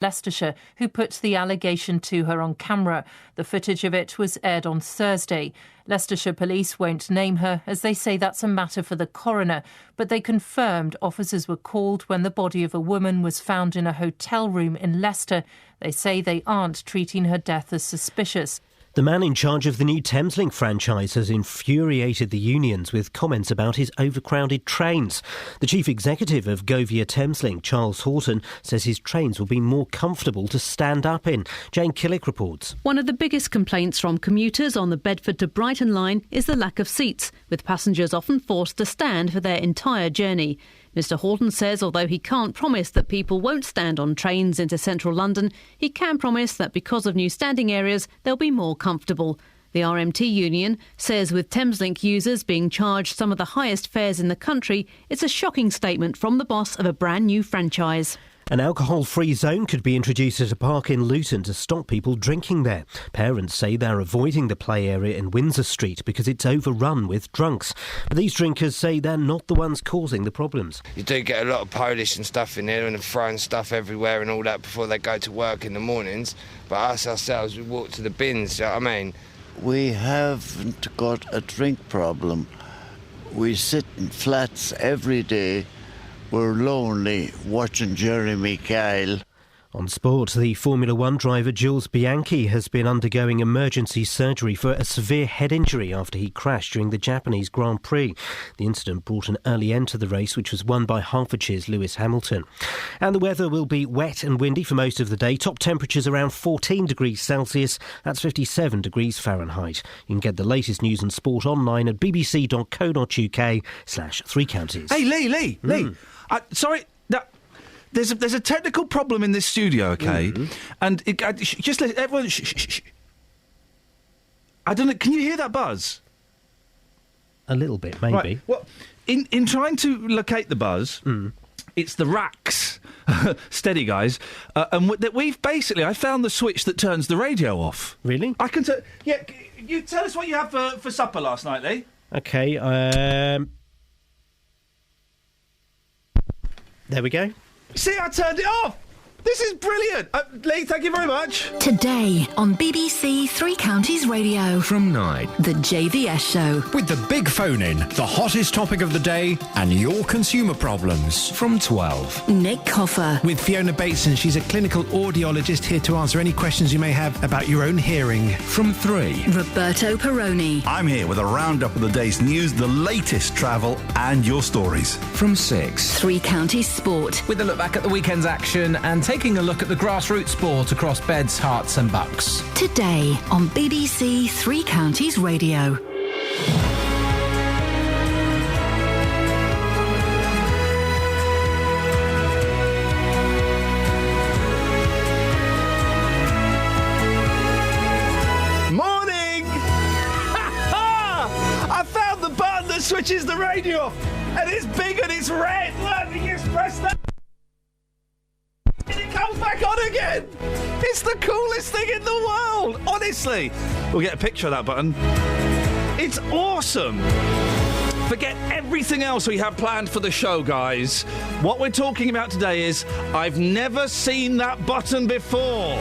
Leicestershire, who put the allegation to her on camera. The footage of it was aired on Thursday. Leicestershire police won't name her, as they say that's a matter for the coroner, but they confirmed officers were called when the body of a woman was found in a hotel room in Leicester. They say they aren't treating her death as suspicious. The man in charge of the new Thameslink franchise has infuriated the unions with comments about his overcrowded trains. The chief executive of Govia Thameslink, Charles Horton, says his trains will be more comfortable to stand up in. Jane Killick reports. One of the biggest complaints from commuters on the Bedford to Brighton line is the lack of seats, with passengers often forced to stand for their entire journey. Mr Horton says although he can't promise that people won't stand on trains into central London, he can promise that because of new standing areas, they'll be more comfortable. The RMT union says with Thameslink users being charged some of the highest fares in the country, it's a shocking statement from the boss of a brand new franchise. An alcohol-free zone could be introduced at a park in Luton to stop people drinking there. Parents say they're avoiding the play area in Windsor Street because it's overrun with drunks. But these drinkers say they're not the ones causing the problems. You do get a lot of Polish and stuff in here and throwing stuff everywhere and all that before they go to work in the mornings. But us ourselves, we walk to the bins, you know what I mean? We haven't got a drink problem. We sit in flats every day. We're lonely watching Jeremy Kyle. On sport, the Formula One driver Jules Bianchi has been undergoing emergency surgery for a severe head injury after he crashed during the Japanese Grand Prix. The incident brought an early end to the race, which was won by Hertfordshire's Lewis Hamilton. And the weather will be wet and windy for most of the day. Top temperatures around 14 degrees Celsius. That's 57 degrees Fahrenheit. You can get the latest news and sport online at bbc.co.uk/Three Counties. Hey, Lee. Sorry. No. There's a technical problem in this studio, OK? And just let everyone... Shh. I don't know, can you hear that buzz? A little bit, maybe. Right. Well, in trying to locate the buzz, it's the racks. Steady, guys. And we've basically... I found the switch that turns the radio off. Really? I can tell... Yeah, you tell us what you had for supper last night, Lee. OK, there we go. See, I turned it off! This is brilliant! Lee, thank you very much. Today on BBC Three Counties Radio. From 9. The JVS Show. With the big phone in, the hottest topic of the day, and your consumer problems. From 12. Nick Coffer. With Fiona Bateson, she's a clinical audiologist here to answer any questions you may have about your own hearing. From 3. Roberto Perroni. I'm here with a roundup of the day's news, the latest travel, and your stories. From 6. Three Counties Sport. With a look back at the weekend's action and taking a look at the grassroots sport across Beds, Herts and Bucks. Today on BBC Three Counties Radio. Morning! I found the button that switches the radio off, and it's big and it's red. Look, you just press that. And it comes back on again! It's the coolest thing in the world! Honestly! We'll get a picture of that button. It's awesome! Forget everything else we have planned for the show, guys. What we're talking about today is I've never seen that button before.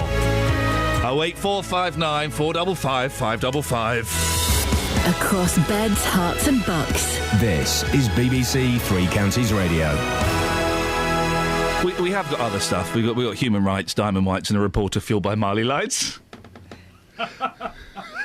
08459 455 555. Across Beds, Herts and Bucks. This is BBC Three Counties Radio. We have got other stuff. We got human rights, diamond whites, and a reporter fueled by Marley lights.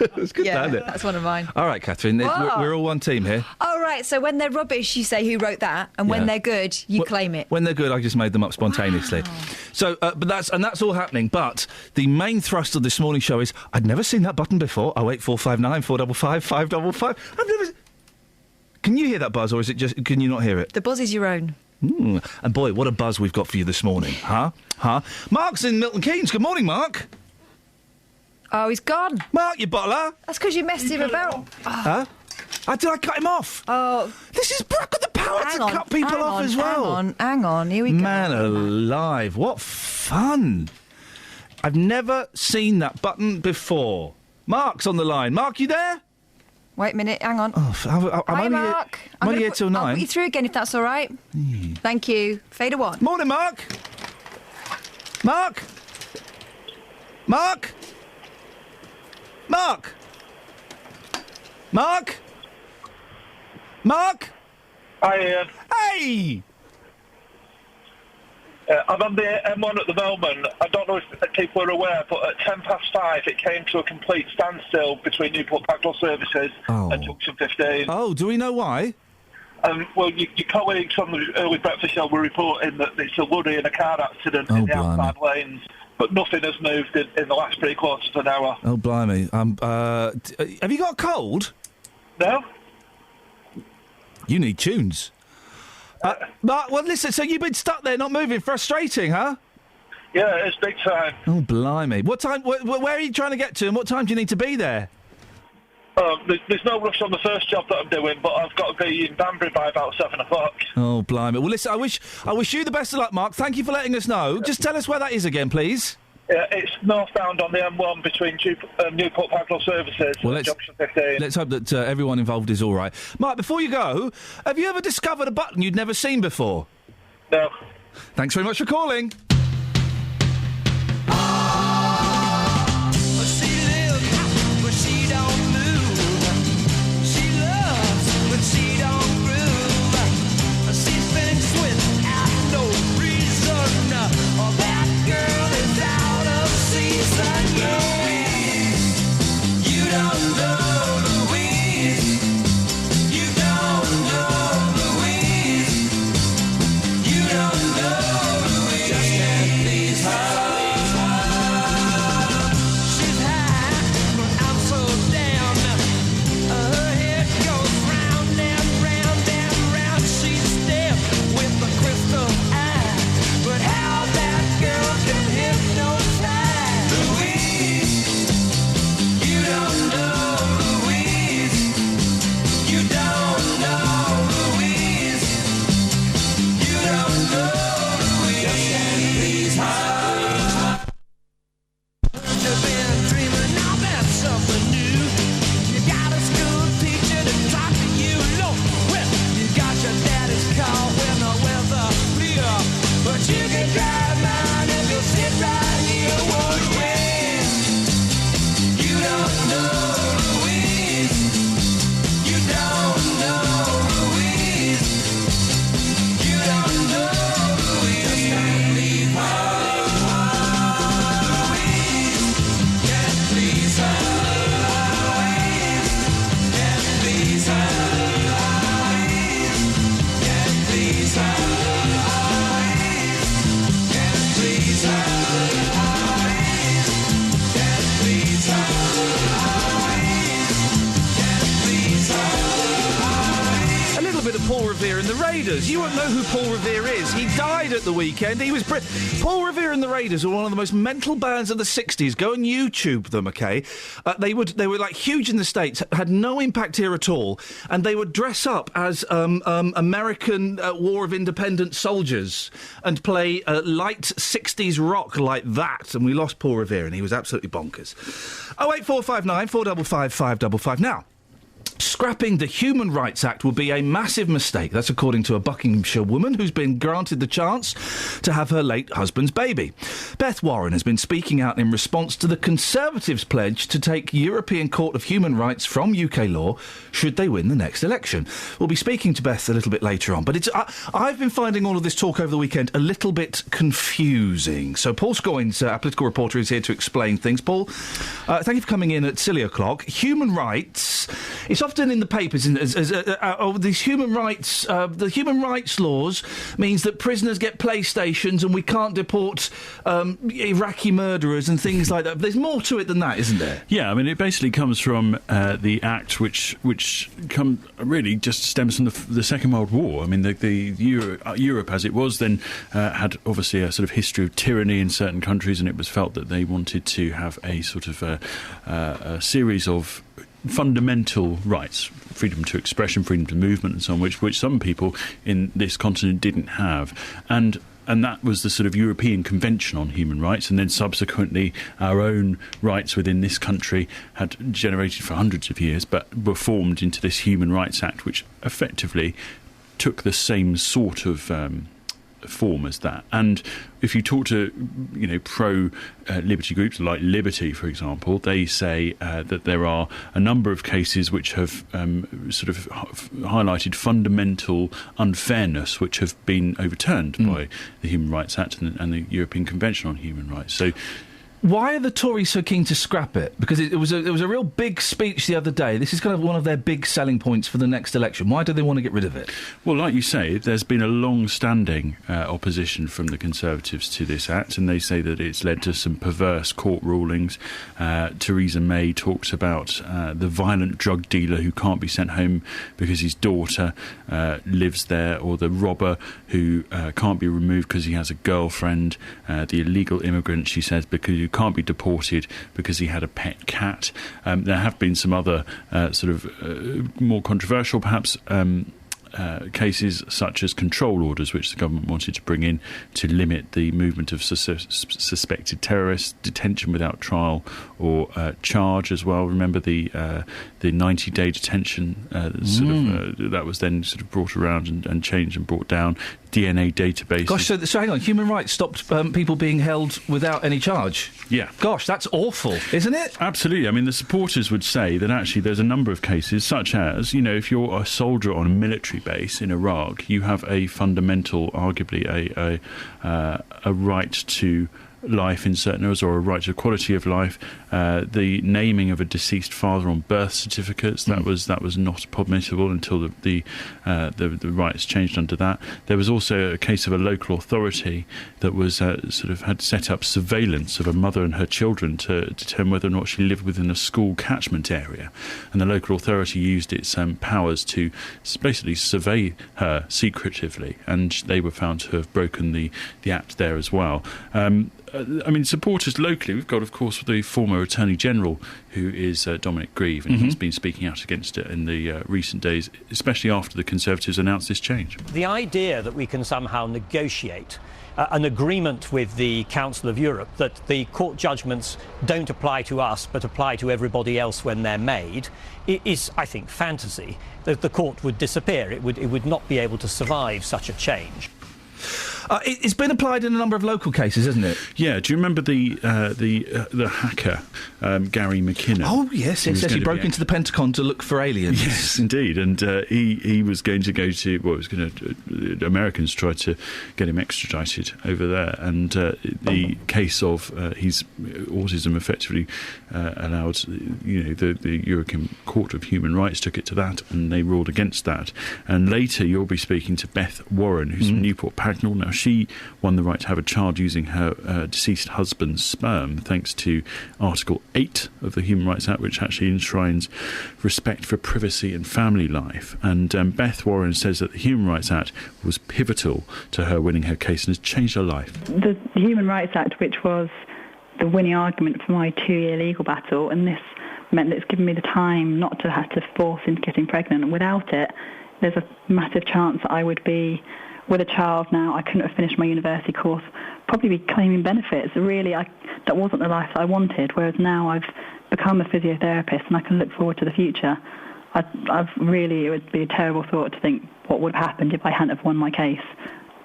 It's good, isn't it? That's one of mine. All right, Catherine, we're all one team here. Oh, right, so when they're rubbish, you say who wrote that, and when they're good, you claim it. When they're good, I just made them up spontaneously. Wow. So, but that's all happening. But the main thrust of this morning's show is I'd never seen that button before. 08459 455 555. I've never. Can you hear that buzz, or is it just? Can you not hear it? The buzz is your own. And boy, what a buzz we've got for you this morning, huh? Mark's in Milton Keynes. Good morning, Mark. Oh, he's gone. Mark, you bottler. That's because you messed him about. Huh? Did I cut him off? Oh. This is... I've got the power to cut people off as well. Hang on, here we go. Man alive, what fun. I've never seen that button before. Mark's on the line. Mark, you there? Wait a minute, hang on. Hi, Mark. I'm only here till 9. I'll put you through again if that's all right. Thank you. Fader 1. Morning, Mark. Mark? Mark? Mark? Mark? Mark? Hi, Ian. Hey! I'm on the M1 at the moment. I don't know if people are aware, but at 5:10 it came to a complete standstill between Newport Pagnell services and Junction 15. Oh, do we know why? Well, your colleagues on the early breakfast show were reporting that it's a Woody in a car accident in the outside lanes, but nothing has moved in the last 3/4 of an hour. Oh, blimey. Have you got a cold? No. You need tunes. Mark, well, listen, so you've been stuck there, not moving. Frustrating, huh? Yeah, it's big time. Oh, blimey. What time? Where are you trying to get to, and what time do you need to be there? There's no rush on the first job that I'm doing, but I've got to be in Banbury by about 7 o'clock. Oh, blimey. Well, listen, I wish you the best of luck, Mark. Thank you for letting us know. Just tell us where that is again, please. Yeah, it's northbound on the M1 between Newport Pagnell services and Junction 15. Let's hope that everyone involved is all right. Mark, before you go, have you ever discovered a button you'd never seen before? No. Thanks very much for calling. You won't know who Paul Revere is. He died at the weekend. He was Paul Revere and the Raiders were one of the most mental bands of the 60s. Go and YouTube them, okay? They were like huge in the States, had no impact here at all, and they would dress up as American War of Independence soldiers and play light 60s rock like that. And we lost Paul Revere, and he was absolutely bonkers. 08459 455 555. Now, scrapping the Human Rights Act will be a massive mistake. That's according to a Buckinghamshire woman who's been granted the chance to have her late husband's baby. Beth Warren has been speaking out in response to the Conservatives' pledge to take European Court of Human Rights from UK law should they win the next election. We'll be speaking to Beth a little bit later on, but I've been finding all of this talk over the weekend a little bit confusing. So Paul Scoynes, our political reporter, is here to explain things. Paul, thank you for coming in at silly o'clock. Human rights... It's often in the papers as these human rights. The human rights laws means that prisoners get PlayStations and we can't deport Iraqi murderers and things like that. But there's more to it than that, isn't there? Yeah, I mean, it basically comes from the Act, which really just stems from the Second World War. I mean, Europe, as it was then, had obviously a sort of history of tyranny in certain countries, and it was felt that they wanted to have a sort of a series of fundamental rights, freedom to expression, freedom to movement and so on, which some people in this continent didn't have. And that was the sort of European Convention on Human Rights, and then subsequently our own rights within this country had generated for hundreds of years, but were formed into this Human Rights Act, which effectively took the same sort of form as that. And if you talk to, pro-liberty groups like Liberty, for example, they say that there are a number of cases which have sort of highlighted fundamental unfairness which have been overturned by the Human Rights Act and the European Convention on Human Rights. So, why are the Tories so keen to scrap it? Because it was a real big speech the other day. This is kind of one of their big selling points for the next election. Why do they want to get rid of it? Well, like you say, there's been a long-standing opposition from the Conservatives to this Act, and they say that it's led to some perverse court rulings. Theresa May talked about the violent drug dealer who can't be sent home because his daughter lives there, or the robber who can't be removed because he has a girlfriend, the illegal immigrant, she says, because you can't be deported because he had a pet cat. There have been some other more controversial, perhaps, cases such as control orders, which the government wanted to bring in to limit the movement of suspected terrorists, detention without trial or charge as well. Remember the 90-day detention that was then sort of brought around and changed and brought down. DNA databases. Gosh, so hang on, human rights stopped people being held without any charge? Yeah. Gosh, that's awful, isn't it? Absolutely. I mean, the supporters would say that actually there's a number of cases, such as, if you're a soldier on a military base in Iraq, you have a fundamental, arguably a right to life in certain areas, or a right to quality of life. The naming of a deceased father on birth certificates, that was not permissible until the rights changed under that. There was also a case of a local authority that was had set up surveillance of a mother and her children to determine whether or not she lived within a school catchment area, and the local authority used its powers to basically survey her secretively, and they were found to have broken the act there as well. Supporters locally, we've got, of course, the former Attorney General, who is Dominic Grieve, and he's been speaking out against it in the recent days, especially after the Conservatives announced this change. The idea that we can somehow negotiate an agreement with the Council of Europe that the court judgments don't apply to us but apply to everybody else when they're made is, I think, fantasy. The court would disappear. It would not be able to survive such a change. It's been applied in a number of local cases, isn't it? Yeah. Do you remember the hacker, Gary McKinnon? Oh, yes. It says he broke into the Pentagon to look for aliens. Yes, indeed. And he was going to go to... Americans tried to get him extradited over there. And the case of his autism effectively allowed... the European Court of Human Rights took it to that, and they ruled against that. And later you'll be speaking to Beth Warren, who's from Newport Pagnell. Now, she won the right to have a child using her deceased husband's sperm, thanks to Article 8 of the Human Rights Act, which actually enshrines respect for privacy and family life. And Beth Warren says that the Human Rights Act was pivotal to her winning her case and has changed her life. The Human Rights Act, which was the winning argument for my 2-year legal battle, and this meant that it's given me the time not to have to force into getting pregnant. And without it, there's a massive chance that I would be with a child now. I couldn't have finished my university course, probably be claiming benefits. Really, that wasn't the life that I wanted, whereas now I've become a physiotherapist and I can look forward to the future. It would be a terrible thought to think what would have happened if I hadn't have won my case.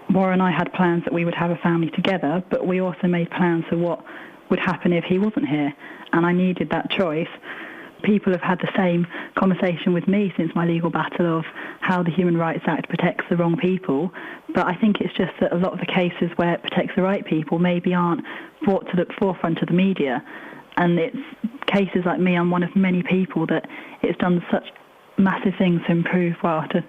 Maura and I had plans that we would have a family together, but we also made plans for what would happen if he wasn't here, and I needed that choice. People have had the same conversation with me since my legal battle of how the Human Rights Act protects the wrong people, but I think it's just that a lot of the cases where it protects the right people maybe aren't brought to the forefront of the media, and it's cases like me, I'm one of many people that it's done such massive things to improve, to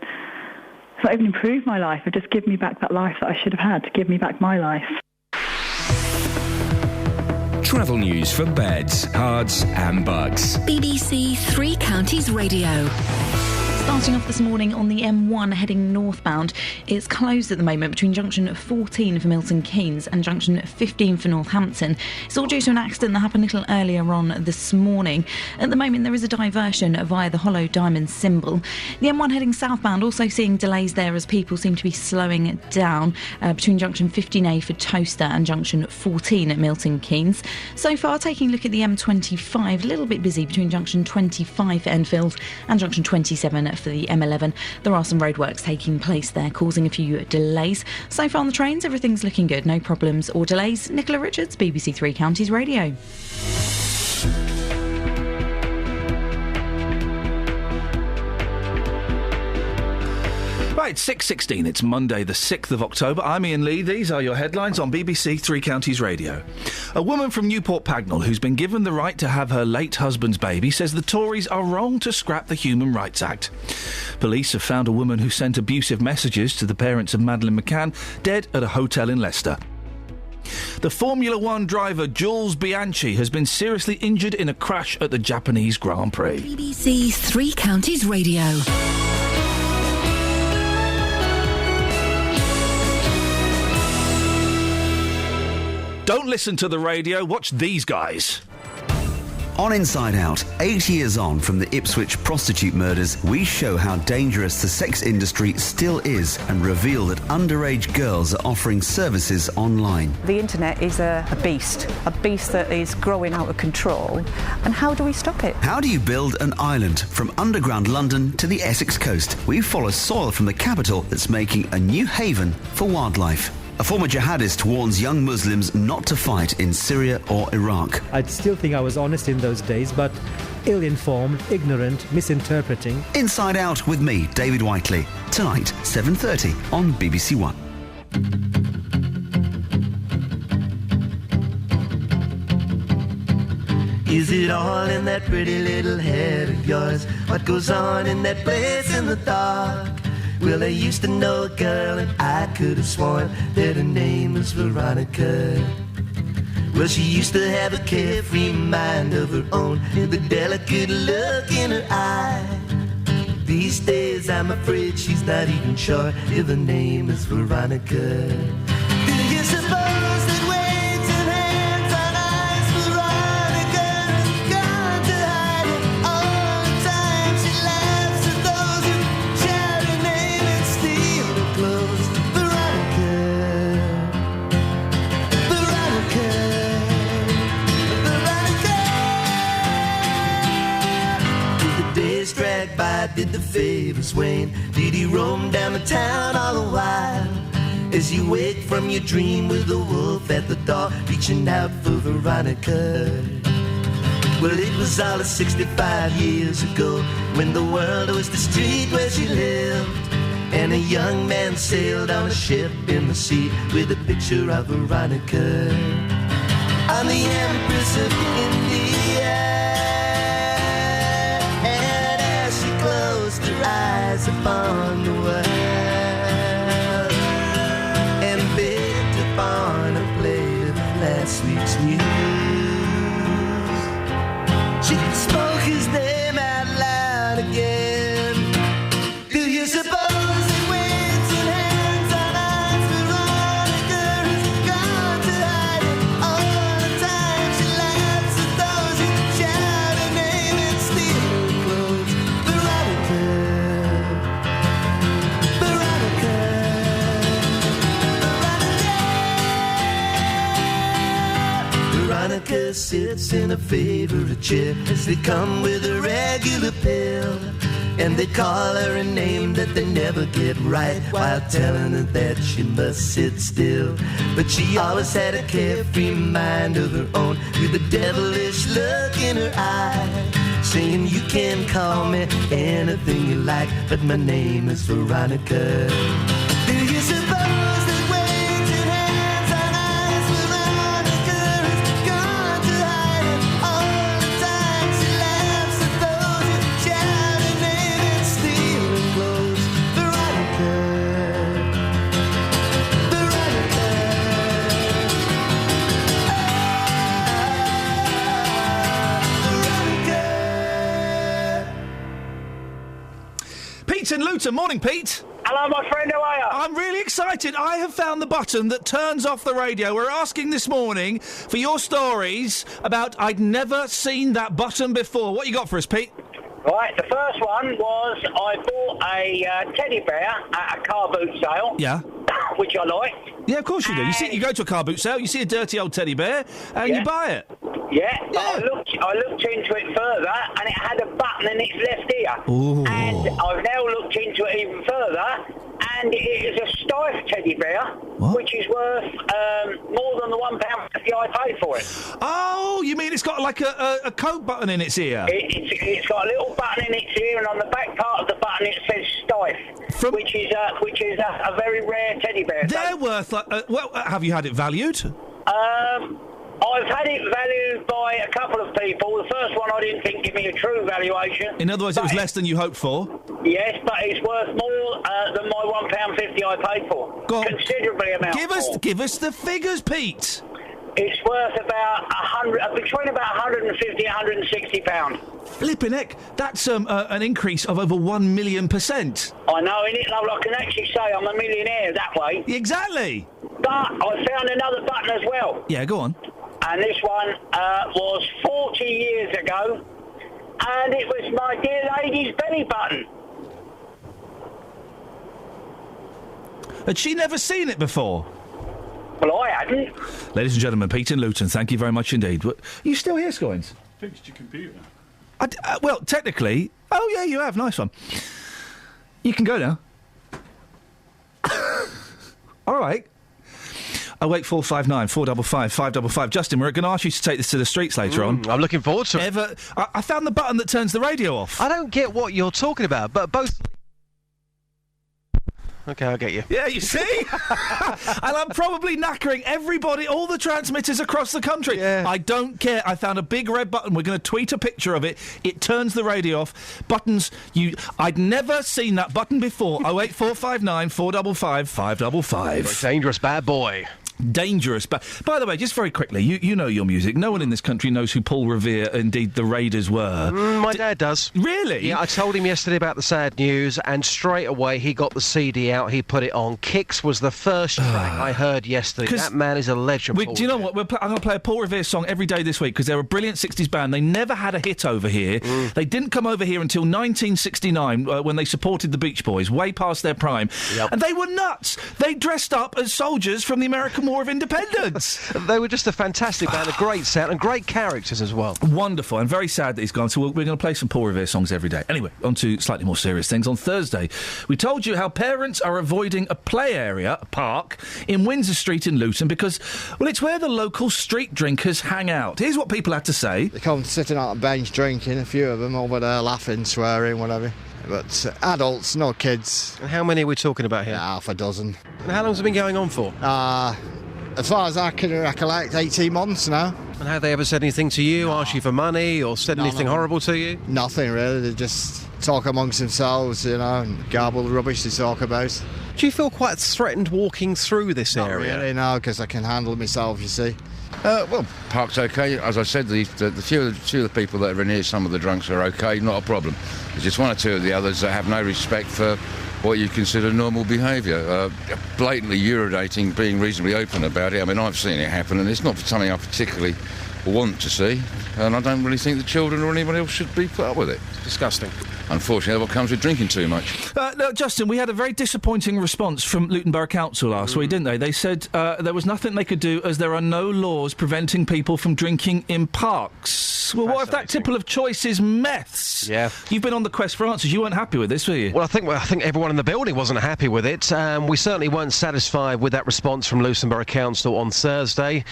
not even improve my life, but just give me back that life that I should have had, to give me back my life. Travel news for beds, cards and bugs. BBC Three Counties Radio. Starting off this morning on the M1 heading northbound, it's closed at the moment between junction 14 for Milton Keynes and junction 15 for Northampton. It's all due to an accident that happened a little earlier on this morning. At the moment there is a diversion via the Hollow Diamond symbol. The M1 heading southbound also seeing delays there as people seem to be slowing down between junction 15A for Towcester and junction 14 at Milton Keynes. So far, taking a look at the M25, a little bit busy between junction 25 for Enfield and junction 27 for the M11. There are some roadworks taking place there, causing a few delays. So far on the trains, everything's looking good. No problems or delays. Nicola Richards, BBC Three Counties Radio. Right, 6:16. It's Monday, the 6th of October. I'm Iain Lee. These are your headlines on BBC Three Counties Radio. A woman from Newport Pagnell who's been given the right to have her late husband's baby says the Tories are wrong to scrap the Human Rights Act. Police have found a woman who sent abusive messages to the parents of Madeleine McCann dead at a hotel in Leicester. The Formula One driver Jules Bianchi has been seriously injured in a crash at the Japanese Grand Prix. BBC Three Counties Radio. Don't listen to the radio, watch these guys. On Inside Out, 8 years on from the Ipswich prostitute murders, we show how dangerous the sex industry still is and reveal that underage girls are offering services online. The internet is a beast that is growing out of control. And how do we stop it? How do you build an island from underground London to the Essex coast? We follow soil from the capital that's making a new haven for wildlife. A former jihadist warns young Muslims not to fight in Syria or Iraq. I'd still think I was honest in those days, but ill-informed, ignorant, misinterpreting. Inside Out with me, David Whiteley. Tonight, 7:30 on BBC One. Is it all in that pretty little head of yours? What goes on in that place in the dark? Well, I used to know a girl and I could have sworn that her name was Veronica. Well, she used to have a carefree mind of her own with a delicate look in her eye. These days I'm afraid she's not even sure if her name is Veronica. Do you suppose that weights and hands on eyes Veronica has gone to hide it all the time? She laughs at those who shout her name and steal her clothes. Veronica, Veronica, Veronica. Did the days drag by? Did the favors wane? Did he roam down the town all the while? As you wake from your dream with the wolf at the door, reaching out for Veronica. Well, it was all of 65 years ago, when the world was the street where she lived, and a young man sailed on a ship in the sea with a picture of Veronica. I'm the Empress of India, and as she closed her eyes upon the world, on a plate of last week's news, she spoke his name out loud again. Do you suppose that weights and hands on eyes Veronica has gone to hide it all the time? She laughs at those who shout her name and steal her clothes. Veronica, Veronica. Veronica sits in a favourite chair as they come with a regular pill, and they call her a name that they never get right while telling her that she must sit still. But she always had a carefree mind of her own with a devilish look in her eye, saying you can call me anything you like, but my name is Veronica. Do you suppose that weights and hands on eyes Veronica has gone to hide it all the time? She laughs at those who shout her name and steal her clothes. Veronica, Veronica. Pete in Luton. Morning, Pete. Hello, my friend, how are you? I'm really excited. I have found the button that turns off the radio. We're asking this morning for your stories about I'd never seen that button before. What you got for us, Pete? Right, the first one was I bought a teddy bear at a car boot sale. Yeah. which I like. Yeah, of course you do. You go to a car boot sale, you see a dirty old teddy bear, and you buy it. Yeah, I looked into it further, and it had a button in its left ear. Ooh. And I've now looked into it even further, and it is a Stife teddy bear, which is worth more than the £1.50 I paid for it. Oh, you mean it's got like a coat button in its ear? It's got a little button in its ear, and on the back part of the button it says Stife, which is a very rare teddy bear. They're worth like. Have you had it valued? I've had it valued by a couple of people. The first one I didn't think gave me a true valuation. In other words, it was less than you hoped for? Yes, but it's worth more than my £1.50 I paid for. Considerably amount more. Give us the figures, Pete. It's worth about between about £150 and £160. Flipping heck, that's an increase of over 1 million %. I know, innit, love? I can actually say I'm a millionaire that way. Exactly. But I found another button as well. Yeah, go on. And this one was 40 years ago, and it was my dear lady's belly button. Had she never seen it before? Well, I hadn't. Ladies and gentlemen, Pete in Luton, thank you very much indeed. Are you still here, Scoins? Fixed your computer. Well, technically... Oh, yeah, you have. Nice one. You can go now. All right. 08459 455 555. Justin, we're going to ask you to take this to the streets later on. I'm looking forward to it. I found the button that turns the radio off. I don't get what you're talking about, but both... OK, I'll get you. Yeah, you see? And I'm probably knackering everybody, all the transmitters across the country. Yeah. I don't care. I found a big red button. We're going to tweet a picture of it. It turns the radio off. Buttons, I'd never seen that button before. 08459 455 555. Dangerous bad boy. Dangerous. But by the way, just very quickly, you know your music. No one in this country knows who Paul Revere, indeed the Raiders, were. My dad does. Really? Yeah, I told him yesterday about the sad news, and straight away he got the CD out, he put it on. Kicks was the first track I heard yesterday. That man is a legend. Do you know what? I'm going to play a Paul Revere song every day this week, because they're a brilliant 60s band. They never had a hit over here. They didn't come over here until 1969, when they supported the Beach Boys, way past their prime. Yep. And they were nuts. They dressed up as soldiers from the American War of Independence. They were just a fantastic band, a great sound, and great characters as well. Wonderful. I'm very sad that he's gone, so we're going to play some Paul Revere songs every day. Anyway, on to slightly more serious things. On Thursday, we told you how parents are avoiding a play area, a park, in Windsor Street in Luton because, well, it's where the local street drinkers hang out. Here's what people had to say. They come sitting out on a bench drinking, a few of them, over there laughing, swearing, whatever. But adults, no kids. And how many are we talking about here? Half a dozen. And how long has it been going on for? As far as I can recollect, 18 months now. And have they ever said anything to you, asked you for money, or said anything horrible to you? Nothing, really. They just talk amongst themselves, and garble the rubbish they talk about. Do you feel quite threatened walking through this area? Not really, no, because I can handle it myself, you see. Well, park's OK. As I said, the few of the people that are in here, some of the drunks are OK, not a problem. There's just one or two of the others that have no respect for what you consider normal behaviour. Blatantly urinating, being reasonably open about it. I mean, I've seen it happen, and it's not something I particularly want to see, and I don't really think the children or anyone else should be put up with it. It's disgusting. Unfortunately, that's what comes with drinking too much. No, Justin, we had a very disappointing response from Luton Borough Council last week, didn't they? They said there was nothing they could do as there are no laws preventing people from drinking in parks. Well, what if that tipple of choice is meths? Yeah. You've been on the quest for answers. You weren't happy with this, were you? Well, I think everyone in the building wasn't happy with it. We certainly weren't satisfied with that response from Luton Borough Council on Thursday.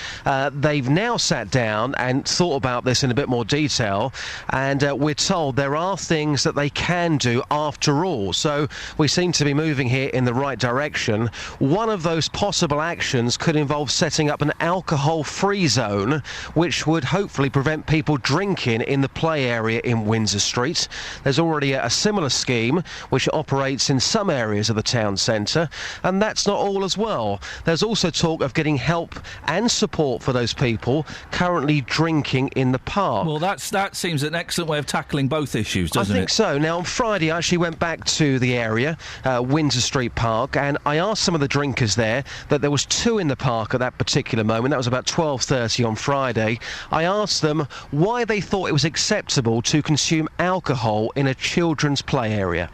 They've now sat down and thought about this in a bit more detail, and we're told there are things that they can do after all. So we seem to be moving here in the right direction. One of those possible actions could involve setting up an alcohol-free zone, which would hopefully prevent people drinking in the play area in Windsor Street. There's already a similar scheme which operates in some areas of the town centre, and that's not all as well. There's also talk of getting help and support for those people currently currently drinking in the park. Well, that seems an excellent way of tackling both issues, doesn't it? I think so. Now, on Friday, I actually went back to the area, Windsor Street Park, and I asked some of the drinkers there that there was 2 in the park at that particular moment. That was about 12:30 on Friday. I asked them why they thought it was acceptable to consume alcohol in a children's play area.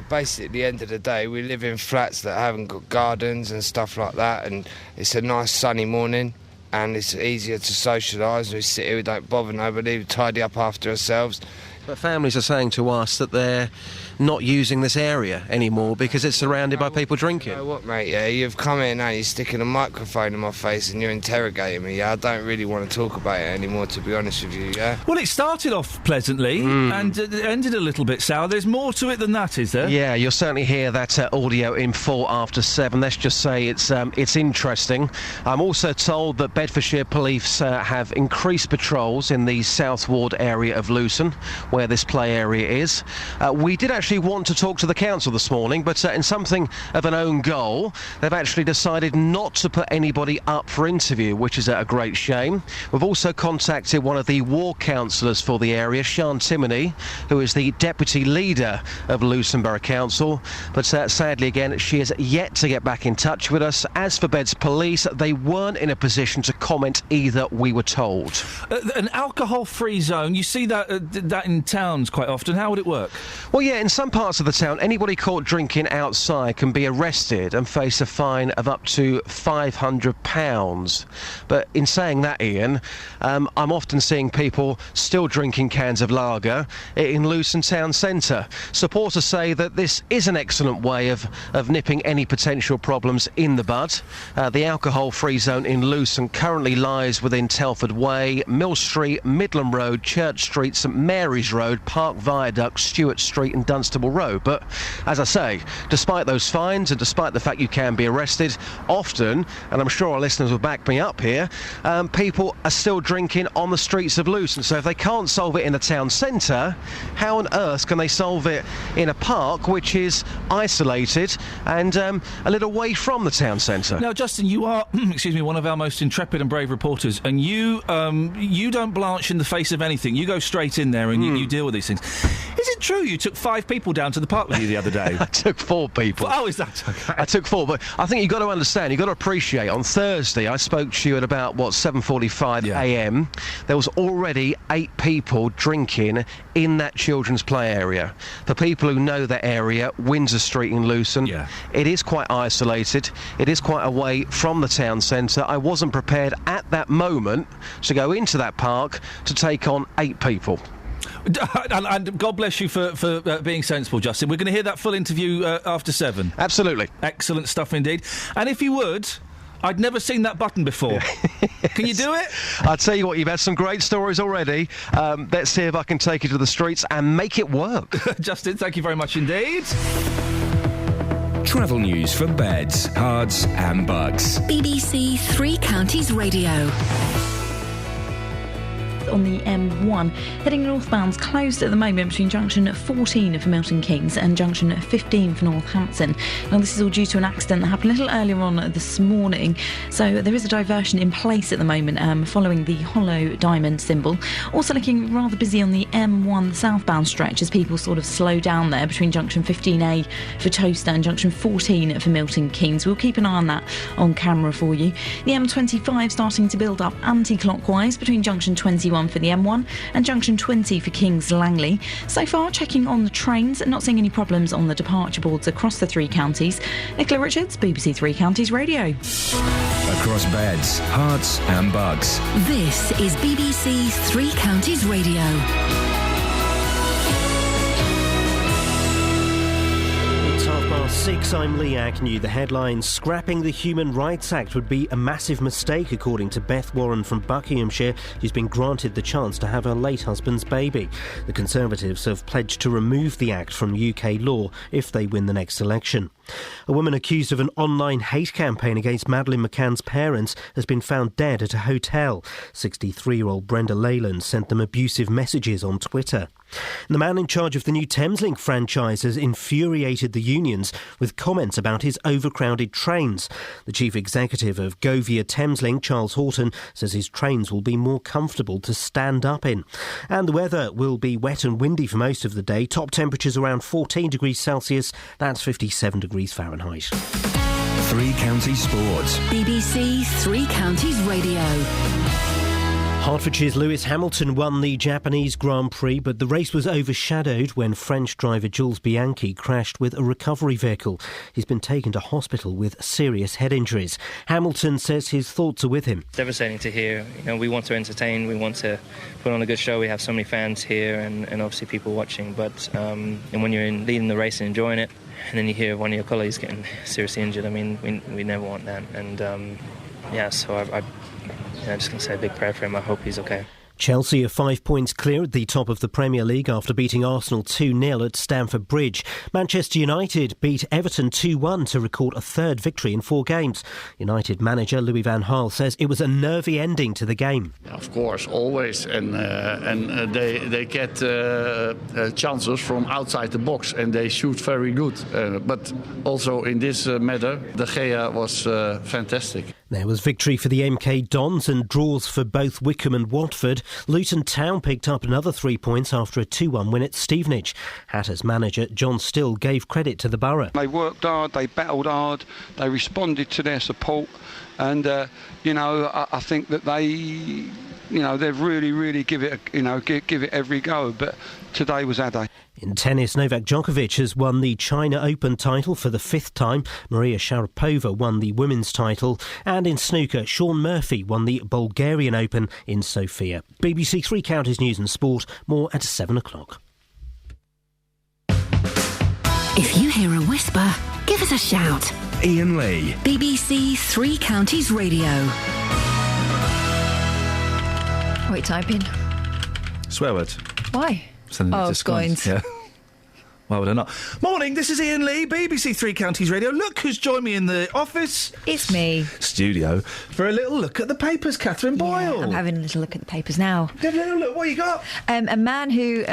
Basically, at the end of the day, we live in flats that haven't got gardens and stuff like that, and it's a nice sunny morning, and it's easier to socialise. We sit here, we don't bother nobody, we tidy up after ourselves. But families are saying to us that they're not using this area anymore because it's surrounded by people drinking. You know what, mate, yeah, you've come in and you're sticking a microphone in my face and you're interrogating me, yeah? I don't really want to talk about it anymore, to be honest with you, yeah? Well, it started off pleasantly and it ended a little bit sour. There's more to it than that, is there? Yeah, you'll certainly hear that audio in 4 after 7. Let's just say it's interesting. I'm also told that Bedfordshire Police have increased patrols in the South Ward area of Luton, where this play area is. We did actually want to talk to the council this morning, but in something of an own goal, they've actually decided not to put anybody up for interview, which is a great shame. We've also contacted one of the ward councillors for the area, Sian Timoney, who is the deputy leader of Luton Borough Council, but sadly again she is yet to get back in touch with us. As for Beds Police, they weren't in a position to comment either, we were told. An alcohol-free zone, you see that in towns quite often. How would it work? Well, yeah, in some parts of the town, anybody caught drinking outside can be arrested and face a fine of up to £500. But in saying that, Ian, I'm often seeing people still drinking cans of lager in Luton town centre. Supporters say that this is an excellent way of nipping any potential problems in the bud. The alcohol-free zone in Luton currently lies within Telford Way, Mill Street, Midland Road, Church Street, St Mary's Road, Park Viaduct, Stewart Street and Dunstable Road. But as I say, despite those fines and despite the fact you can be arrested, often, and I'm sure our listeners will back me up here, people are still drinking on the streets of Luton. So if they can't solve it in the town centre, how on earth can they solve it in a park which is isolated and a little way from the town centre? Now, Justin, you are, excuse me, one of our most intrepid and brave reporters, and you don't blanch in the face of anything. You go straight in there and you deal with these things. Is it true you took 5 people down to the park with you the other day? I took 4 people. Oh, is that okay? I took 4, but I think you've got to understand, you've got to appreciate, on Thursday I spoke to you at about, 7:45 a.m. There was already 8 people drinking in that children's play area. For people who know that area, Windsor Street in Luton, it is quite isolated. It is quite away from the town centre. I wasn't prepared at that moment to go into that park to take on 8 people. And God bless you for being sensible, Justin. We're going to hear that full interview after 7. Absolutely. Excellent stuff indeed. And if you would, I'd never seen that button before. Can you do it? I'll tell you what, you've had some great stories already. Let's see if I can take you to the streets and make it work. Justin, thank you very much indeed. Travel news for beds, cards and bugs. BBC Three Counties Radio. On the M1, heading northbound's closed at the moment between junction 14 for Milton Keynes and junction 15 for Northampton. Now, this is all due to an accident that happened a little earlier on this morning, so there is a diversion in place at the moment following the hollow diamond symbol. Also looking rather busy on the M1 southbound stretch as people sort of slow down there between junction 15A for Towcester and junction 14 for Milton Keynes. We'll keep an eye on that on camera for you. The M25 starting to build up anti-clockwise between junction 21 for the M1 and junction 20 for Kings Langley. So far, checking on the trains, not seeing any problems on the departure boards across the 3 counties. Nicola Richards, BBC Three Counties Radio. Across beds, hearts and bugs. This is BBC Three Counties Radio. It's 6:30, I'm Lee Agnew. The headline, scrapping the Human Rights Act would be a massive mistake, according to Beth Warren from Buckinghamshire, who's been granted the chance to have her late husband's baby. The Conservatives have pledged to remove the act from UK law if they win the next election. A woman accused of an online hate campaign against Madeleine McCann's parents has been found dead at a hotel. 63-year-old Brenda Leyland sent them abusive messages on Twitter. And the man in charge of the new Thameslink franchise has infuriated the unions with comments about his overcrowded trains. The chief executive of Govia Thameslink, Charles Horton, says his trains will be more comfortable to stand up in. And the weather will be wet and windy for most of the day. Top temperatures around 14 degrees Celsius. That's 57 degrees Fahrenheit. Three Counties Sports. BBC Three Counties Radio. Hertfordshire's Lewis Hamilton won the Japanese Grand Prix, but the race was overshadowed when French driver Jules Bianchi crashed with a recovery vehicle. He's been taken to hospital with serious head injuries. Hamilton says his thoughts are with him. Devastating to hear. We want to entertain, we want to put on a good show. We have so many fans here and obviously people watching, but and when you're leading the race and enjoying it, and then you hear one of your colleagues getting seriously injured, we never want that. And so I'm just going to say a big prayer for him. I hope he's okay. Chelsea are 5 points clear at the top of the Premier League after beating Arsenal 2-0 at Stamford Bridge. Manchester United beat Everton 2-1 to record a third victory in 4 games. United manager Louis van Gaal says it was a nervy ending to the game. Of course, always, and they get chances from outside the box and they shoot very good. But also in this matter, De Gea was fantastic. There was victory for the MK Dons and draws for both Wycombe and Watford. Luton Town picked up another 3 points after a 2-1 win at Stevenage. Hatters manager John Still gave credit to the borough. They worked hard, they battled hard, they responded to their support, and I think that they've really give it every go. But today was our day. In tennis, Novak Djokovic has won the China Open title for the 5th time. Maria Sharapova won the women's title. And in snooker, Sean Murphy won the Bulgarian Open in Sofia. BBC Three Counties News and Sport, more at 7 o'clock. If you hear a whisper, give us a shout. Iain Lee. BBC Three Counties Radio. What are you typing? Swear words. Why? Scones. Yeah. Why would I not? Morning, this is Iain Lee, BBC Three Counties Radio. Look who's joined me in the office. It's me. Studio. For a little look at the papers, Catherine Boyle. I'm having a little look at the papers now. Have a little look. What you got? A man who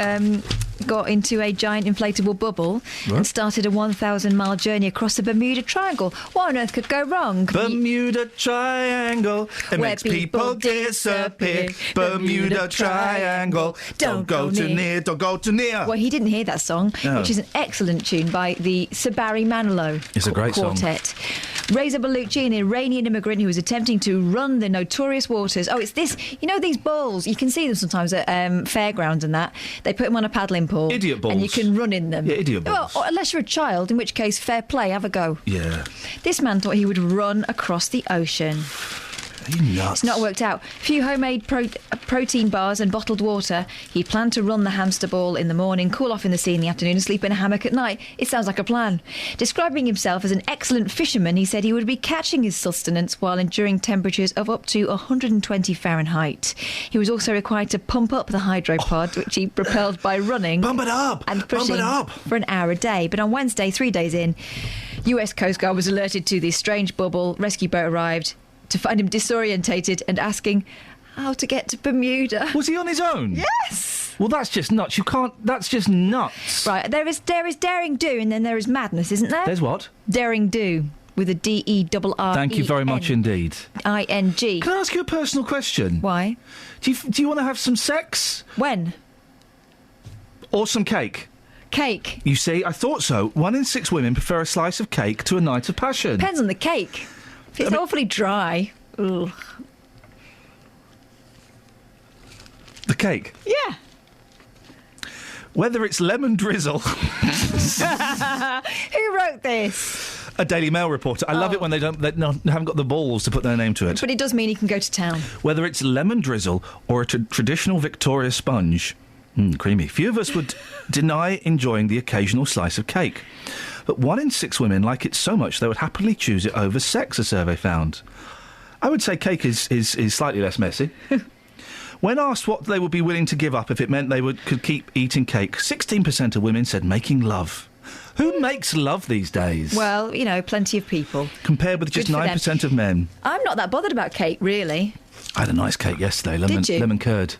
got into a giant inflatable bubble and started a 1,000-mile journey across the Bermuda Triangle. What on earth could go wrong? Bermuda Triangle. It makes people disappear. Bermuda Triangle. Don't go too near. Don't go too near. Well, he didn't hear that song, which is an excellent tune by the Sabari Manilow It's a great quartet. song. Reza Baluchi, an Iranian immigrant who was attempting to run the notorious waters. Oh, it's this. These balls. You can see them sometimes at fairgrounds and that. They put them on a paddling pool. Idiot balls. And you can run in them. Yeah, idiot balls. Well, unless you're a child, in which case, fair play, have a go. Yeah. This man thought he would run across the ocean. Are you nuts? It's not worked out. A few homemade protein bars and bottled water. He planned to run the hamster ball in the morning, cool off in the sea in the afternoon and sleep in a hammock at night. It sounds like a plan. Describing himself as an excellent fisherman, he said he would be catching his sustenance while enduring temperatures of up to 120 Fahrenheit. He was also required to pump up the hydropod, which he propelled by running. Pump it up! And pushing Pump it up! For an hour a day. But on Wednesday, 3 days in, US Coast Guard was alerted to this strange bubble. Rescue boat arrived to find him disorientated and asking how to get to Bermuda. Was he on his own? Yes! Well, that's just nuts. You can't... That's just nuts. Right, there is daring do and then there is madness, isn't there? There's what? Daring do, with a D-E-R-R-E-N. Thank you very much indeed. I-N-G. Can I ask you a personal question? Why? Do you want to have some sex? When? Or some cake? Cake. You see, I thought so. 1 in 6 women prefer a slice of cake to a night of passion. Depends on the cake. If it's awfully dry. Ugh. The cake? Yeah. Whether it's lemon drizzle... Who wrote this? A Daily Mail reporter. I love it when they haven't got the balls to put their name to it. But it does mean he can go to town. Whether it's lemon drizzle or a traditional Victoria sponge... creamy. Few of us would deny enjoying the occasional slice of cake. But 1 in 6 women like it so much they would happily choose it over sex, a survey found. I would say cake is slightly less messy. When asked what they would be willing to give up if it meant they could keep eating cake, 16% of women said making love. Who makes love these days? Well, plenty of people. Compared with just 9% of men. I'm not that bothered about cake, really. I had a nice cake yesterday, Did you? lemon curd.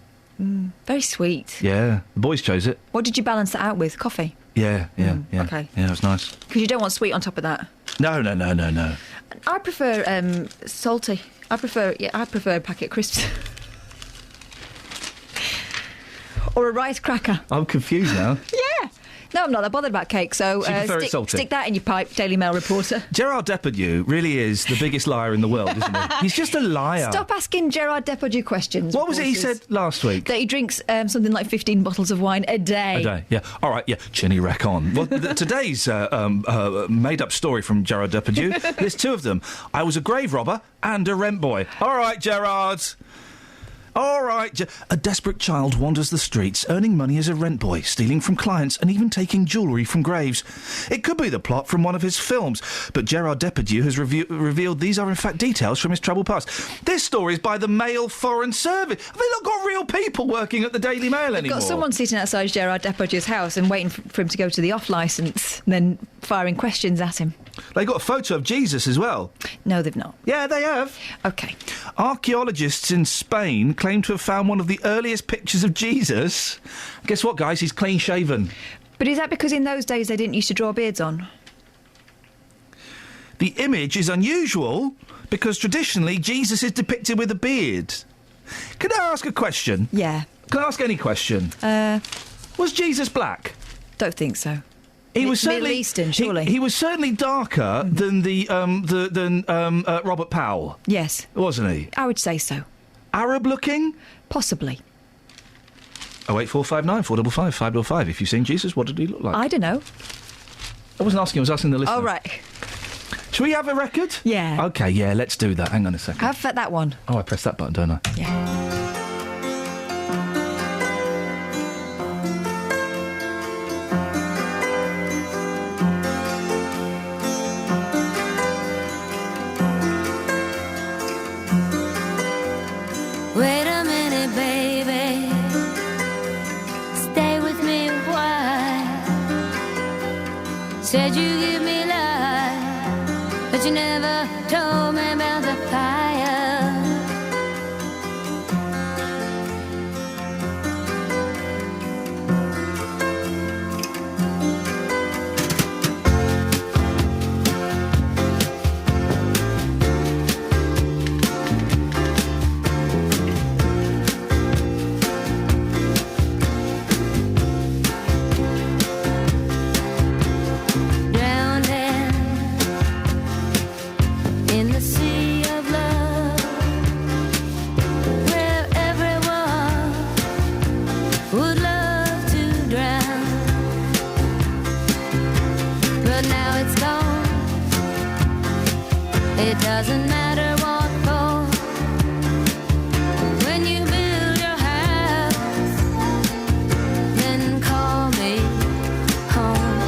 Very sweet. Yeah, the boys chose it. What did you balance that out with? Coffee? Yeah. Okay. Yeah, it was nice. Because you don't want sweet on top of that. No. I prefer salty. I prefer a packet of crisps. Or a rice cracker. I'm confused now. Yeah. No, I'm not that bothered about cake, so you prefer it salty? Stick that in your pipe, Daily Mail reporter. Gerard Depardieu really is the biggest liar in the world, isn't he? He's just a liar. Stop asking Gerard Depardieu questions. What was it he said last week? That he drinks something like 15 bottles of wine a day. A day, yeah. All right, yeah. Chinny wreck on. Well, today's made-up story from Gerard Depardieu, there's two of them. I was a grave robber and a rent boy. All right, Gerard. All right. A desperate child wanders the streets, earning money as a rent boy, stealing from clients and even taking jewellery from graves. It could be the plot from one of his films, but Gerard Depardieu has revealed these are in fact details from his troubled past. This story is by the Mail Foreign Service. Have they not got real people working at the Daily Mail anymore? They've got someone sitting outside Gerard Depardieu's house and waiting for him to go to the off licence, and then firing questions at him. They got a photo of Jesus as well. No, they've not. Yeah, they have. OK. Archaeologists in Spain claim to have found one of the earliest pictures of Jesus. Guess what, guys? He's clean-shaven. But is that because in those days they didn't used to draw beards on? The image is unusual because traditionally Jesus is depicted with a beard. Can I ask a question? Yeah. Can I ask any question? Was Jesus black? Don't think so. He was certainly Middle Eastern, surely. He was certainly darker than Robert Powell. Yes. Wasn't he? I would say so. Arab looking? Possibly. 08459 455 555. If you've seen Jesus, what did he look like? I don't know. I wasn't asking, I was asking the listener. Oh, right. Shall we have a record? Yeah. OK, yeah, let's do that. Hang on a second. Have that one. Oh, I pressed that button, don't I? Yeah. Wait a minute, baby. Stay with me a while. Said you give me life, but you never told me about the fire. In the sea of love, where everyone would love to drown, but now it's gone. It doesn't matter what for. When you build your house, then call me home.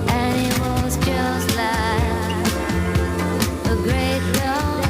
And it was just like a great dawn.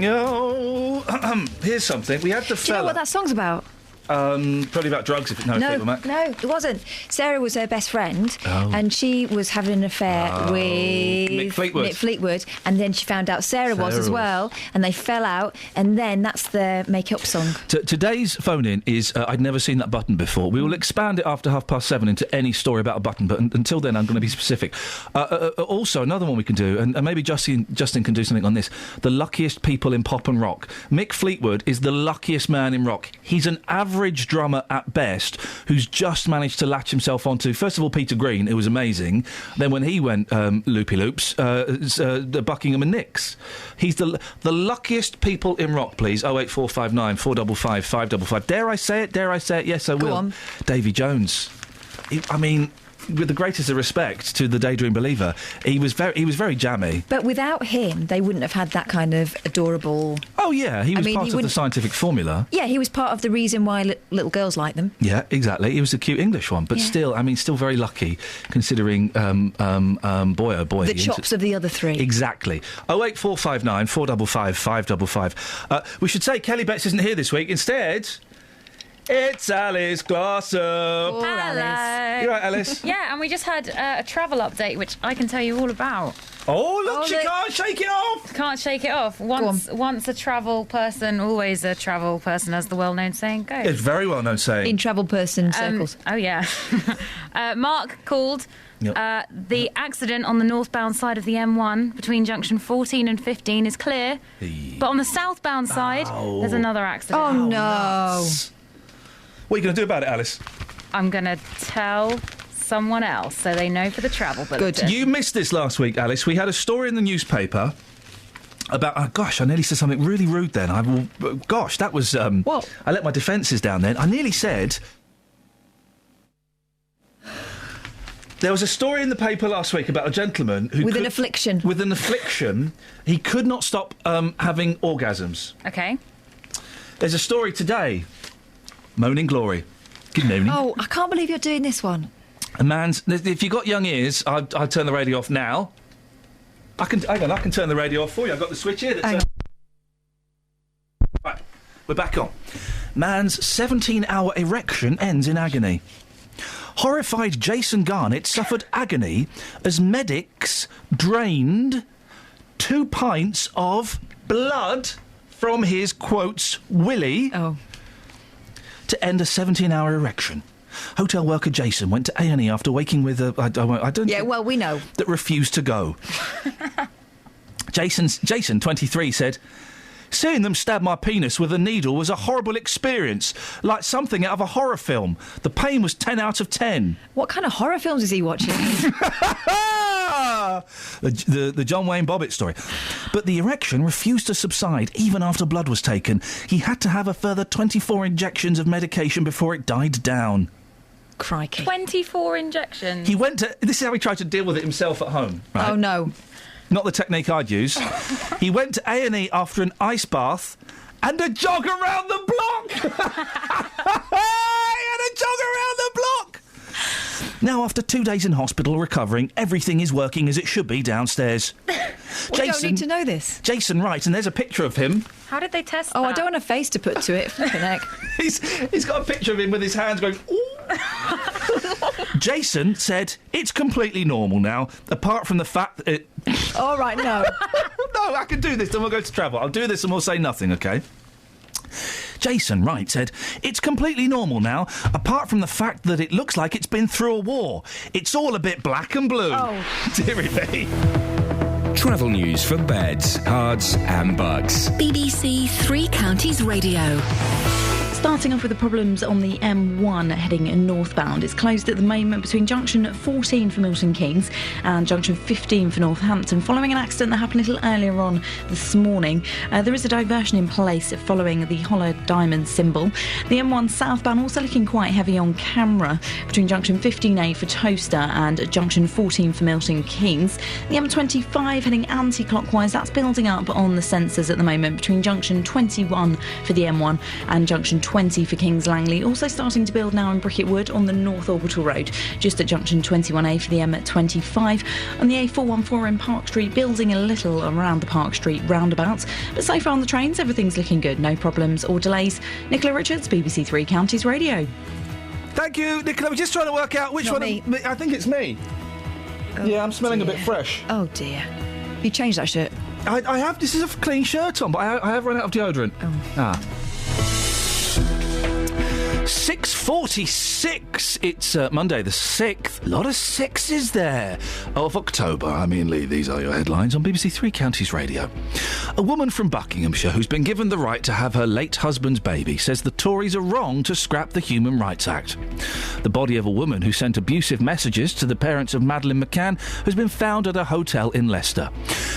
No. Here's something. We had the Do you know what that song's about? Probably about drugs, if it... No, it wasn't. Sarah was her best friend, and she was having an affair with Mick Fleetwood. and then she found out Sarah was as well, and they fell out, and then that's their make-up song. Today's phone-in is I'd never seen that button before. We will expand it after 7:30 into any story about a button, but until then I'm going to be specific. Also, another one we can do, and maybe Justin can do something on this, the luckiest people in pop and rock. Mick Fleetwood is the luckiest man in rock. He's an average drummer at best who's just managed to latch himself onto, first of all, Peter Green, who was amazing. Then when he went loopy-loops, the Buckingham and Nicks. He's the luckiest people in rock, please. 08459 455 555. Dare I say it? Yes, I will. Go on. Davy Jones. With the greatest of respect to the Daydream Believer, he was very jammy. But without him, they wouldn't have had that kind of adorable... Oh, yeah, he was part of the scientific formula. Yeah, he was part of the reason why little girls like them. Yeah, exactly. He was a cute English one, but still very lucky, considering, boy, oh boy. The chops of the other three. Exactly. 08459 455 555. We should say Kelly Betts isn't here this week. Instead... It's Alice Glossop. Hello. You right, Alice? Yeah, and we just had a travel update, which I can tell you all about. Oh, look, she can't shake it off. Can't shake it off. Once a travel person, always a travel person, as the well-known saying goes. It's a very well-known saying. In travel person circles. Oh, yeah. Mark called... Yep. The accident on the northbound side of the M1 between junction 14 and 15 is clear. But on the southbound side, there's another accident. Oh, no. Nuts. What are you going to do about it, Alice? I'm going to tell someone else so they know for the travel bulletin. Good. You missed this last week, Alice. We had a story in the newspaper about... I nearly said something really rude then. That was... What? I let my defences down then. I nearly said... There was a story in the paper last week about a gentleman who... With an affliction. With an affliction. He could not stop having orgasms. OK. There's a story today... Moaning Glory. Good morning. Oh, I can't believe you're doing this one. A man's... If you've got young ears, I'd turn the radio off now. I can turn the radio off for you. I've got the switch here. Right, we're back on. Man's 17-hour erection ends in agony. Horrified Jason Garnett suffered agony as medics drained 2 pints of blood from his, quotes, willy... Oh. to end a 17-hour erection. Hotel worker Jason went to A&E after waking with a... we know. That refused to go. Jason, 23, said, "Seeing them stab my penis with a needle was a horrible experience, like something out of a horror film. The pain was 10 out of 10. What kind of horror films is he watching? The John Wayne Bobbitt story. But the erection refused to subside even after blood was taken. He had to have a further 24 injections of medication before it died down. Crikey. 24 injections? He went to... This is how he tried to deal with it himself at home. Right? Oh, no. Not the technique I'd use. He went to A&E after an ice bath and a jog around the block! He had a jog around the block! Now, after 2 days in hospital recovering, everything is working as it should be downstairs. We don't need to know this. Jason writes, and there's a picture of him. How did they test that? I don't want a face to put to it. Flipping heck. He's got a picture of him with his hands going, ooh. Jason said, "It's completely normal now, apart from the fact that it..." All right, no. No, I can do this, then we'll go to travel. I'll do this and we'll say nothing, OK? Jason Wright said, "It's completely normal now, apart from the fact that it looks like it's been through a war. It's all a bit black and blue." Oh. Deary me. Travel news for beds, cards and bugs. BBC Three Counties Radio. Starting off with the problems on the M1 heading northbound. It's closed at the moment between junction 14 for Milton Keynes and junction 15 for Northampton, following an accident that happened a little earlier on this morning. There is a diversion in place following the hollow diamond symbol. The M1 southbound also looking quite heavy on camera between junction 15A for Toaster and junction 14 for Milton Keynes. The M25 heading anti-clockwise, that's building up on the sensors at the moment between junction 21 for the M1 and junction 20 for Kings Langley. Also starting to build now in Bricket Wood on the North Orbital Road, just at junction 21A for the M25. On the A414 in Park Street, building a little around the Park Street roundabouts. But so far on the trains, everything's looking good. No problems or delays. Nicola Richards, BBC Three Counties Radio. Thank you, Nicola. We're just trying to work out which one. Me. I think it's me. Oh, yeah, I'm smelling a bit fresh. Oh dear. You changed that shirt. I have. This is a clean shirt on, but I have run out of deodorant. Oh. 6:46. It's Monday the 6th. A lot of sixes there of October. I'm Iain Lee. These are your headlines on BBC Three Counties Radio. A woman from Buckinghamshire who's been given the right to have her late husband's baby says the Tories are wrong to scrap the Human Rights Act. The body of a woman who sent abusive messages to the parents of Madeleine McCann has been found at a hotel in Leicester.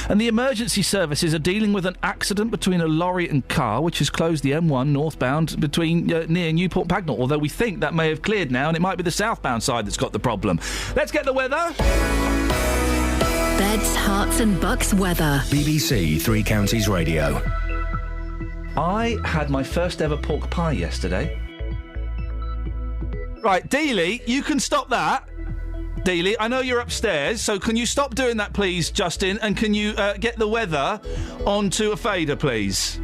And the emergency services are dealing with an accident between a lorry and car which has closed the M1 northbound between near Newport Pagnell, although we think that may have cleared now and it might be the southbound side that's got the problem. Let's get the weather. Beds, Herts and Bucks weather. BBC Three Counties Radio. I had my first ever pork pie yesterday. Right, Dealey, you can stop that. Dealey, I know you're upstairs, so can you stop doing that, please, Justin? And can you get the weather onto a fader, please?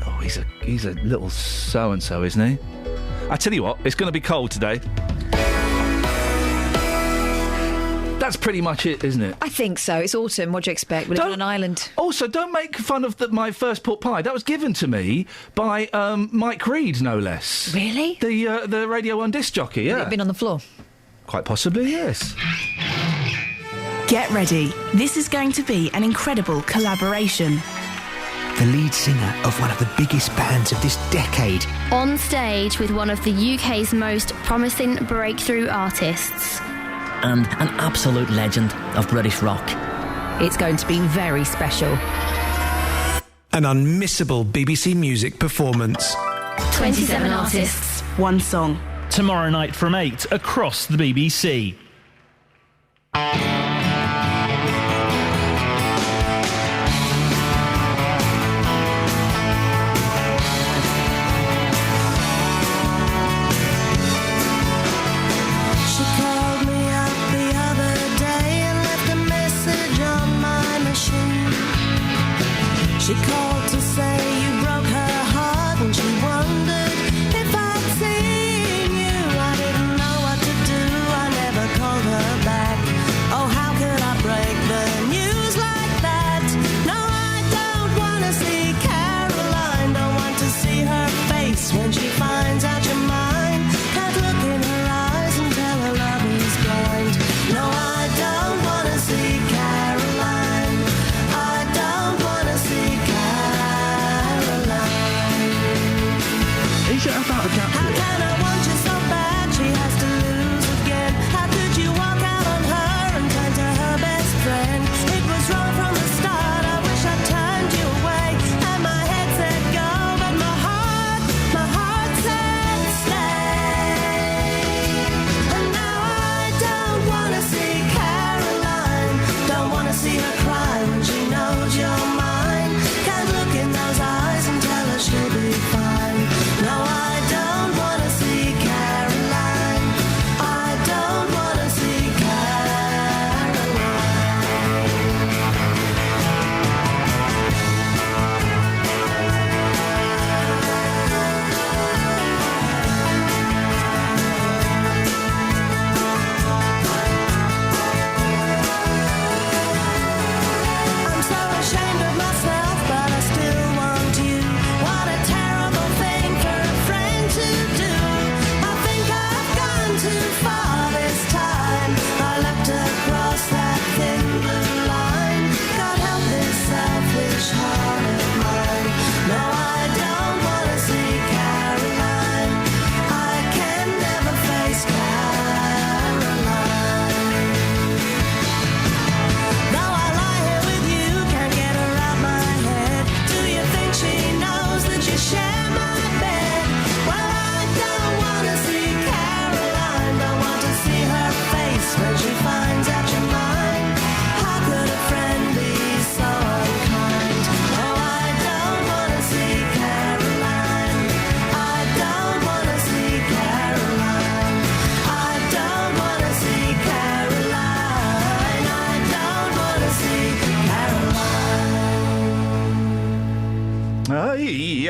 Oh, he's a little so-and-so, isn't he? I tell you what, it's going to be cold today. That's pretty much it, isn't it? I think so. It's autumn. What do you expect? We live on an island. Also, don't make fun of my first pork pie. That was given to me by Mike Reed, no less. Really? The Radio 1 disc jockey, yeah. Had it been on the floor? Quite possibly, yes. Get ready. This is going to be an incredible collaboration. The lead singer of one of the biggest bands of this decade. On stage with one of the UK's most promising breakthrough artists. And an absolute legend of British rock. It's going to be very special. An unmissable BBC Music performance. 27 artists. One song. Tomorrow night from 8 across the BBC. She called to say you broke her heart and she wondered if I'd seen you. I didn't know what to do, I never called her back. Oh, how could I break the news like that? No, I don't want to see Caroline, don't want to see her face when she finds out you're mine. Can't look in her eyes and tell her love is blind. No, I don't want to see Caroline. I don't want to see Caroline.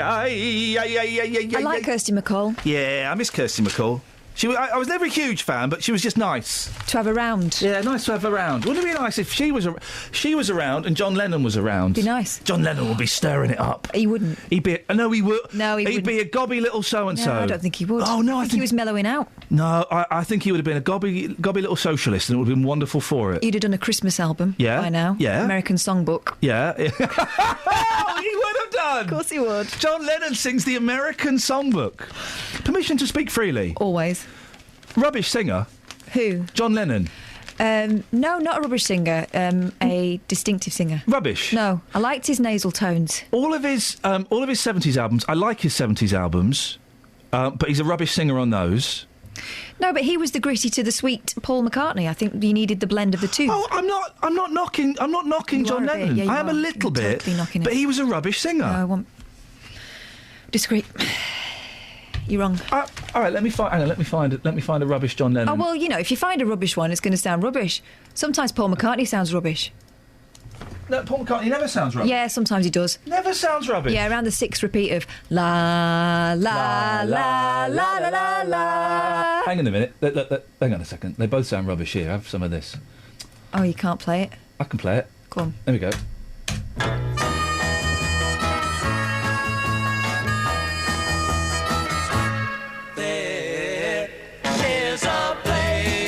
I like Kirsty MacColl. Yeah, I miss Kirsty MacColl. I was never a huge fan, but she was just nice to have around. Yeah, nice to have around. Wouldn't it be nice if she was around and John Lennon was around? Be nice. John Lennon would be stirring it up. He wouldn't. He'd be. No, he would. No, he wouldn't. He'd be a gobby little so and so. No, I don't think he would. Oh no, I think he was mellowing out. No, I think he would have been a gobby little socialist, and it would have been wonderful for it. He'd have done a Christmas album. Yeah. By now. Yeah. American Songbook. Yeah. Oh, he would have done. Of course he would. John Lennon sings the American Songbook. Permission to speak freely. Always. Rubbish singer. Who? John Lennon. No, not a rubbish singer. A distinctive singer. Rubbish. No, I liked his nasal tones. All of his 70s albums. I like his 70s albums, but he's a rubbish singer on those. No, but he was the gritty to the sweet Paul McCartney. I think you needed the blend of the two. Oh, I'm not knocking John Lennon. Yeah, I am a little bit, totally knocking it. but he was a rubbish singer. No, I want disagree. You're wrong. All right, let me find a rubbish John Lennon. Oh well, if you find a rubbish one, it's going to sound rubbish. Sometimes Paul McCartney sounds rubbish. No, Paul McCartney never sounds rubbish. Yeah, sometimes he does. Never sounds rubbish. Yeah, around the sixth repeat of la la la la la la la. Hang on a minute. Hang on a second. They both sound rubbish here. Have some of this. Oh, you can't play it? I can play it. Go on. There we go.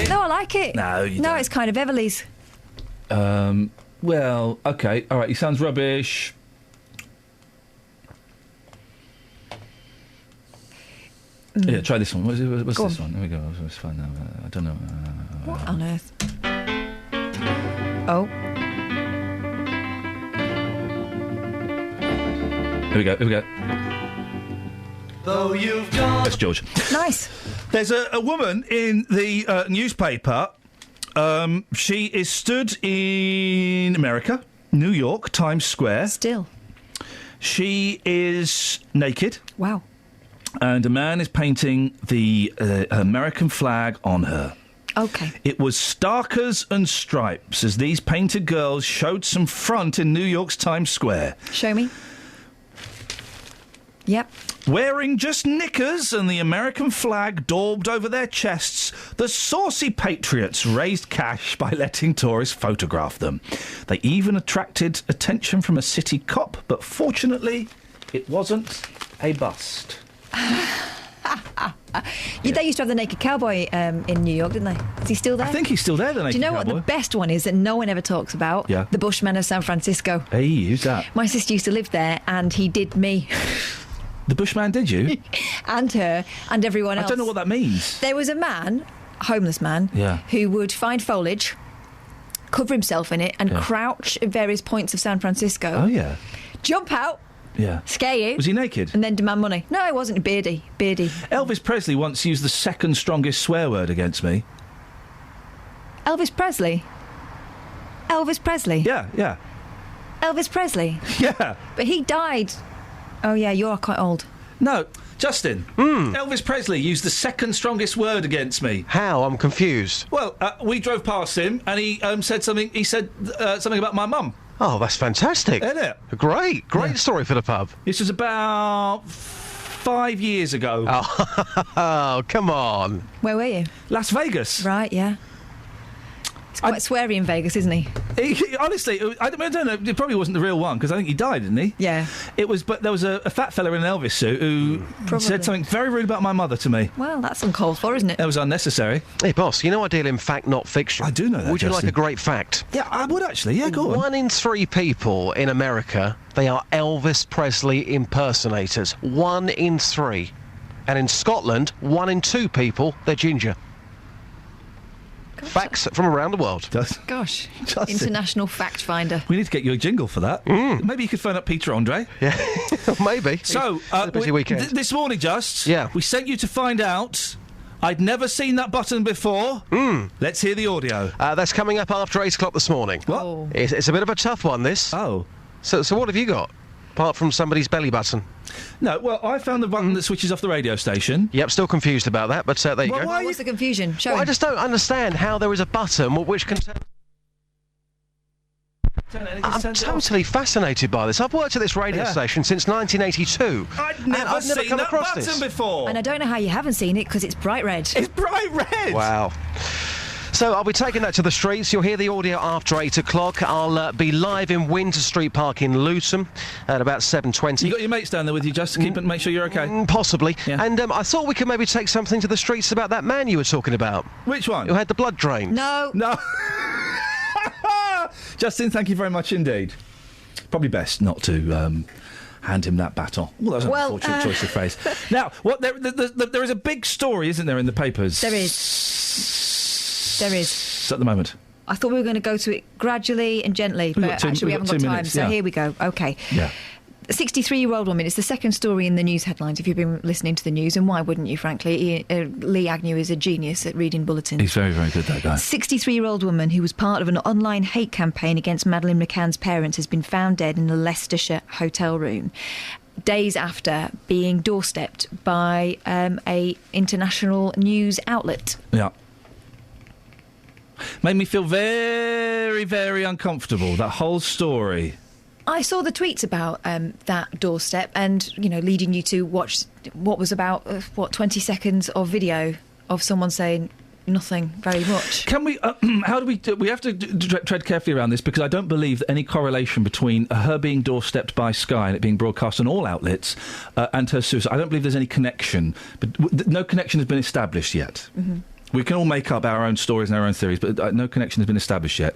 No, I like it. No, you don't. It's kind of Everly's. Well, okay. All right, he sounds rubbish. Yeah, try this one. What's this one? There we go. It's fine now. I don't know. What on earth? Oh. Here we go. Though you've gone. That's George. Nice. There's a woman in the newspaper. She is stood in America, New York, Times Square. Still. She is naked. Wow. And a man is painting the American flag on her. Okay. It was starkers and stripes as these painted girls showed some front in New York's Times Square. Show me. Yep. Wearing just knickers and the American flag daubed over their chests, the saucy patriots raised cash by letting tourists photograph them. They even attracted attention from a city cop, but fortunately, it wasn't a bust. They used to have the Naked Cowboy in New York, didn't they? Is he still there? I think he's still there, the Naked Cowboy. Do you know what the best one is that no one ever talks about? Yeah. The Bushman of San Francisco. Hey, who's that? My sister used to live there, and he did me. The Bushman did you? And her, and everyone else. I don't know what that means. There was a man, a homeless man, who would find foliage, cover himself in it, and crouch at various points of San Francisco. Oh, yeah. Jump out. Yeah. Scare you. Was he naked? And then demand money. No, it wasn't. Beardy. Elvis Presley once used the second strongest swear word against me. Elvis Presley? Yeah. Elvis Presley? Yeah. But he died. Oh, yeah, you're quite old. No, Justin. Elvis Presley used the second strongest word against me. How? I'm confused. Well, we drove past him and he said something. He said something about my mum. Oh, that's fantastic. Isn't it? Great story for the pub. This was about 5 years ago. Oh, come on. Where were you? Las Vegas. Right, yeah. It's quite sweary in Vegas, isn't he? Honestly, I don't know. It probably wasn't the real one because I think he died, didn't he? Yeah. It was, but there was a fat fella in an Elvis suit who said something very rude about my mother to me. Well, that's uncalled for, isn't it? That was unnecessary. Hey, boss, you know I deal in fact, not fiction. I do know that. Would you Justin. like a great fact? Yeah, I would actually. Yeah, go on. 1 in 3 people in America, they are Elvis Presley impersonators. 1 in 3. And in Scotland, 1 in 2 people, they're ginger. Facts from around the world. Gosh, international fact finder. We need to get you a jingle for that. Maybe you could phone up Peter Andre. Yeah, maybe. So, busy weekend. This morning, we sent you to find out. I'd never seen that button before. Let's hear the audio. That's coming up after 8 o'clock this morning. What? Oh. It's a bit of a tough one, this. Oh. So what have you got? Apart from somebody's belly button. No, well, I found the button that switches off the radio station. Yep, still confused about that, but there you go. What's the confusion? Show him. I just don't understand how there is a button which can I'm totally fascinated by this. I've worked at this radio station since 1982. I've never seen come that across button this before. And I don't know how you haven't seen it, because it's bright red. It's bright red! Wow. So I'll be taking that to the streets. You'll hear the audio after 8 o'clock. I'll be live in Winter Street Park in Luton at about 7:20. You got your mates down there with you, just to keep and make sure you're okay? Possibly. Yeah. And I thought we could maybe take something to the streets about that man you were talking about. Which one? Who had the blood drained. No. Justin, thank you very much indeed. Probably best not to hand him that baton. Well, that was an unfortunate choice of phrase. Now, there is a big story, isn't there, in the papers? There is. At the moment. I thought we were going to go to it gradually and gently, We've got but actually we we've haven't got got 2 time, minutes, so yeah. here we go. OK. Yeah. A 63-year-old woman is the second story in the news headlines, if you've been listening to the news, and why wouldn't you, frankly? Lee Agnew is a genius at reading bulletins. He's very, very good, that guy. 63-year-old woman who was part of an online hate campaign against Madeleine McCann's parents has been found dead in a Leicestershire hotel room, days after being doorstepped by a international news outlet. Yeah. Made me feel very, very uncomfortable, that whole story. I saw the tweets about that doorstep and, leading you to watch what was about, 20 seconds of video of someone saying nothing very much. Can we, how do we have to tread carefully around this, because I don't believe that any correlation between her being doorstepped by Sky and it being broadcast on all outlets and her suicide, I don't believe there's any connection, but no connection has been established yet. Mm-hmm. We can all make up our own stories and our own theories, but no connection has been established yet.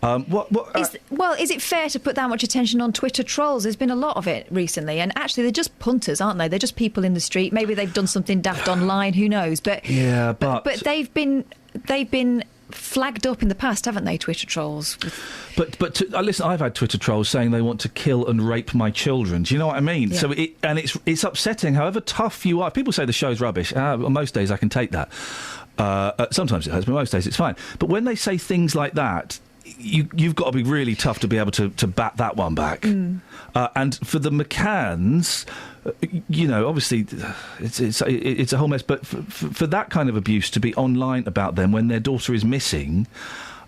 Is it fair to put that much attention on Twitter trolls? There's been a lot of it recently, and actually they're just punters, aren't they? They're just people in the street. Maybe they've done something daft online, who knows? But they've been flagged up in the past, haven't they, Twitter trolls? But listen, I've had Twitter trolls saying they want to kill and rape my children. Do you know what I mean? Yeah. So it's upsetting. However tough you are, people say the show's rubbish. On most days I can take that. Sometimes it hurts, but most days it's fine. But when they say things like that, you've got to be really tough to be able to bat that one back. Mm. And for the McCanns, obviously it's a whole mess. But for that kind of abuse to be online about them when their daughter is missing,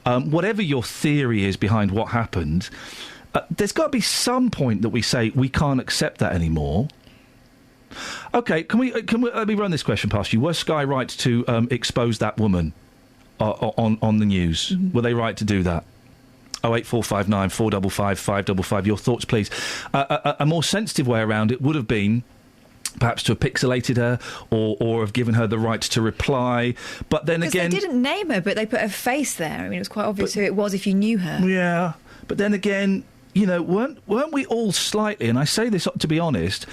whatever your theory is behind what happened, there's got to be some point that we say we can't accept that anymore. OK, can we let me run this question past you. Was Sky right to expose that woman on the news? Mm-hmm. Were they right to do that? 08459 455 555. Your thoughts, please. A more sensitive way around it would have been perhaps to have pixelated her or have given her the right to reply. But then again, they didn't name her, but they put her face there. I mean, it was quite obvious who it was if you knew her. Yeah, but then again, weren't we all slightly, and I say this to be honest,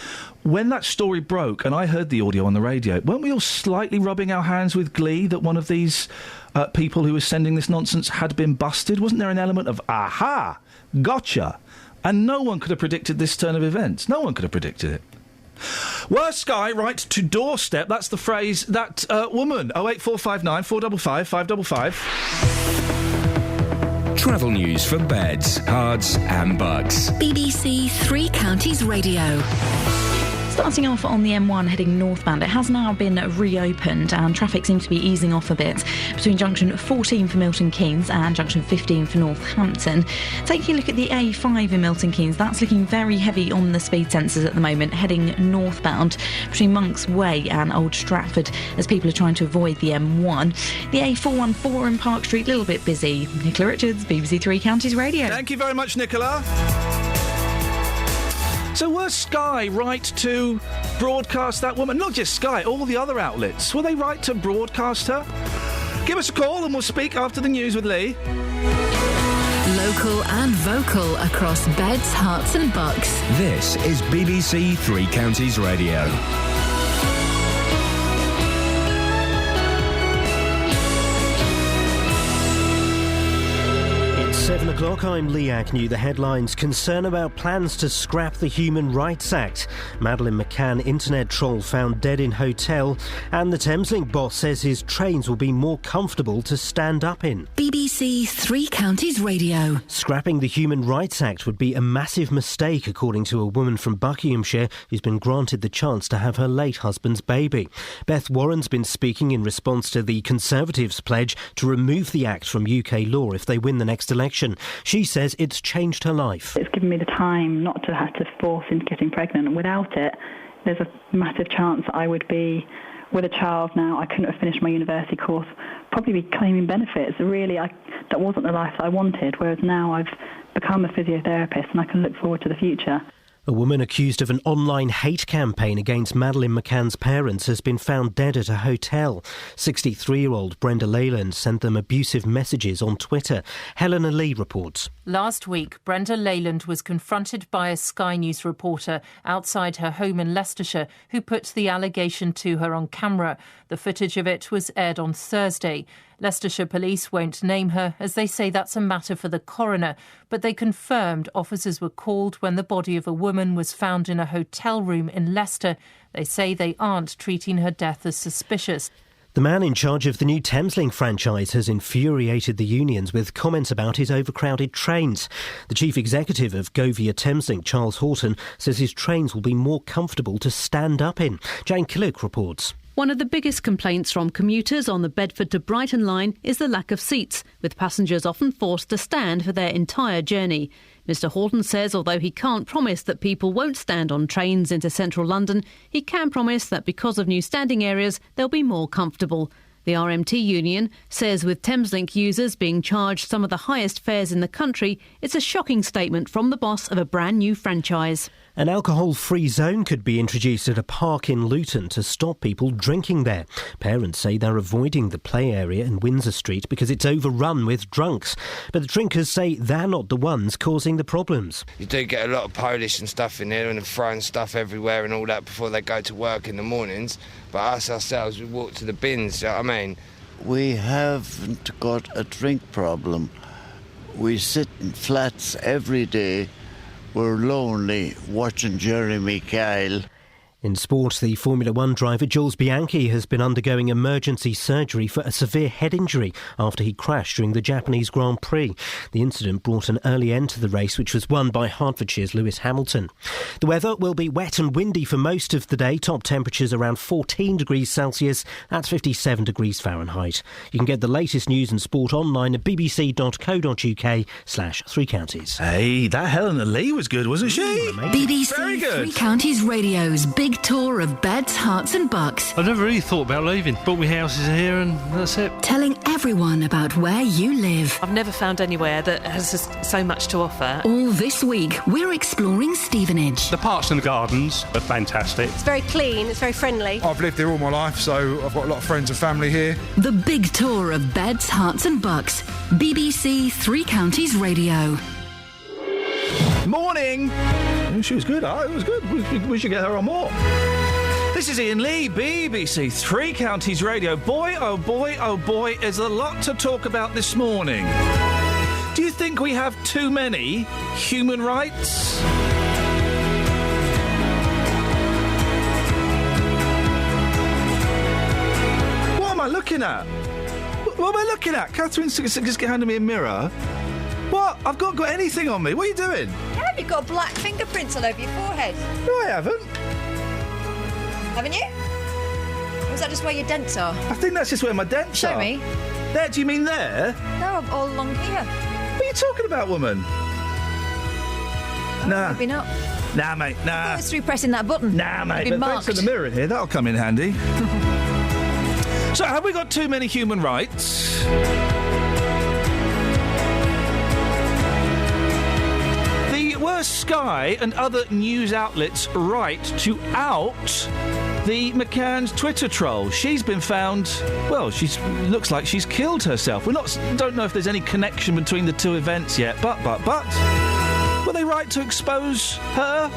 when that story broke and I heard the audio on the radio, weren't we all slightly rubbing our hands with glee that one of these people who was sending this nonsense had been busted? Wasn't there an element of, aha, gotcha? And no one could have predicted this turn of events. No one could have predicted it. Were Sky right to doorstep, that's the phrase, that woman? 08459 455 555. Travel news for beds, cards and bugs. BBC Three Counties Radio. Starting off on the M1 heading northbound, it has now been reopened and traffic seems to be easing off a bit between junction 14 for Milton Keynes and junction 15 for Northampton. Taking a look at the A5 in Milton Keynes, that's looking very heavy on the speed sensors at the moment, heading northbound between Monk's Way and Old Stratford as people are trying to avoid the M1. The A414 in Park Street, a little bit busy. Nicola Richards, BBC Three Counties Radio. Thank you very much, Nicola. So were Sky right to broadcast that woman? Not just Sky, all the other outlets. Were they right to broadcast her? Give us a call and we'll speak after the news with Lee. Local and vocal across beds, hearts and bucks. This is BBC Three Counties Radio. 7 o'clock, I'm Lee Agnew. The headlines: concern about plans to scrap the Human Rights Act. Madeleine McCann internet troll found dead in hotel. And the Thameslink boss says his trains will be more comfortable to stand up in. BBC Three Counties Radio. Scrapping the Human Rights Act would be a massive mistake, according to a woman from Buckinghamshire who's been granted the chance to have her late husband's baby. Beth Warren's been speaking in response to the Conservatives' pledge to remove the act from UK law if they win the next election. injection. She says it's changed her life. It's given me the time not to have to force into getting pregnant. And without it, there's a massive chance that I would be with a child now. I couldn't have finished my university course, probably be claiming benefits. Really, that wasn't the life that I wanted, whereas now I've become a physiotherapist and I can look forward to the future. A woman accused of an online hate campaign against Madeleine McCann's parents has been found dead at a hotel. 63-year-old Brenda Leyland sent them abusive messages on Twitter. Helena Lee reports. Last week, Brenda Leyland was confronted by a Sky News reporter outside her home in Leicestershire who put the allegation to her on camera. The footage of it was aired on Thursday. Leicestershire police won't name her, as they say that's a matter for the coroner, but they confirmed officers were called when the body of a woman was found in a hotel room in Leicester. They say they aren't treating her death as suspicious. The man in charge of the new Thameslink franchise has infuriated the unions with comments about his overcrowded trains. The chief executive of Govia Thameslink, Charles Horton, says his trains will be more comfortable to stand up in. Jane Killick reports. One of the biggest complaints from commuters on the Bedford to Brighton line is the lack of seats, with passengers often forced to stand for their entire journey. Mr Horton says although he can't promise that people won't stand on trains into central London, he can promise that because of new standing areas, they'll be more comfortable. The RMT union says with Thameslink users being charged some of the highest fares in the country, it's a shocking statement from the boss of a brand new franchise. An alcohol-free zone could be introduced at a park in Luton to stop people drinking there. Parents say they're avoiding the play area in Windsor Street because it's overrun with drunks. But the drinkers say they're not the ones causing the problems. You do get a lot of Polish and stuff in there and throwing stuff everywhere and all that before they go to work in the mornings. But us ourselves, we walk to the bins, you know what I mean? We haven't got a drink problem. We sit in flats every day. We're lonely watching Jeremy Kyle. In sport, the Formula One driver Jules Bianchi has been undergoing emergency surgery for a severe head injury after he crashed during the Japanese Grand Prix. The incident brought an early end to the race, which was won by Hertfordshire's Lewis Hamilton. The weather will be wet and windy for most of the day. Top temperatures around 14 degrees Celsius. That's 57 degrees Fahrenheit. You can get the latest news and sport online at bbc.co.uk/Three Counties. Hey, that Helena Lee was good, wasn't she? BBC Three Counties Radio's big tour of beds, hearts and bucks. I've never really thought about leaving. Bought me houses here and that's it. Telling everyone about where you live. I've never found anywhere that has just so much to offer. All this week, we're exploring Stevenage. The parks and the gardens are fantastic. It's very clean, it's very friendly. I've lived here all my life, so I've got a lot of friends and family here. The big tour of beds, hearts and bucks. BBC Three Counties Radio. Morning! She was good. It was good. We should get her on more. This is Iain Lee, BBC Three Counties Radio. Boy, oh boy, oh boy, there's a lot to talk about this morning. Do you think we have too many human rights? What am I looking at? What am I looking at? Catherine's just handing me a mirror. What? I've not got anything on me. What are you doing? Yeah, you've got black fingerprints all over your forehead. No, I haven't. Haven't you? Or is that just where your dents are? I think that's just where my dents are. Show me. There, do you mean there? No, I'm all along here. What are you talking about, woman? Nah. Maybe not. Nah, mate, nah. It's through pressing that button. Nah, mate, You've been but thanks marked. for the mirror in here. That'll come in handy. So, have we got too many human rights? Were Sky and other news outlets right to out the McCann's Twitter troll? She's been found, well, looks like she's killed herself. Don't know if there's any connection between the two events yet, but, were they right to expose her?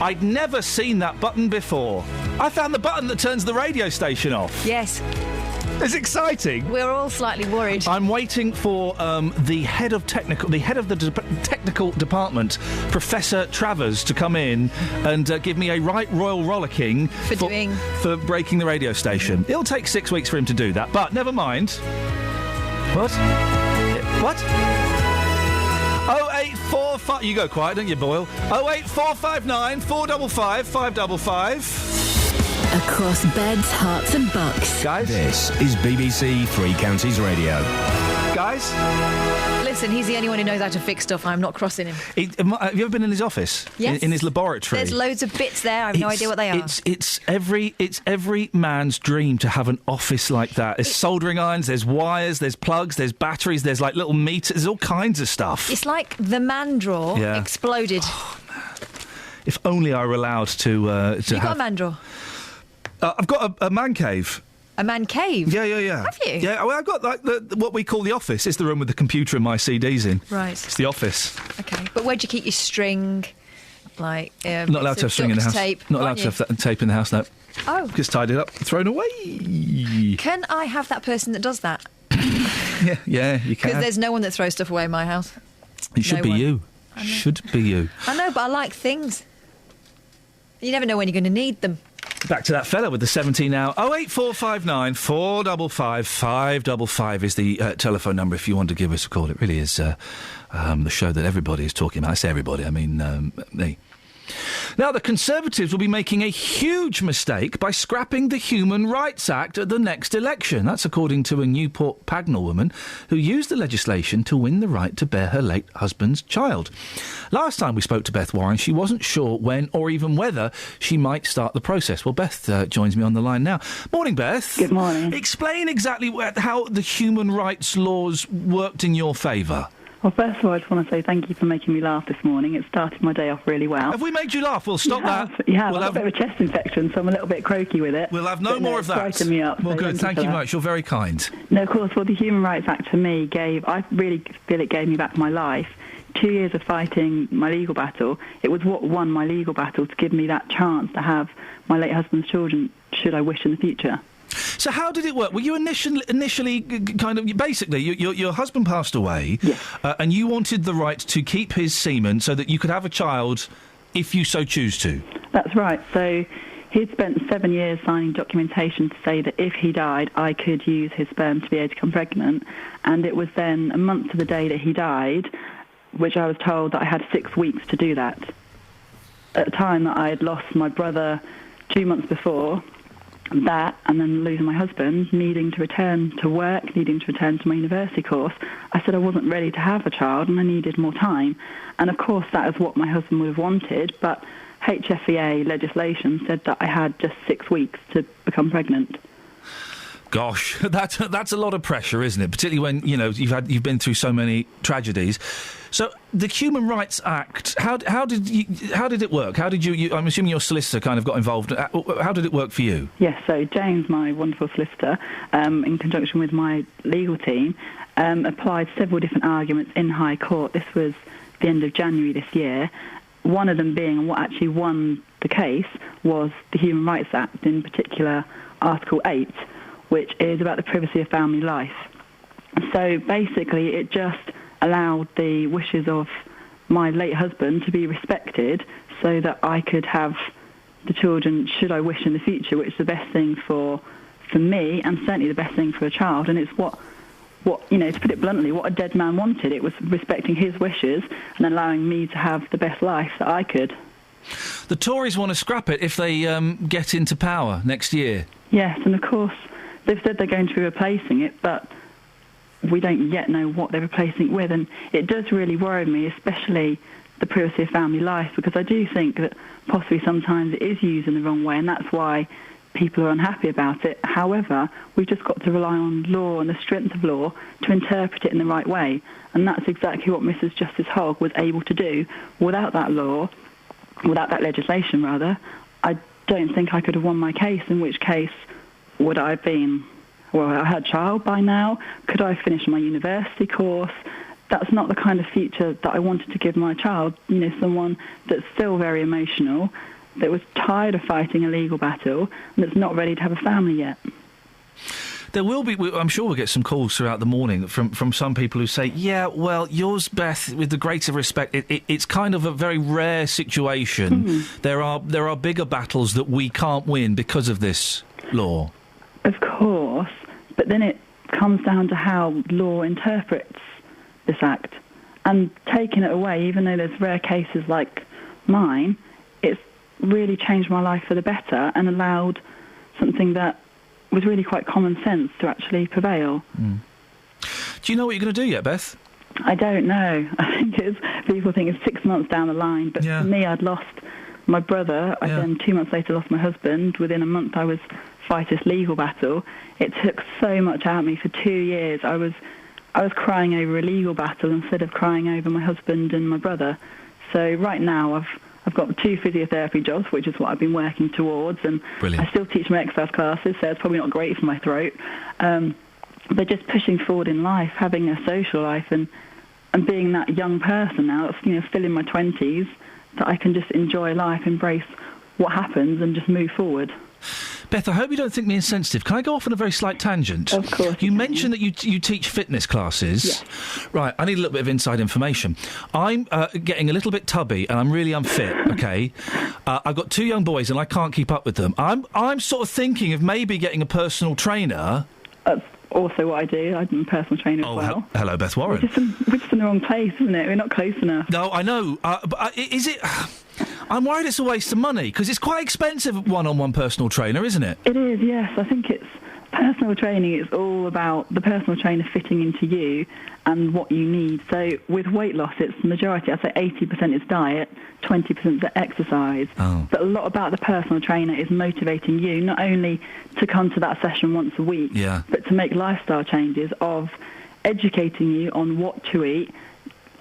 I'd never seen that button before. I found the button that turns the radio station off. Yes. It's exciting. We're all slightly worried. I'm waiting for the head of the technical department, Professor Travers, to come in and give me a right royal rollicking for breaking the radio station. It'll take 6 weeks for him to do that, but never mind. What? 08455. You go quiet, don't you, Boyle? 08459 455 555. Across beds, hearts and bucks. Guys? This is BBC Three Counties Radio. guys. Listen, he's the only one who knows how to fix stuff. I'm not crossing him. Have you ever been in his office? Yes. In his laboratory? There's loads of bits there. I have no idea what they are. It's every man's dream to have an office like that. There's soldering irons, there's wires, there's plugs, there's batteries, there's like little meters, there's all kinds of stuff. It's like the man drawer exploded. Oh, man. If only I were allowed to You got a man drawer? I've got a man cave. A man cave? Yeah. Have you? Yeah, well, I've got like what we call the office. It's the room with the computer and my CDs in. Right. It's the office. Okay. But where'd you keep your string? Like, not allowed to have string in the house. Tape, not allowed to have that tape in the house, no. Oh. Just tied it up, thrown away. Can I have that person that does that? yeah, you can. Because there's no one that throws stuff away in my house. It should be you. Should be you. I know, but I like things. You never know when you're going to need them. Back to that fella with the 17 now. 08459 455 555 is the telephone number if you want to give us a call. It really is the show that everybody is talking about. I say everybody, I mean me. Now, the Conservatives will be making a huge mistake by scrapping the Human Rights Act at the next election. That's according to a Newport Pagnell woman who used the legislation to win the right to bear her late husband's child. Last time we spoke to Beth Warren, she wasn't sure when or even whether she might start the process. Well, Beth joins me on the line now. Morning, Beth. Good morning. Explain exactly how the human rights laws worked in your favour. Well, first of all, I just want to say thank you for making me laugh this morning. It started my day off really well. Have we made you laugh? We'll stop that. You have. I've got a bit of a chest infection, so I'm a little bit croaky with it. We'll have no more of that. Frightened me up. Well, good. Thank you very much. You're very kind. No, of course. Well, the Human Rights Act for me I really feel it gave me back my life. 2 years of fighting my legal battle. It was what won my legal battle to give me that chance to have my late husband's children, should I wish in the future. So how did it work? Were you initially kind of... Basically, your husband passed away, and you wanted the right to keep his semen so that you could have a child if you so choose to? That's right. So he'd spent 7 years signing documentation to say that if he died, I could use his sperm to be able to become pregnant. And it was then a month to the day that he died, which I was told that I had 6 weeks to do that. At the time that I had lost my brother 2 months before... that, and then losing my husband, needing to return to work, needing to return to my university course, I said I wasn't ready to have a child and I needed more time. And of course that is what my husband would have wanted, but HFEA legislation said that I had just 6 weeks to become pregnant. Gosh, that's a lot of pressure, isn't it? Particularly when, you've been through so many tragedies. So the Human Rights Act, how did it work? How did you I'm assuming your solicitor kind of got involved. How did it work for you? Yes, so James, my wonderful solicitor, in conjunction with my legal team, applied several different arguments in High Court. This was the end of January this year. One of them being, what actually won the case was the Human Rights Act, in particular Article 8, which is about the privacy of family life. So basically it just allowed the wishes of my late husband to be respected so that I could have the children should I wish in the future, which is the best thing for me and certainly the best thing for a child. And it's what to put it bluntly, what a dead man wanted. It was respecting his wishes and allowing me to have the best life that I could. The Tories want to scrap it if they get into power next year. Yes, and of course they've said they're going to be replacing it, but we don't yet know what they're replacing it with. And it does really worry me, especially the privacy of family life, because I do think that possibly sometimes it is used in the wrong way, and that's why people are unhappy about it. However, we've just got to rely on law and the strength of law to interpret it in the right way. And that's exactly what Mrs. Justice Hogg was able to do. Without that law, without that legislation, rather, I don't think I could have won my case, in which case would I have been, well, I had a child by now, could I have finished my university course? That's not the kind of future that I wanted to give my child, someone that's still very emotional, that was tired of fighting a legal battle, and that's not ready to have a family yet. There will be, I'm sure we'll get some calls throughout the morning from some people who say, yeah, well, yours, Beth, with the greatest respect, it's kind of a very rare situation. There are bigger battles that we can't win because of this law. Of course, but then it comes down to how law interprets this act. And taking it away, even though there's rare cases like mine, it's really changed my life for the better and allowed something that was really quite common sense to actually prevail. Do Do you know what you're going to do yet, Beth? I don't know. I think people think it's 6 months down the line, but for me, I'd lost my brother. I then 2 months later lost my husband. Within a month, I was fighting this legal battle. It took so much out of me. For 2 years, I was crying over a legal battle instead of crying over my husband and my brother. So right now, I've got 2 physiotherapy jobs, which is what I've been working towards, and I still teach my exercise classes, so it's probably not great for my throat. But just pushing forward in life, having a social life, and being that young person now, that's, still in my 20s, that I can just enjoy life, embrace what happens, and just move forward. Beth, I hope you don't think me insensitive. Can I go off on a very slight tangent? Of course. You mentioned that you teach fitness classes. Yes. Right, I need a little bit of inside information. I'm getting a little bit tubby and I'm really unfit, okay? I've got 2 young boys and I can't keep up with them. I'm sort of thinking of maybe getting a personal trainer. That's also what I do. I'm a personal trainer as well. Hello, Beth Warren. We're just in the wrong place, isn't it? We're not close enough. No, I know. But is it... I'm worried it's a waste of money, because it's quite expensive, one-on-one personal trainer, isn't it? It is, yes. I think it's... Personal training is all about the personal trainer fitting into you and what you need. So with weight loss, it's the majority. I'd say 80% is diet, 20% is exercise. Oh. But a lot about the personal trainer is motivating you, not only to come to that session once a week, but to make lifestyle changes of educating you on what to eat,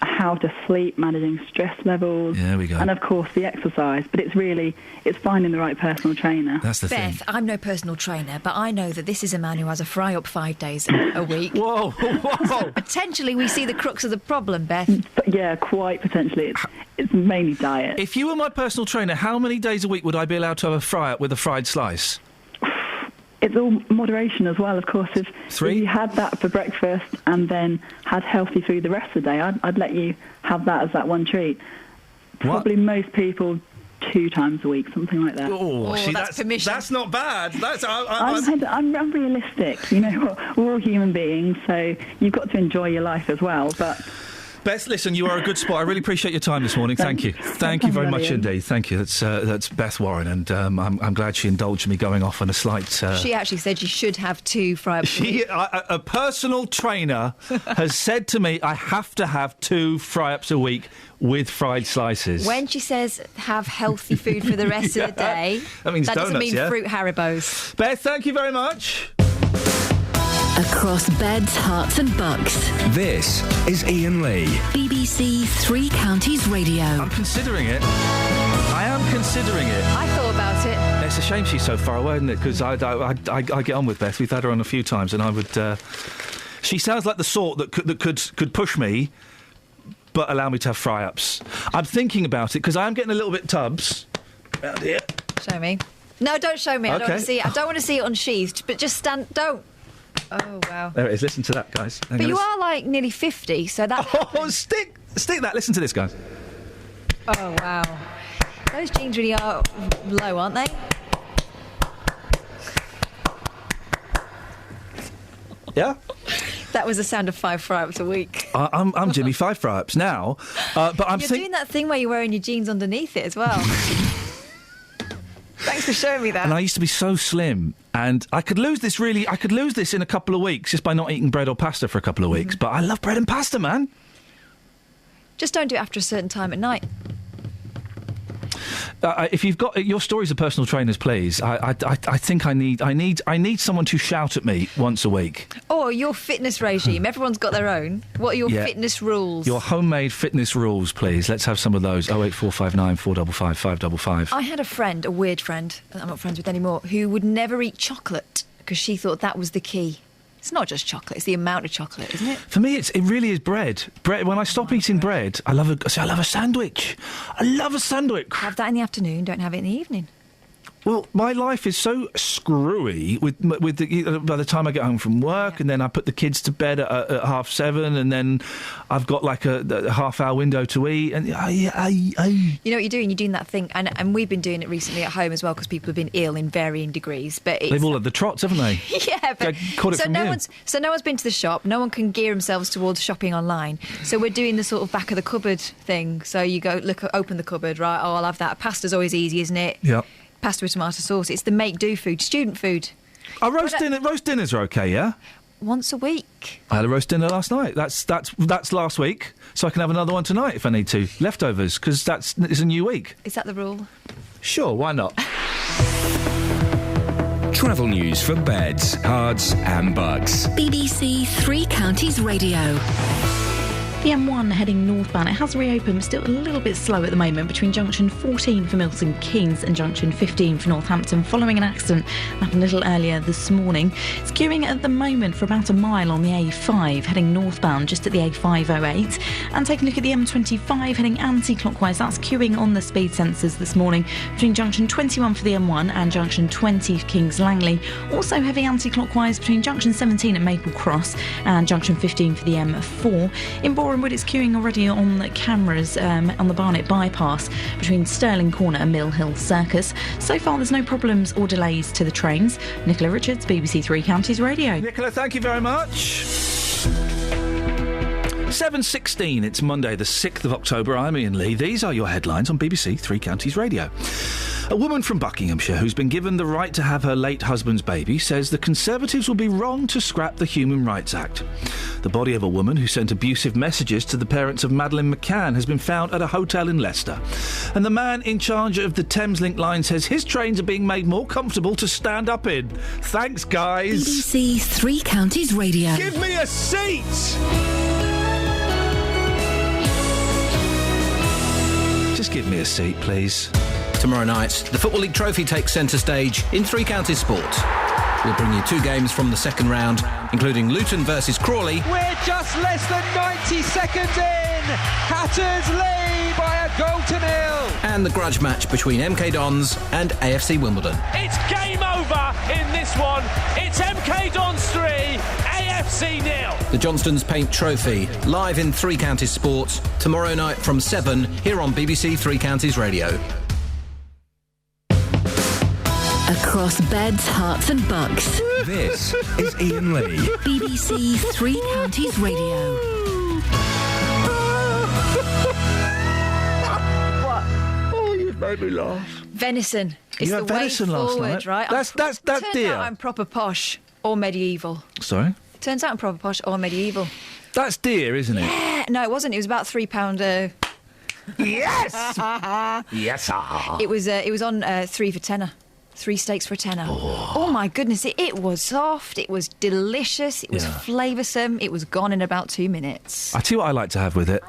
how to sleep, managing stress levels, there we go. And of course the exercise. But it's finding the right personal trainer. That's the thing. Beth, I'm no personal trainer, but I know that this is a man who has a fry-up 5 days a week. Whoa! So potentially we see the crux of the problem, Beth. But yeah, quite potentially. It's mainly diet. If you were my personal trainer, how many days a week would I be allowed to have a fry-up with a fried slice? It's all moderation as well, of course. If you had that for breakfast and then had healthy food the rest of the day, I'd let you have that as that one treat. Probably most people 2 times a week, something like that. That's permission. That's not bad. I'm realistic. We're all human beings, so you've got to enjoy your life as well. But Beth, listen, you are a good sport. I really appreciate your time this morning. Thank you. Thank you very much indeed. Thank you. That's Beth Warren, and I'm glad she indulged me going off on a slight... She actually said you should have 2 fry-ups. A personal trainer has said to me I have to have 2 fry-ups a week with fried slices. When she says have healthy food for the rest of the day, that means that donuts, doesn't mean fruit Haribos. Beth, thank you very much. Across beds, hearts and bucks. This is Iain Lee. BBC 3 Counties Radio. I'm considering it. I am considering it. I thought about it. It's a shame she's so far away, isn't it? Because I get on with Beth. We've had her on a few times, and I would... She sounds like the sort that could push me, but allow me to have fry-ups. I'm thinking about it, because I am getting a little bit tubs around here. Show me. No, don't show me. I don't Okay. want to see it. I don't want to see it unsheathed, but just stand... Don't. Oh, wow. There it is. Listen to that, guys. But you are, like, nearly 50, so that... Oh, stick that. Listen to this, guys. Oh, wow. Those jeans really are low, aren't they? Yeah? That was the sound of 5 fry-ups a week. I'm Jimmy 5 fry-ups now, but I'm You're doing that thing where you're wearing your jeans underneath it as well. Thanks for showing me that. And I used to be so slim, and I could lose this in a couple of weeks just by not eating bread or pasta for a couple of weeks. But I love bread and pasta, man. Just don't do it after a certain time at night. If you've got your stories of personal trainers, please. I think I need someone to shout at me once a week. Or your fitness regime. Everyone's got their own. What are your fitness rules? Your homemade fitness rules, please. Let's have some of those. 08459 455 555. I had a friend, a weird friend, that I'm not friends with anymore, who would never eat chocolate because she thought that was the key. It's not just chocolate; it's the amount of chocolate, isn't it? For me, it really is bread. Bread. When I stop eating bread, I love a sandwich. I love a sandwich. Have that in the afternoon. Don't have it in the evening. Well, my life is so screwy with by the time I get home from work, and then I put the kids to bed at 7:30, and then I've got like a half-hour window to eat. And You know what you're doing? You're doing that thing, and we've been doing it recently at home as well because people have been ill in varying degrees. But they've all had the trots, haven't they? Yeah, but no one's been to the shop. No one can gear themselves towards shopping online. So we're doing the sort of back of the cupboard thing. So you go open the cupboard, right? Oh, I'll have that. Pasta's always easy, isn't it? Yeah. Pasta with tomato sauce. It's the make-do food, student food. Roast dinners are okay, yeah? once a week. I had a roast dinner last night. That's last week, so I can have another one tonight if I need to. Leftovers, because it's a new week. Is that the rule? Sure, why not? Travel news for beds, cards and Bucks. BBC Three Counties Radio. The M1 heading northbound, it has reopened, but still a little bit slow at the moment between junction 14 for Milton Keynes and junction 15 for Northampton, following an accident that happened a little earlier this morning. It's queuing at the moment for about a mile on the A5 heading northbound, just at the A508. And taking a look at the M25 heading anti-clockwise, that's queuing on the speed sensors this morning between junction 21 for the M1 and junction 20 for Kings Langley. Also heavy anti-clockwise between junction 17 at Maple Cross and junction 15 for the M4. In Borehamwood, it's queuing already on the cameras on the Barnet bypass between Stirling Corner and Mill Hill Circus. So far, there's no problems or delays to the trains. Nicola Richards, BBC Three Counties Radio. Nicola, thank you very much. 7:16, it's Monday the 6th of October. I'm Iain Lee. These are your headlines on BBC Three Counties Radio. A woman from Buckinghamshire who's been given the right to have her late husband's baby says the Conservatives will be wrong to scrap the Human Rights Act. The body of a woman who sent abusive messages to the parents of Madeleine McCann has been found at a hotel in Leicester. And the man in charge of the Thameslink line says his trains are being made more comfortable to stand up in. Thanks, guys. BBC Three Counties Radio. Give me a seat! Just give me a seat, please. Tomorrow night, the Football League Trophy takes centre stage in Three Counties Sport. We'll bring you 2 games from the second round, including Luton versus Crawley. We're just less than 90 seconds in. Hatters lead by a goal to 0. And the grudge match between MK Dons and AFC Wimbledon. It's game over in this one. It's MK Dons 3, AFC 0. The Johnstone's Paint Trophy, live in Three Counties Sport, tomorrow night from 7, here on BBC Three Counties Radio. Across beds, hearts and bucks. This is Iain Lee. BBC Three Counties Radio. What? Oh, you've made me laugh. Venison. It's You the had way venison last forward, night? right? That's Turns dear. out I'm proper posh or medieval. Sorry? Turns out I'm proper posh or medieval. That's dear, isn't it? Yeah. No, it wasn't. It was about £3. Yes! Yes, sir. It was on 3 for tenner. 3 steaks for a tenner. Oh my goodness, it was soft, it was delicious, it was flavoursome, it was gone in about 2 minutes. I tell you what I like to have with it.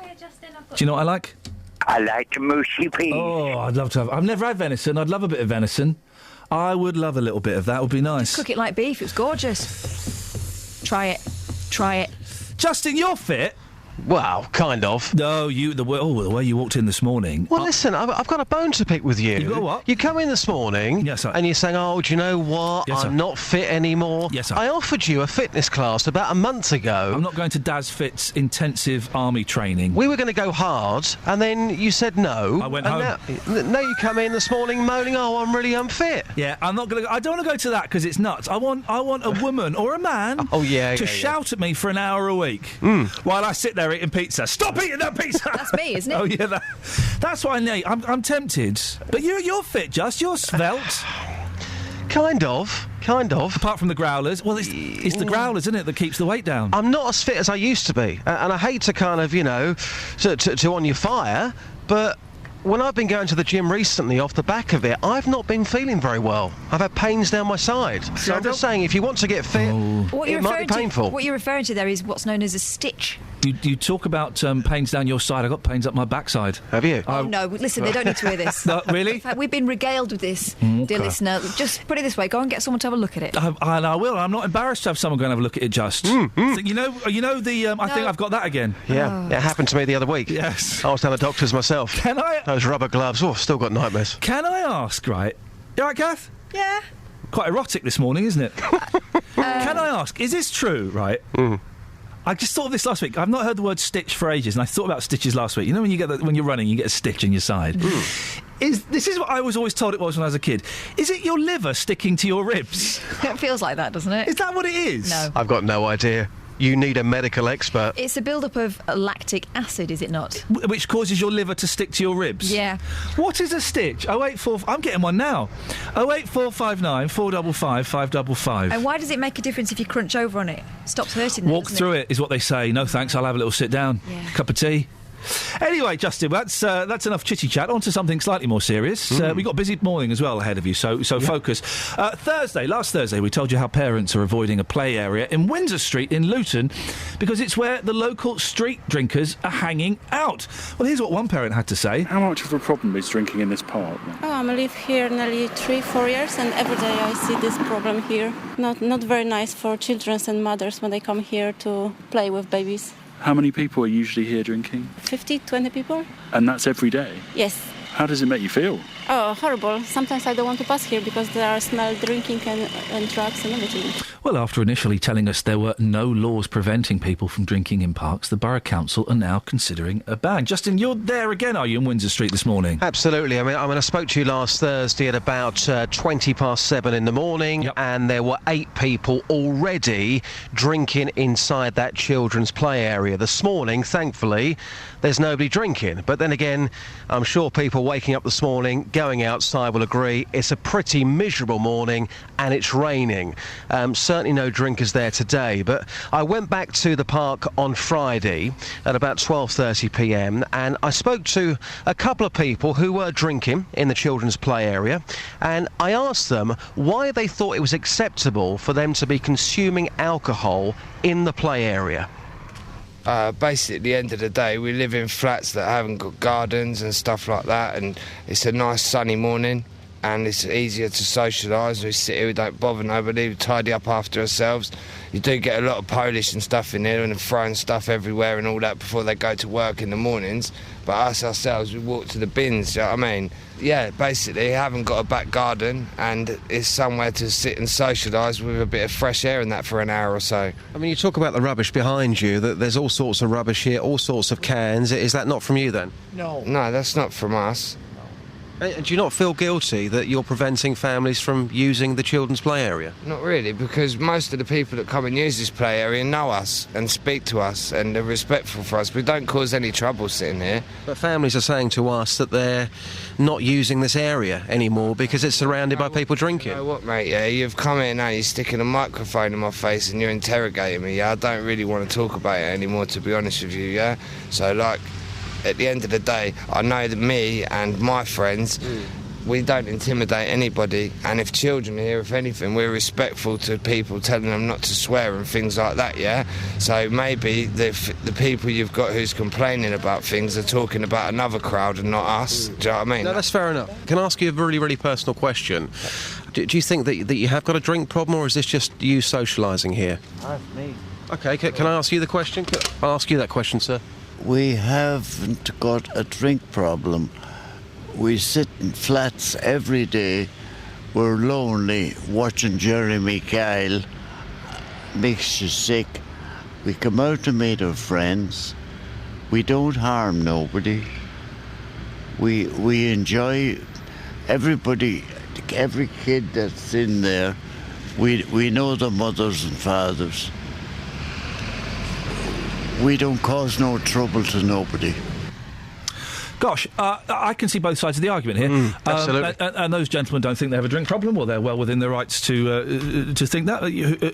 Do you know what I like? I like the mushy peas. Oh, I'd love to have... I've never had venison. I'd love a bit of venison. I would love a little bit of that. Would be nice. Just cook it like beef, it was gorgeous. Try it. Justin, you're fit. Well, kind of. No, the way you walked in this morning. Well, listen, I've got a bone to pick with you. You got what? You come in this morning, and you're saying, "Oh, do you know what? Yes, sir. I'm not fit anymore." Yes, sir. I offered you a fitness class about a month ago. I'm not going to Daz Fit's intensive army training. We were going to go hard, and then you said no. I went home. Now you come in this morning moaning, "Oh, I'm really unfit." Yeah, I'm not going to. I don't want to go to that because it's nuts. I want a woman or a man. to shout at me for an hour a week while I sit there eating pizza. Stop eating that pizza! That's me, isn't it? Oh yeah, that's what I need. I'm tempted, but you're fit, Just. You're svelte. Kind of. Apart from the growlers. Well, it's the growlers, isn't it, that keeps the weight down? I'm not as fit as I used to be, and I hate to kind of, to on your fire, but when I've been going to the gym recently off the back of it, I've not been feeling very well. I've had pains down my side. So I'm just saying, if you want to get fit, it might be painful. What you're referring to there is what's known as a stitch. You talk about pains down your side. I've got pains up my backside. Have you? Oh, no, listen, they don't need to hear this. No, really? In fact, we've been regaled with this, dear listener. Just put it this way, go and get someone to have a look at it. I will. I'm not embarrassed to have someone go and have a look at it, Just. So, I think I've got that again. Yeah, it happened to me the other week. Yes. I was down the doctor's myself. Can I? Those rubber gloves. Oh, still got nightmares. Can I ask, right? You all right, Kath? Yeah. Quite erotic this morning, isn't it? Can I ask, is this true, right? I just thought of this last week. I've not heard the word stitch for ages, and I thought about stitches last week. You know when you're running, you get a stitch in your side. This is what I was always told it was when I was a kid. Is it your liver sticking to your ribs? It feels like that, doesn't it? Is that what it is? No. I've got no idea. you need a medical expert. It's a build-up of lactic acid, is it not? Which causes your liver to stick to your ribs? Yeah. What is a stitch? 084... I'm getting one now. 08459 455 555. And why does it make a difference if you crunch over on it? Stops hurting then, Walk through it is what they say. No thanks, I'll have a little sit down. Yeah. Cup of tea. Anyway, Justin, that's enough chitty chat. On to something slightly more serious. We've got a busy morning as well ahead of you, so focus. Last Thursday, we told you how parents are avoiding a play area in Windsor Street in Luton because it's where the local street drinkers are hanging out. Well, here's what one parent had to say. How much of a problem is drinking in this park? Oh, I live here nearly 3-4 years, and every day I see this problem here. Not very nice for children and mothers when they come here to play with babies. How many people are usually here drinking? 50, 20 people. And that's every day? Yes. How does it make you feel? Oh, horrible. Sometimes I don't want to pass here because there are smell drinking and drugs and everything. Well, after initially telling us there were no laws preventing people from drinking in parks, the Borough Council are now considering a ban. Justin, you're there again, are you, in Windsor Street this morning? Absolutely. I mean, I spoke to you last Thursday at about 7:20 in the morning, and there were 8 people already drinking inside that children's play area. This morning, thankfully, there's nobody drinking. But then again, I'm sure people waking up this morning, going outside will agree it's a pretty miserable morning and it's raining. Certainly no drinkers there today, but I went back to the park on Friday at about 12:30 p.m. and I spoke to a couple of people who were drinking in the children's play area, and I asked them why they thought it was acceptable for them to be consuming alcohol in the play area. Basically, at the end of the day, we live in flats that haven't got gardens and stuff like that, and it's a nice sunny morning and it's easier to socialise. We sit here, we don't bother nobody, we tidy up after ourselves. You do get a lot of Polish and stuff in here and throwing stuff everywhere and all that before they go to work in the mornings, but us ourselves, we walk to the bins, you know what I mean? Yeah, basically, haven't got a back garden and it's somewhere to sit and socialise with a bit of fresh air and that for an hour or so. I mean, you talk about the rubbish behind you, that there's all sorts of rubbish here, all sorts of cans. Is that not from you then? No, that's not from us. And do you not feel guilty that you're preventing families from using the children's play area? Not really, because most of the people that come and use this play area know us and speak to us and are respectful for us. We don't cause any trouble sitting here. But families are saying to us that they're not using this area anymore because it's surrounded by people drinking. You know what, mate, yeah, you've come here now, you're sticking a microphone in my face and you're interrogating me, yeah? I don't really want to talk about it anymore, to be honest with you, yeah? So, like, at the end of the day, I know that me and my friends, we don't intimidate anybody, and if children are here, if anything, we're respectful to people, telling them not to swear and things like that, yeah? So maybe the people you've got who's complaining about things are talking about another crowd and not us, do you know what I mean? No, that's fair enough. Can I ask you a really, really personal question? Do you think that you have got a drink problem, or is this just you socialising here? That's me. OK, can I ask you the question? I'll ask you that question, sir. We haven't got a drink problem. We sit in flats every day. We're lonely. Watching Jeremy Kyle makes you sick. We come out to meet our friends. We don't harm nobody. We enjoy everybody, every kid that's in there. We know the mothers and fathers. We don't cause no trouble to nobody. Gosh, I can see both sides of the argument here. Absolutely. And those gentlemen don't think they have a drink problem. Well, they're well within their rights to think that.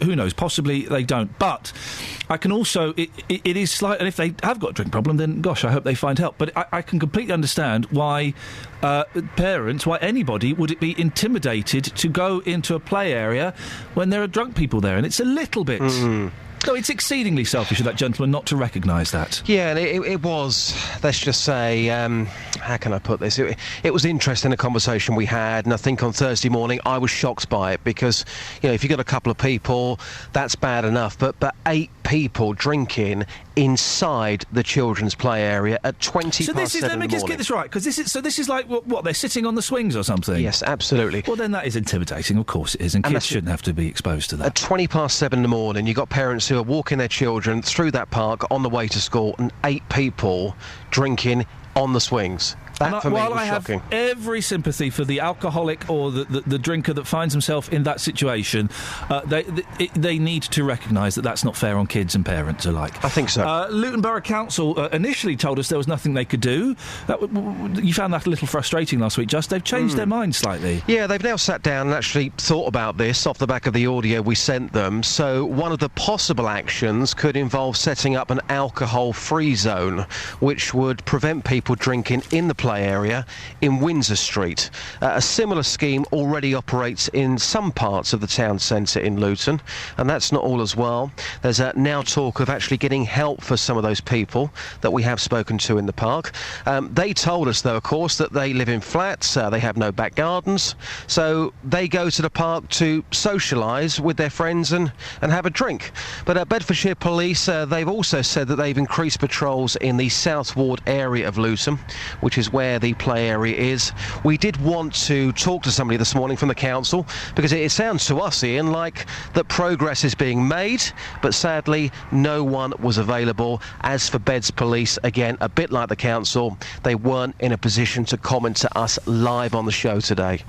Who knows? Possibly they don't. But I can also... It is slight... And if they have got a drink problem, then, gosh, I hope they find help. But I can completely understand why parents, why anybody would be intimidated to go into a play area when there are drunk people there. And it's a little bit... No, it's exceedingly selfish of that gentleman not to recognise that. Yeah, and it was, let's just say, how can I put this? It was interesting, a conversation we had, and I think on Thursday morning I was shocked by it because, you know, if you've got a couple of people, that's bad enough, but 8 people drinking inside the children's play area at 20 so past 7 in the morning. Let me just get this right, because this is like, what, they're sitting on the swings or something? Yes, absolutely. Well, then that is intimidating, of course it is, and kids shouldn't have to be exposed to that. At 20 past 7 in the morning, you've got parents who are walking their children through that park on the way to school, and 8 people drinking on the swings. That, for me, was I shocking. have every sympathy for the alcoholic or the drinker that finds himself in that situation, they need to recognise that that's not fair on kids and parents alike. I think so. Luton Borough Council initially told us there was nothing they could do. You found that a little frustrating last week, Just. They've changed their mind slightly. Yeah, they've now sat down and actually thought about this off the back of the audio we sent them. So one of the possible actions could involve setting up an alcohol-free zone, which would prevent people drinking in the play area in Windsor Street. A similar scheme already operates in some parts of the town centre in Luton, and that's not all as well. There's now talk of actually getting help for some of those people that we have spoken to in the park. They told us, though, of course, that they live in flats, they have no back gardens, so they go to the park to socialise with their friends and have a drink. But Bedfordshire Police, they've also said that they've increased patrols in the South Ward area of Luton, which is where the play area is. We did want to talk to somebody this morning from the council, because it sounds to us, Ian, like that progress is being made, but sadly no one was available. As for Beds Police, again, a bit like the council, they weren't in a position to comment to us live on the show today.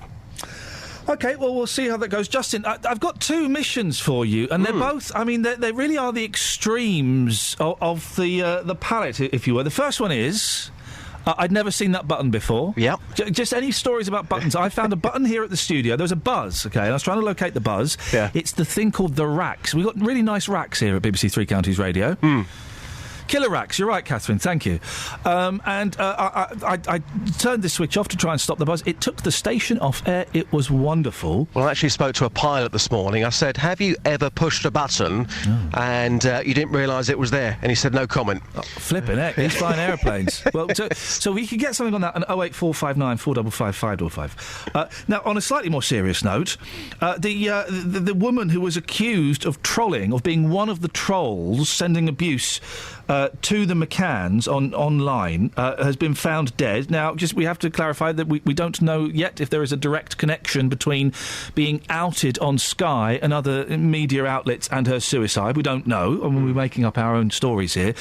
OK, well, we'll see how that goes. Justin, I've got two missions for you, and they're both, I mean, they really are the extremes of the palette, if you were. The first one is... I'd never seen that button before. Yeah. Just any stories about buttons? I found a button here at the studio. There was a buzz, OK, and I was trying to locate the buzz. Yeah. It's the thing called the racks. We've got really nice racks here at BBC Three Counties Radio. Killer racks, you're right, Catherine, thank you. I turned this switch off to try and stop the buzz. It took the station off air. It was wonderful. Well, I actually spoke to a pilot this morning. I said, have you ever pushed a button and you didn't realise it was there? And he said, no comment. Flipping heck, he's flying airplanes. Well, so we could get something on that, on 08459 455 555. Now, on a slightly more serious note, the woman who was accused of trolling, of being one of the trolls sending abuse to the McCanns online, has been found dead. Now, we have to clarify that we don't know yet if there is a direct connection between being outed on Sky and other media outlets and her suicide. We don't know, and we're making up our own stories here.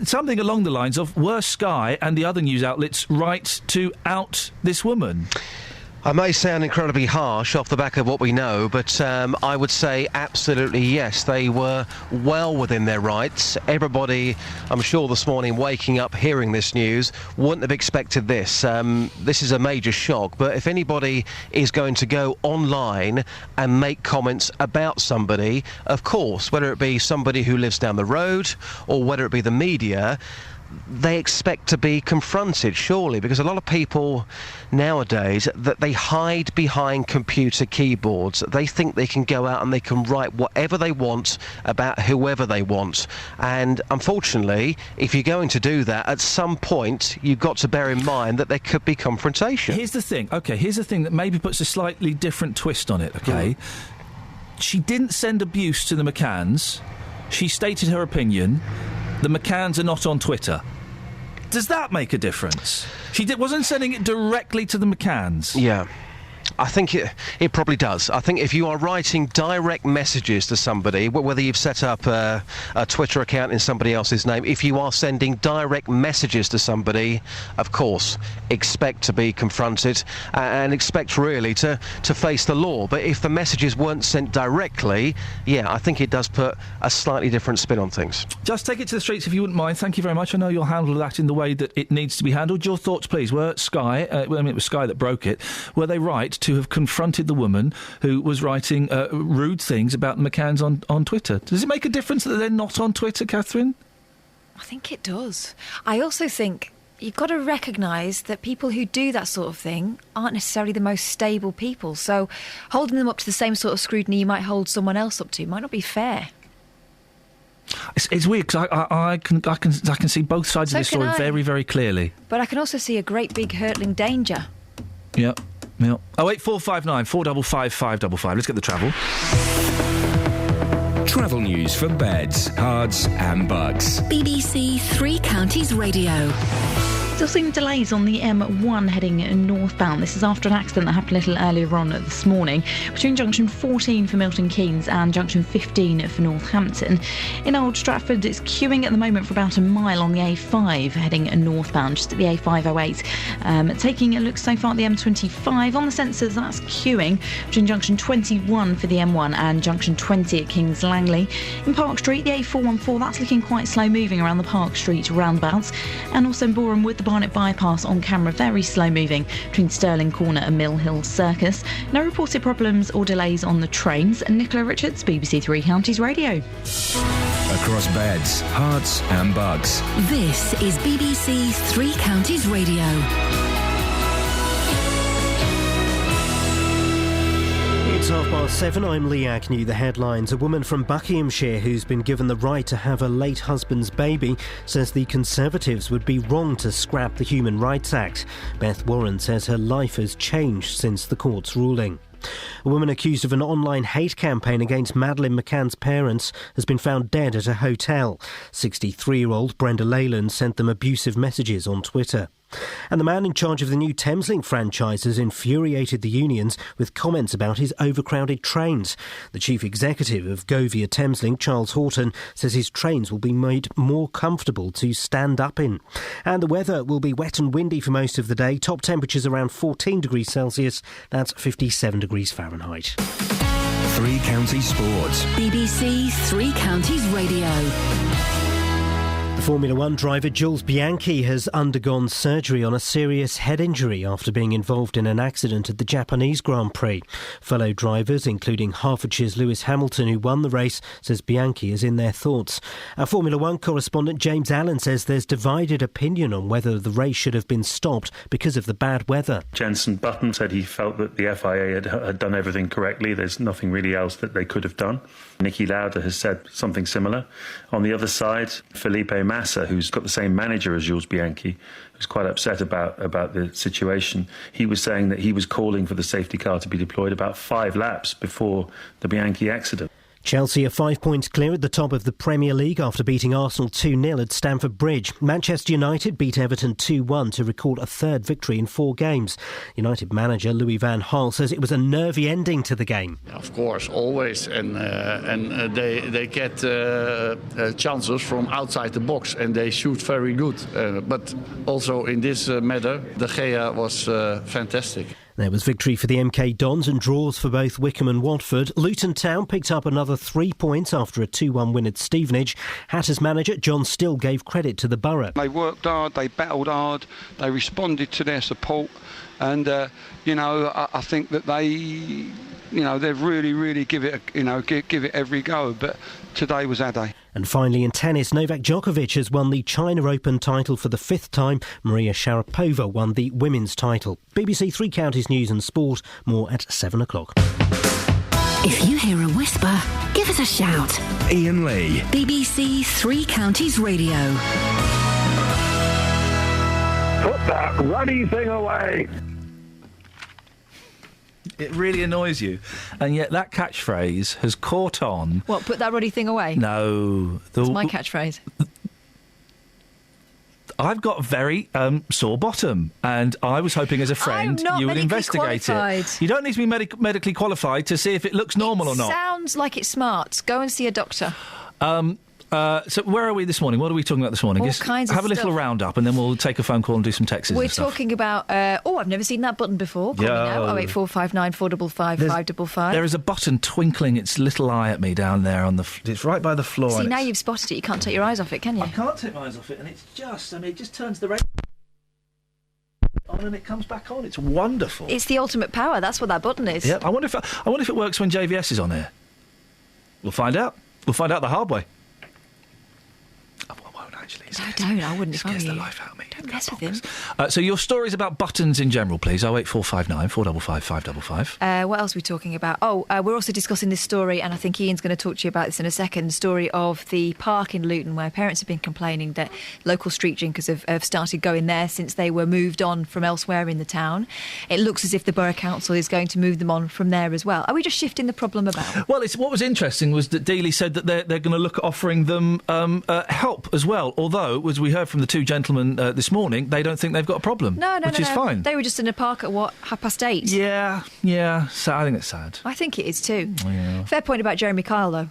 Something along the lines of, were Sky and the other news outlets right to out this woman? I may sound incredibly harsh off the back of what we know, but I would say absolutely yes. They were well within their rights. Everybody, I'm sure, this morning waking up hearing this news wouldn't have expected this. This is a major shock, but if anybody is going to go online and make comments about somebody, of course, whether it be somebody who lives down the road or whether it be the media, they expect to be confronted, surely, because a lot of people nowadays, that they hide behind computer keyboards. They think they can go out and they can write whatever they want about whoever they want. And unfortunately, if you're going to do that, at some point you've got to bear in mind that there could be confrontation. Here's the thing that maybe puts a slightly different twist on it, OK? She didn't send abuse to the McCanns. She stated her opinion. The McCanns are not on Twitter. Does that make a difference? She wasn't sending it directly to the McCanns. Yeah. I think it probably does. I think if you are writing direct messages to somebody, whether you've set up a Twitter account in somebody else's name, if you are sending direct messages to somebody, of course, expect to be confronted and expect really to face the law. But if the messages weren't sent directly, yeah, I think it does put a slightly different spin on things. Just take it to the streets if you wouldn't mind. Thank you very much. I know you'll handle that in the way that it needs to be handled. Your thoughts, please. Were Sky, it was Sky that broke it, were they right to have confronted the woman who was writing rude things about the McCanns on Twitter? Does it make a difference that they're not on Twitter, Catherine? I think it does. I also think you've got to recognise that people who do that sort of thing aren't necessarily the most stable people, so holding them up to the same sort of scrutiny you might hold someone else up to might not be fair. It's weird because I can see both sides of this story very, very clearly. But I can also see a great big hurtling danger. Yeah. 08459 455 555. Let's get the travel. Travel news for beds, cards and bugs. BBC Three Counties Radio. Still seeing delays on the M1 heading northbound. This is after an accident that happened a little earlier on this morning between junction 14 for Milton Keynes and junction 15 for Northampton. In Old Stratford, it's queuing at the moment for about a mile on the A5 heading northbound, just at the A508. Taking a look so far at the M25 on the sensors, that's queuing between junction 21 for the M1 and junction 20 at Kings Langley. In Park Street, the A414, that's looking quite slow moving around the Park Street roundabouts, and also in Boreham Wood, the Barnet bypass on camera, very slow moving between Stirling Corner and Mill Hill Circus. No reported problems or delays on the trains. Nicola Richards, BBC Three Counties Radio. Across beds, hearts and bugs. This is BBC Three Counties Radio. It's 7:30. I'm Lee Agnew. The headlines. A woman from Buckinghamshire who's been given the right to have her late husband's baby says the Conservatives would be wrong to scrap the Human Rights Act. Beth Warren says her life has changed since the court's ruling. A woman accused of an online hate campaign against Madeleine McCann's parents has been found dead at a hotel. 63-year-old Brenda Leyland sent them abusive messages on Twitter. And the man in charge of the new Thameslink franchise has infuriated the unions with comments about his overcrowded trains. The chief executive of Govia Thameslink, Charles Horton, says his trains will be made more comfortable to stand up in. And the weather will be wet and windy for most of the day. Top temperatures around 14 degrees Celsius. That's 57 degrees Fahrenheit. Three Counties Sports. BBC Three Counties Radio. Formula One driver Jules Bianchi has undergone surgery on a serious head injury after being involved in an accident at the Japanese Grand Prix. Fellow drivers, including Hertfordshire's Lewis Hamilton, who won the race, says Bianchi is in their thoughts. Our Formula One correspondent James Allen says there's divided opinion on whether the race should have been stopped because of the bad weather. Jenson Button said he felt that the FIA had done everything correctly. There's nothing really else that they could have done. Niki Lauda has said something similar. On the other side, Felipe Massa, who's got the same manager as Jules Bianchi, who's quite upset about the situation. He was saying that he was calling for the safety car to be deployed about 5 laps before the Bianchi accident. Chelsea are 5 points clear at the top of the Premier League after beating Arsenal 2-0 at Stamford Bridge. Manchester United beat Everton 2-1 to record a third victory in 4 games. United manager Louis van Gaal says it was a nervy ending to the game. Of course, always, and they get chances from outside the box and they shoot very good. But also in this matter, De Gea was fantastic. There was victory for the MK Dons and draws for both Wycombe and Watford. Luton Town picked up another 3 points after a 2-1 win at Stevenage. Hatters manager John Still gave credit to the borough. They worked hard, they battled hard, they responded to their support, and I think that they really give it every go. But today was our day. And finally in tennis, Novak Djokovic has won the China Open title for the 5th time. Maria Sharapova won the women's title. BBC Three Counties News and Sport, more at 7 o'clock. If you hear a whisper, give us a shout. Iain Lee. BBC Three Counties Radio. Put that ruddy thing away. It really annoys you. And yet that catchphrase has caught on. What, put that ruddy thing away? No. That's my catchphrase. I've got a very sore bottom, and I was hoping as a friend you would investigate qualified. it. You don't need to be medically qualified to see if it looks normal or not. Sounds like it's smart. Go and see a doctor. So where are we this morning? What are we talking about this morning? All Just kinds of have a little stuff. round-up, and then we'll take a phone call and do some texts. We're and stuff. talking about... I've never seen that button before. Call me now. 08459 455 555. There is a button twinkling its little eye at me down there on the... It's right by the floor. See, and now you've spotted it. You can't take your eyes off it, can you? I can't take my eyes off it, and it's just... it just turns the radio on and it comes back on. It's wonderful. It's the ultimate power. That's what that button is. Yeah. I wonder if it works when JVS is on here. We'll find out. We'll find out the hard way. No, don't. I wouldn't if I were you. The life out of me. Don't mess with him. So your stories about buttons in general, please. 08459 455 555. What else are we talking about? We're also discussing this story, and I think Ian's going to talk to you about this in a second, story of the park in Luton where parents have been complaining that local street drinkers have started going there since they were moved on from elsewhere in the town. It looks as if the Borough Council is going to move them on from there as well. Are we just shifting the problem about? Well, what was interesting was that Dealey said that they're going to look at offering them help as well, although, as we heard from the two gentlemen this morning, morning, they don't think they've got a problem. Which is fine. They were just in a park at, 8:30? Yeah. So I think it's sad. I think it is too. Yeah. Fair point about Jeremy Kyle, though.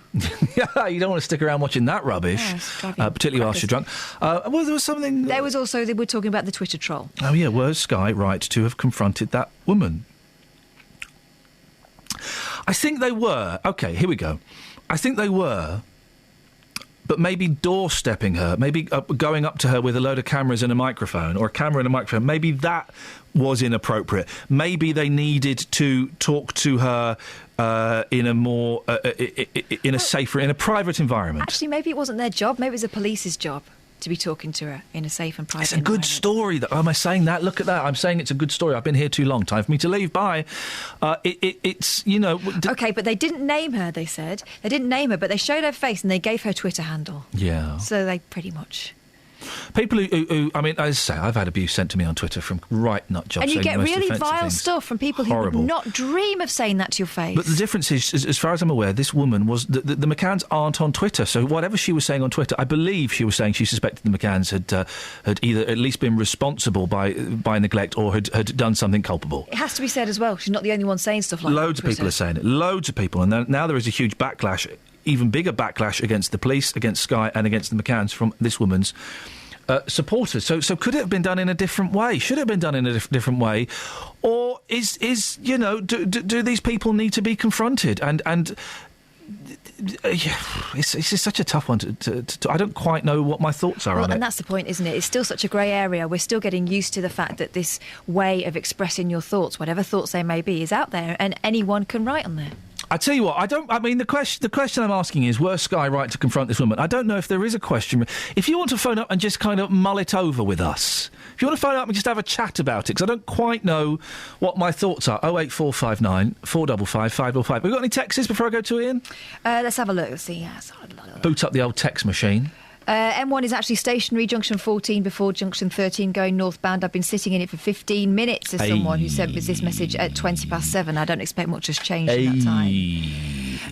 Yeah, you don't want to stick around watching that rubbish, particularly whilst you're drunk. Well, there was something... There was also, they were talking about the Twitter troll. Oh, yeah, was Sky right to have confronted that woman? I think they were. OK, here we go. I think they were... But maybe doorstepping her, maybe going up to her with a load of cameras and a microphone, or a camera and a microphone, maybe that was inappropriate. Maybe they needed to talk to her in a more, in a safer, in a private environment. Actually, maybe it wasn't their job. Maybe it was the police's job to be talking to her in a safe and private environment. It's a good story. Am I saying that? Look at that. I'm saying it's a good story. I've been here too long. Time for me to leave. Bye. It's, you know... OK, but they didn't name her, they said. They didn't name her, but they showed her face and they gave her Twitter handle. Yeah. So they pretty much... People who I mean, as I say, I've had abuse sent to me on Twitter from right nut jobs. And you get really vile things. stuff from people who would not dream of saying that to your face. But the difference is, as far as I'm aware, this woman was... The McCanns aren't on Twitter, so whatever she was saying on Twitter, I believe she was saying she suspected the McCanns had either at least been responsible by neglect or had done something culpable. It has to be said as well. She's not the only one saying stuff like that. Loads of people are saying it. Loads of people. And now there is a huge backlash, even bigger backlash against the police, against Sky and against the McCanns from this woman's supporters. So could it have been done in a different way? Should it have been done in a different way? Or is you know, do these people need to be confronted? And it's just such a tough one to I don't quite know what my thoughts are on it. And that's the point, isn't it? It's still such a grey area. We're still getting used to the fact that this way of expressing your thoughts, whatever thoughts they may be, is out there and anyone can write on there. I tell you what, the question I'm asking is, were Sky right to confront this woman? I don't know if there is a question. If you want to phone up and just kind of mull it over with us, if you want to phone up and just have a chat about it, because I don't quite know what my thoughts are. 08459 455 555. Have we got any texts before I go to Ian? Let's have a look. Let's see. Boot up the old text machine. M1 is actually stationary, junction 14 before junction 13 going northbound. I've been sitting in it for 15 minutes, as someone who sent me this message at 7:20. I don't expect much has changed in that time.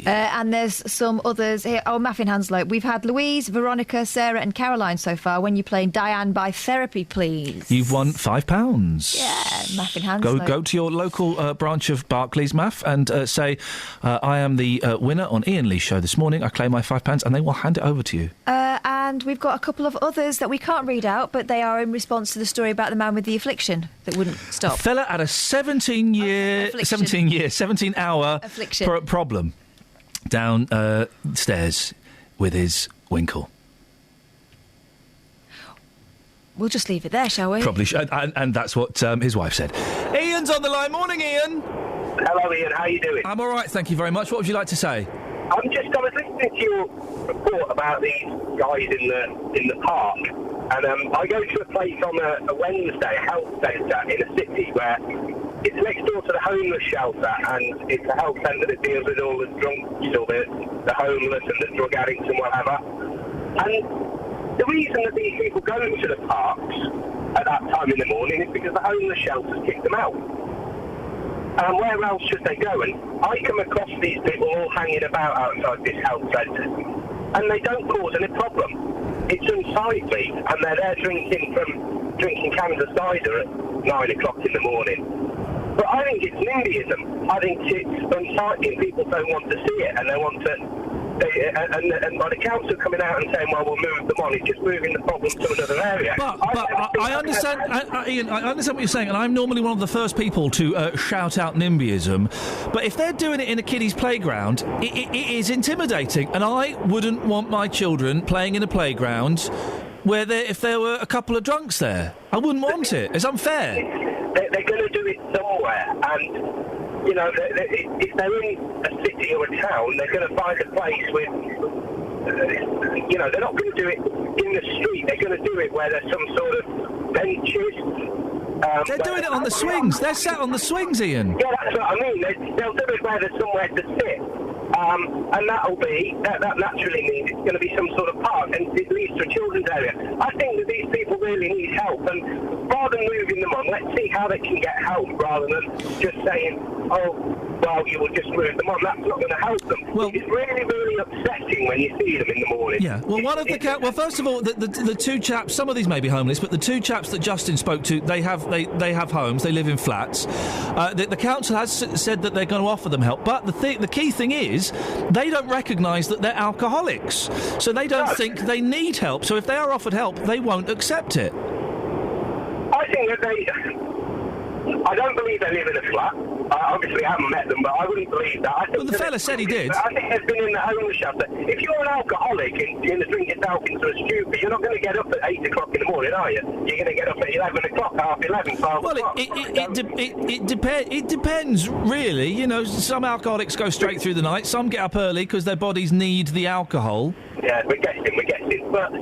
And there's some others here. Oh, Maffin Hanslow. We've had Louise, Veronica, Sarah and Caroline so far. When you're playing Diane by Therapy, please. You've won £5. Yeah, Maffin Hanslow. Go to your local branch of Barclays, Maff, and say, I am the winner on Iain Lee's show this morning. I claim my £5 and they will hand it over to you. And we've got a couple of others that we can't read out, but they are in response to the story about the man with the affliction that wouldn't stop. A fella had a 17-hour problem downstairs with his winkle. We'll just leave it there, shall we? Probably should. And that's what his wife said. Ian's on the line. Morning, Iain. Hello, Ian. How are you doing? I'm all right, thank you very much. What would you like to say? I was listening to your report about these guys in the park, and I go to a place on a Wednesday, a health centre in a city where it's next door to the homeless shelter, and it's a health centre that deals with all the drunks or the homeless and the drug addicts and whatever. And the reason that these people go to the parks at that time in the morning is because the homeless shelters kick them out. And where else should they go? And I come across these people all hanging about outside this health centre, and they don't cause any problem. It's unsightly, and they're there drinking cans of cider at 9 o'clock in the morning. But I think it's NIMBYism. I think it's unsightly, and people don't want to see it, and they want to... And by the council coming out and saying, well, we'll move them on, it's just moving the problem to another area. But I understand, Ian, I understand what you're saying, and I'm normally one of the first people to shout out NIMBYism, but if they're doing it in a kiddie's playground, it is intimidating, and I wouldn't want my children playing in a playground where if there were a couple of drunks there. I wouldn't want it. It's unfair. They're going to do it somewhere, and... You know, if they're in a city or a town, they're going to find a place with, you know, they're not going to do it in the street. They're going to do it where there's some sort of benches. They're doing it on the swings. They're sat on the swings, Ian. Yeah, that's what I mean. They'll do it where there's somewhere to sit. And that naturally means it's going to be some sort of park, and it leads to a children's area. I think that these people really need help, and rather than moving them on, let's see how they can get help rather than just saying, oh, well, you will just move them on. That's not going to help them. Well, it's really, really upsetting when you see them in the morning. Yeah. Well, well, first of all, the two chaps. Some of these may be homeless, but the two chaps that Justin spoke to, they have homes. They live in flats. The council has said that they're going to offer them help, but the key thing is they don't recognise that they're alcoholics, so they don't think they need help. So if they are offered help, they won't accept it. I think that I don't believe they live in a flat. Obviously, I haven't met them, but I wouldn't believe that. I think well, the fella said he did. I think they've been in the homeless shelter. If you're an alcoholic and you're going to drink yourself into a stupor, you're not going to get up at 8 o'clock in the morning, are you? You're going to get up at 11 o'clock, half 11, 12 o'clock. Well, it depends, really. You know, some alcoholics go straight through the night. Some get up early because their bodies need the alcohol. Yeah, we're guessing. But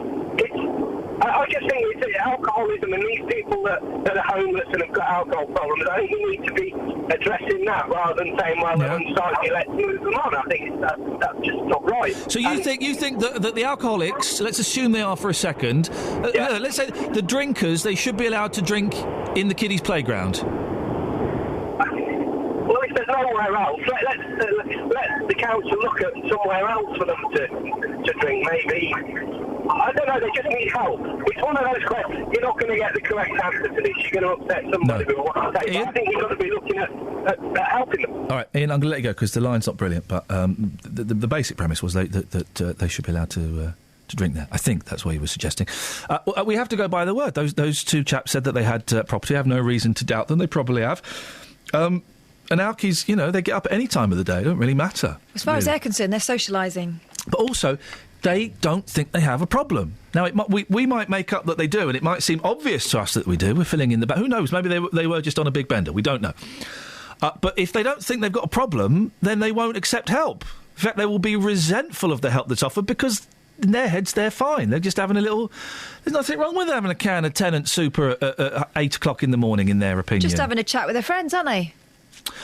I just think it's alcoholism, and these people that are homeless and have got alcohol problems, I think we need to be addressing that rather than saying, well, they're unsightly, let's move them on. I think that's just not right. So you think that the alcoholics, let's assume they are for a second, let's say the drinkers, they should be allowed to drink in the kiddies' playground? Well, if there's nowhere else, let the council look at somewhere else for them to drink, maybe. I don't know, they just need help. It's one of those questions. You're not going to get the correct answer to this. You're going to upset somebody with what I say. But I think you've got to be looking at helping them. All right, Ian, I'm going to let you go because the line's not brilliant, but the basic premise was that they should be allowed to drink there. I think that's what he was suggesting. We have to go by the word. Those two chaps said that they had property. I have no reason to doubt them. They probably have. And alkies, you know, they get up at any time of the day. It don't really matter. As far as they're concerned, they're socialising. But also, they don't think they have a problem. Now, we might make up that they do, and it might seem obvious to us that we do. We're filling in the back. Who knows? Maybe they were just on a big bender. We don't know. But if they don't think they've got a problem, then they won't accept help. In fact, they will be resentful of the help that's offered because in their heads they're fine. They're just having a little... There's nothing wrong with having a can of Tennant Super at 8 o'clock in the morning, in their opinion. Just having a chat with their friends, aren't they?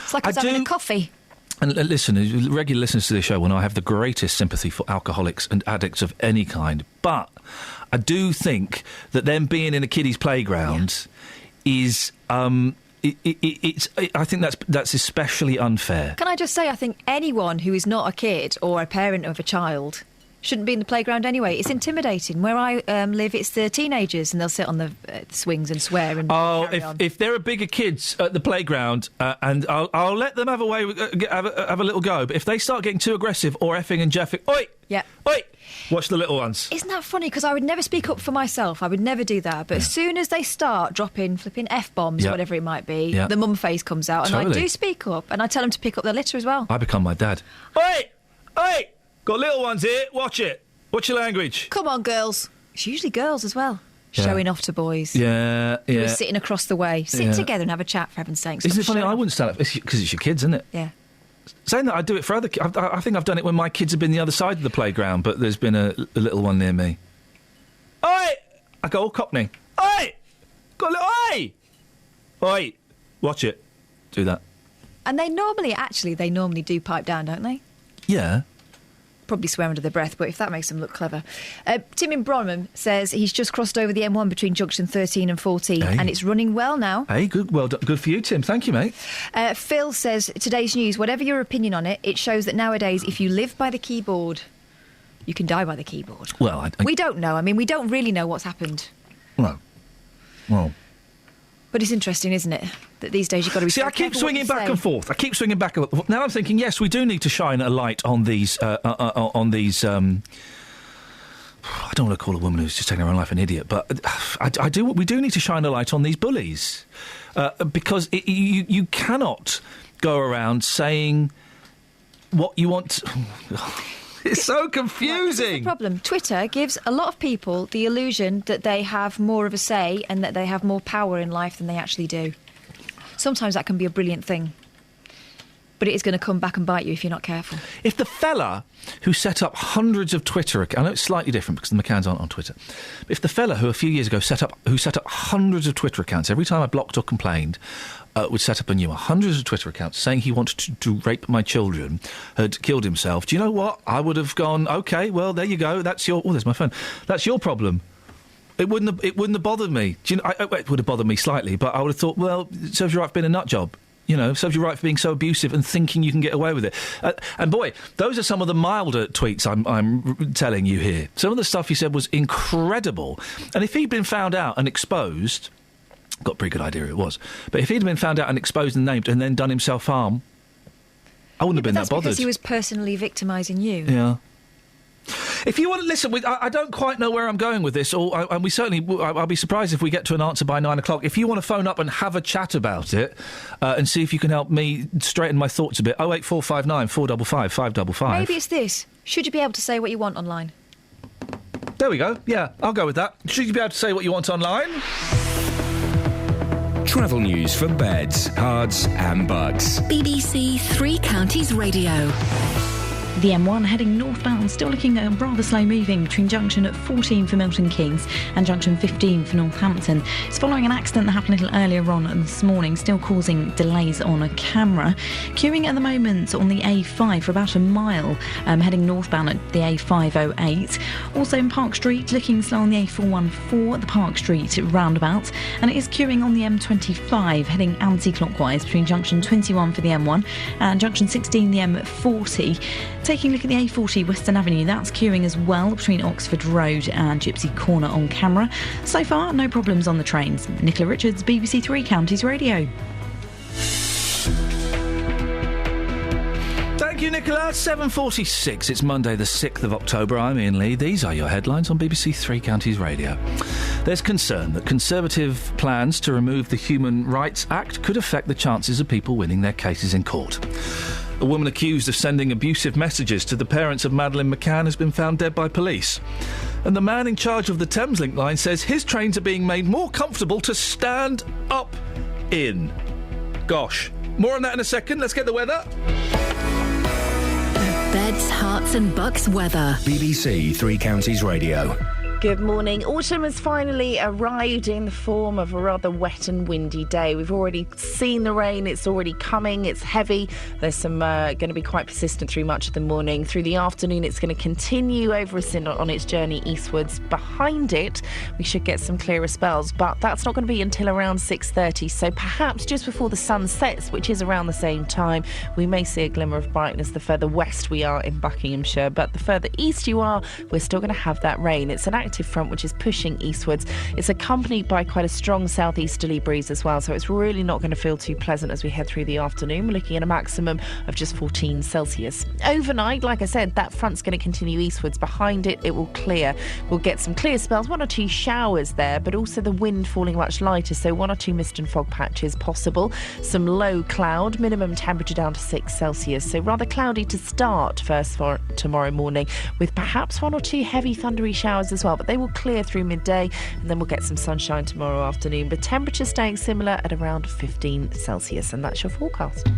It's like having a coffee. And listen, regular listeners to this show will know I have the greatest sympathy for alcoholics and addicts of any kind. But I do think that them being in a kiddie's playground is... I think that's especially unfair. Can I just say, I think anyone who is not a kid or a parent of a child shouldn't be in the playground anyway. It's intimidating. Where I live, it's the teenagers, and they'll sit on the swings and swear and carry on. If there are bigger kids at the playground, and I'll let them have a little go. But if they start getting too aggressive or effing and jeffing, oi, yeah, oi, watch the little ones. Isn't that funny? Because I would never speak up for myself. I would never do that. But as soon as they start dropping flipping F-bombs, whatever it might be, the mum face comes out, and I do speak up, and I tell them to pick up their litter as well. I become my dad. Oi, oi. Got little ones here. Watch it. Watch your language. Come on, girls. It's usually girls as well. Showing off to boys. Yeah. Who are sitting across the way. Sit together and have a chat, for heaven's sakes. Isn't it funny? I wouldn't stand up because it's your kids, isn't it? Yeah. Saying that, I do it for other kids. I think I've done it when my kids have been the other side of the playground, but there's been a little one near me. Oi! I go all Cockney. Oi! Got a little... Oi! Oi! Watch it. Do that. And they normally do pipe down, don't they? Yeah. Probably swear under their breath, but if that makes them look clever. Tim in Bronham says he's just crossed over the M1 between junction 13 and 14, and it's running well now. Hey, good, well done. Good for you, Tim. Thank you, mate. Phil says, today's news, whatever your opinion on it, it shows that nowadays, if you live by the keyboard, you can die by the keyboard. Well, we don't know. I mean, we don't really know what's happened. No. Well... But it's interesting, isn't it, that these days you've got to be... See, I keep swinging back and forth. Now I'm thinking, yes, we do need to shine a light on these... I don't want to call a woman who's just taking her own life an idiot, but we do need to shine a light on these bullies. Because you cannot go around saying what you want... It's so confusing. That's the problem. Twitter gives a lot of people the illusion that they have more of a say and that they have more power in life than they actually do. Sometimes that can be a brilliant thing. But it is going to come back and bite you if you're not careful. If the fella who set up hundreds of Twitter accounts... I know it's slightly different because the McCanns aren't on Twitter. But if the fella who a few years ago set up hundreds of Twitter accounts, every time I blocked or complained... would set up a new one, hundreds of Twitter accounts saying he wanted to rape my children, had killed himself. Do you know what? I would have gone, OK, well, there you go. That's your... Oh, there's my phone. That's your problem. It wouldn't have bothered me. Do you know, it would have bothered me slightly, but I would have thought, well, it serves you right for being a nut job. You know, serves you right for being so abusive and thinking you can get away with it. And boy, those are some of the milder tweets I'm telling you here. Some of the stuff he said was incredible. And if he'd been found out and exposed, got a pretty good idea who it was, but if he'd been found out and exposed and named and then done himself harm, I wouldn't have been that bothered. That's because he was personally victimising you. Yeah. If you want to listen, I don't quite know where I'm going with this, and we certainly, I'll be surprised if we get to an answer by 9 o'clock. If you want to phone up and have a chat about it, and see if you can help me straighten my thoughts a bit, 08459 455 555. Maybe it's this. Should you be able to say what you want online? There we go. Yeah, I'll go with that. Should you be able to say what you want online? Travel news for beds, cards and bugs. BBC Three Counties Radio. The M1 heading northbound, still looking rather slow moving between junction at 14 for Milton Keynes and junction 15 for Northampton. It's following an accident that happened a little earlier on this morning, still causing delays on a camera. Queuing at the moment on the A5 for about a mile, heading northbound at the A508. Also in Park Street, looking slow on the A414 at the Park Street roundabout. And it is queuing on the M25, heading anti-clockwise between junction 21 for the M1 and junction 16 the M40. Taking a look at the A40 Western Avenue, that's queuing as well between Oxford Road and Gypsy Corner on camera. So far, no problems on the trains. Nicola Richards, BBC Three Counties Radio. Thank you, Nicola. 7:46. It's Monday, the 6th of October. I'm Iain Lee. These are your headlines on BBC Three Counties Radio. There's concern that Conservative plans to remove the Human Rights Act could affect the chances of people winning their cases in court. A woman accused of sending abusive messages to the parents of Madeleine McCann has been found dead by police. And the man in charge of the Thameslink line says his trains are being made more comfortable to stand up in. Gosh. More on that in a second. Let's get the weather. Beds, Hearts and Bucks weather. BBC Three Counties Radio. Good morning. Autumn has finally arrived in the form of a rather wet and windy day. We've already seen the rain. It's already coming. It's heavy. There's some going to be quite persistent through much of the morning. Through the afternoon, it's going to continue over us on its journey eastwards. Behind it, we should get some clearer spells, but that's not going to be until around 6:30. So perhaps just before the sun sets, which is around the same time, we may see a glimmer of brightness the further west we are in Buckinghamshire. But the further east you are, we're still going to have that rain. It's an active front which is pushing eastwards. It's accompanied by quite a strong southeasterly breeze as well, so it's really not going to feel too pleasant as we head through the afternoon. We're looking at a maximum of just 14 Celsius. Overnight, like I said, that front's going to continue eastwards. Behind it, it will clear. We'll get some clear spells, 1 or 2 showers there, but also the wind falling much lighter, so 1 or 2 mist and fog patches possible. Some low cloud, minimum temperature down to 6 Celsius, so rather cloudy to start first for tomorrow morning, with perhaps 1 or 2 heavy thundery showers as well, but they will clear through midday, and then we'll get some sunshine tomorrow afternoon, but temperature staying similar at around 15 Celsius, and that's your forecast.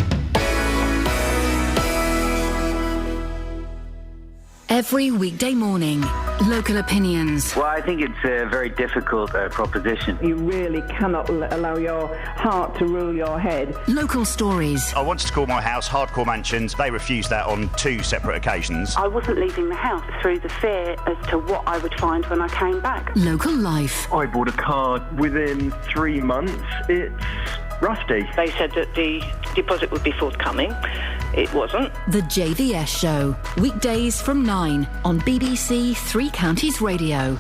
Every weekday morning, local opinions. Well, I think it's a very difficult proposition. You really cannot allow your heart to rule your head. Local stories. I wanted to call my house Hardcore Mansions. They refused that on 2 separate occasions. I wasn't leaving the house through the fear as to what I would find when I came back. Local life. I bought a car within 3 months. It's rusty. They said that the deposit would be forthcoming. It wasn't. The JVS Show. Weekdays from 9 on BBC Three Counties Radio.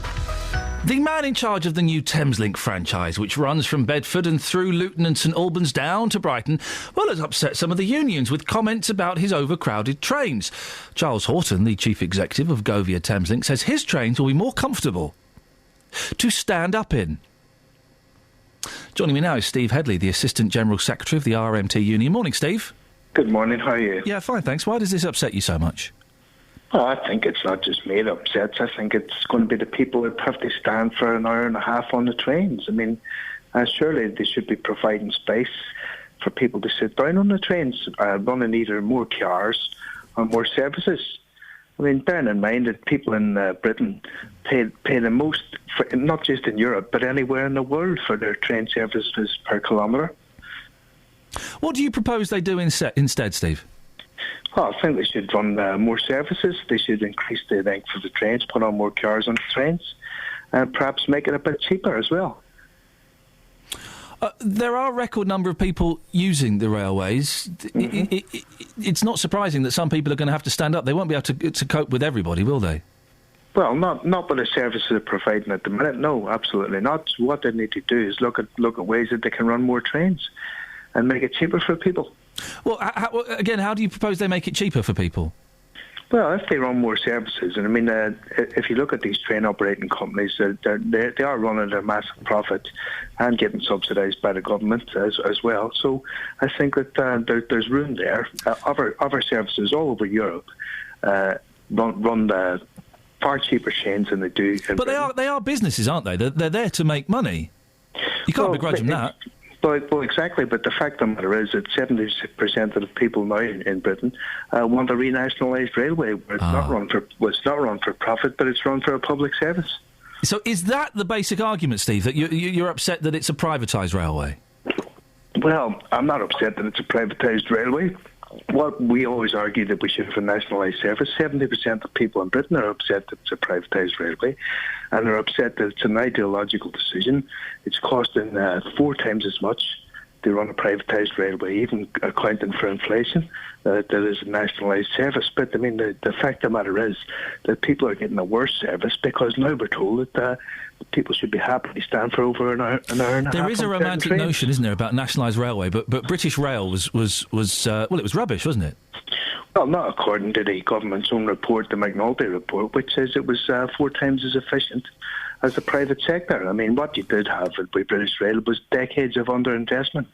The man in charge of the new Thameslink franchise, which runs from Bedford and through Luton and St Albans down to Brighton, well, has upset some of the unions with comments about his overcrowded trains. Charles Horton, the chief executive of Govia Thameslink, says his trains will be more comfortable to stand up in. Joining me now is Steve Headley, the Assistant General Secretary of the RMT Union. Morning, Steve. Good morning, how are you? Yeah, fine, thanks. Why does this upset you so much? Well, I think it's not just me that upsets. I think it's going to be the people that have to stand for an hour and a half on the trains. I mean, surely they should be providing space for people to sit down on the trains, running either more cars or more services. I mean, bearing in mind that people in Britain pay the most, for, not just in Europe, but anywhere in the world, for their train services per kilometre. What do you propose they do instead, Steve? Well, I think they should run more services. They should increase the length of the trains, put on more cars on the trains. and perhaps make it a bit cheaper as well. There are a record number of people using the railways. It's not surprising that some people are going to have to stand up. They won't be able to cope with everybody, will they? Well, not with the services they're providing at the minute. No, absolutely not. What they need to do is look at ways that they can run more trains and make it cheaper for people. Well, how do you propose they make it cheaper for people? Well, if they run more services, and I mean, if you look at these train operating companies, they are running a massive profit and getting subsidised by the government as well. So I think that there's room there. Other services all over Europe run the far cheaper chains than they do. But they are businesses, aren't they? They're there to make money. You can't begrudge them that. Well, exactly, but the fact of the matter is that 70% of the people now in Britain want a renationalised railway where it's not run for profit, but it's run for a public service. So is that the basic argument, Steve, that you're upset that it's a privatised railway? Well, I'm not upset that it's a privatised railway. What we always argue that we should have a nationalised service. 70% of people in Britain are upset that it's a privatised railway, and they're upset that it's an ideological decision. It's costing 4 times as much to run a privatised railway, even accounting for inflation, that is a nationalised service. But I mean, the fact of the matter is that people are getting a worse service because now we're told that people should be happy to stand for over an hour and a half. There is a romantic notion, isn't there, about nationalised railway, but British Rail was it was rubbish, wasn't it? Well, not according to the government's own report, the McNulty report, which says it was 4 times as efficient as the private sector. I mean, what you did have with British Rail was decades of underinvestment.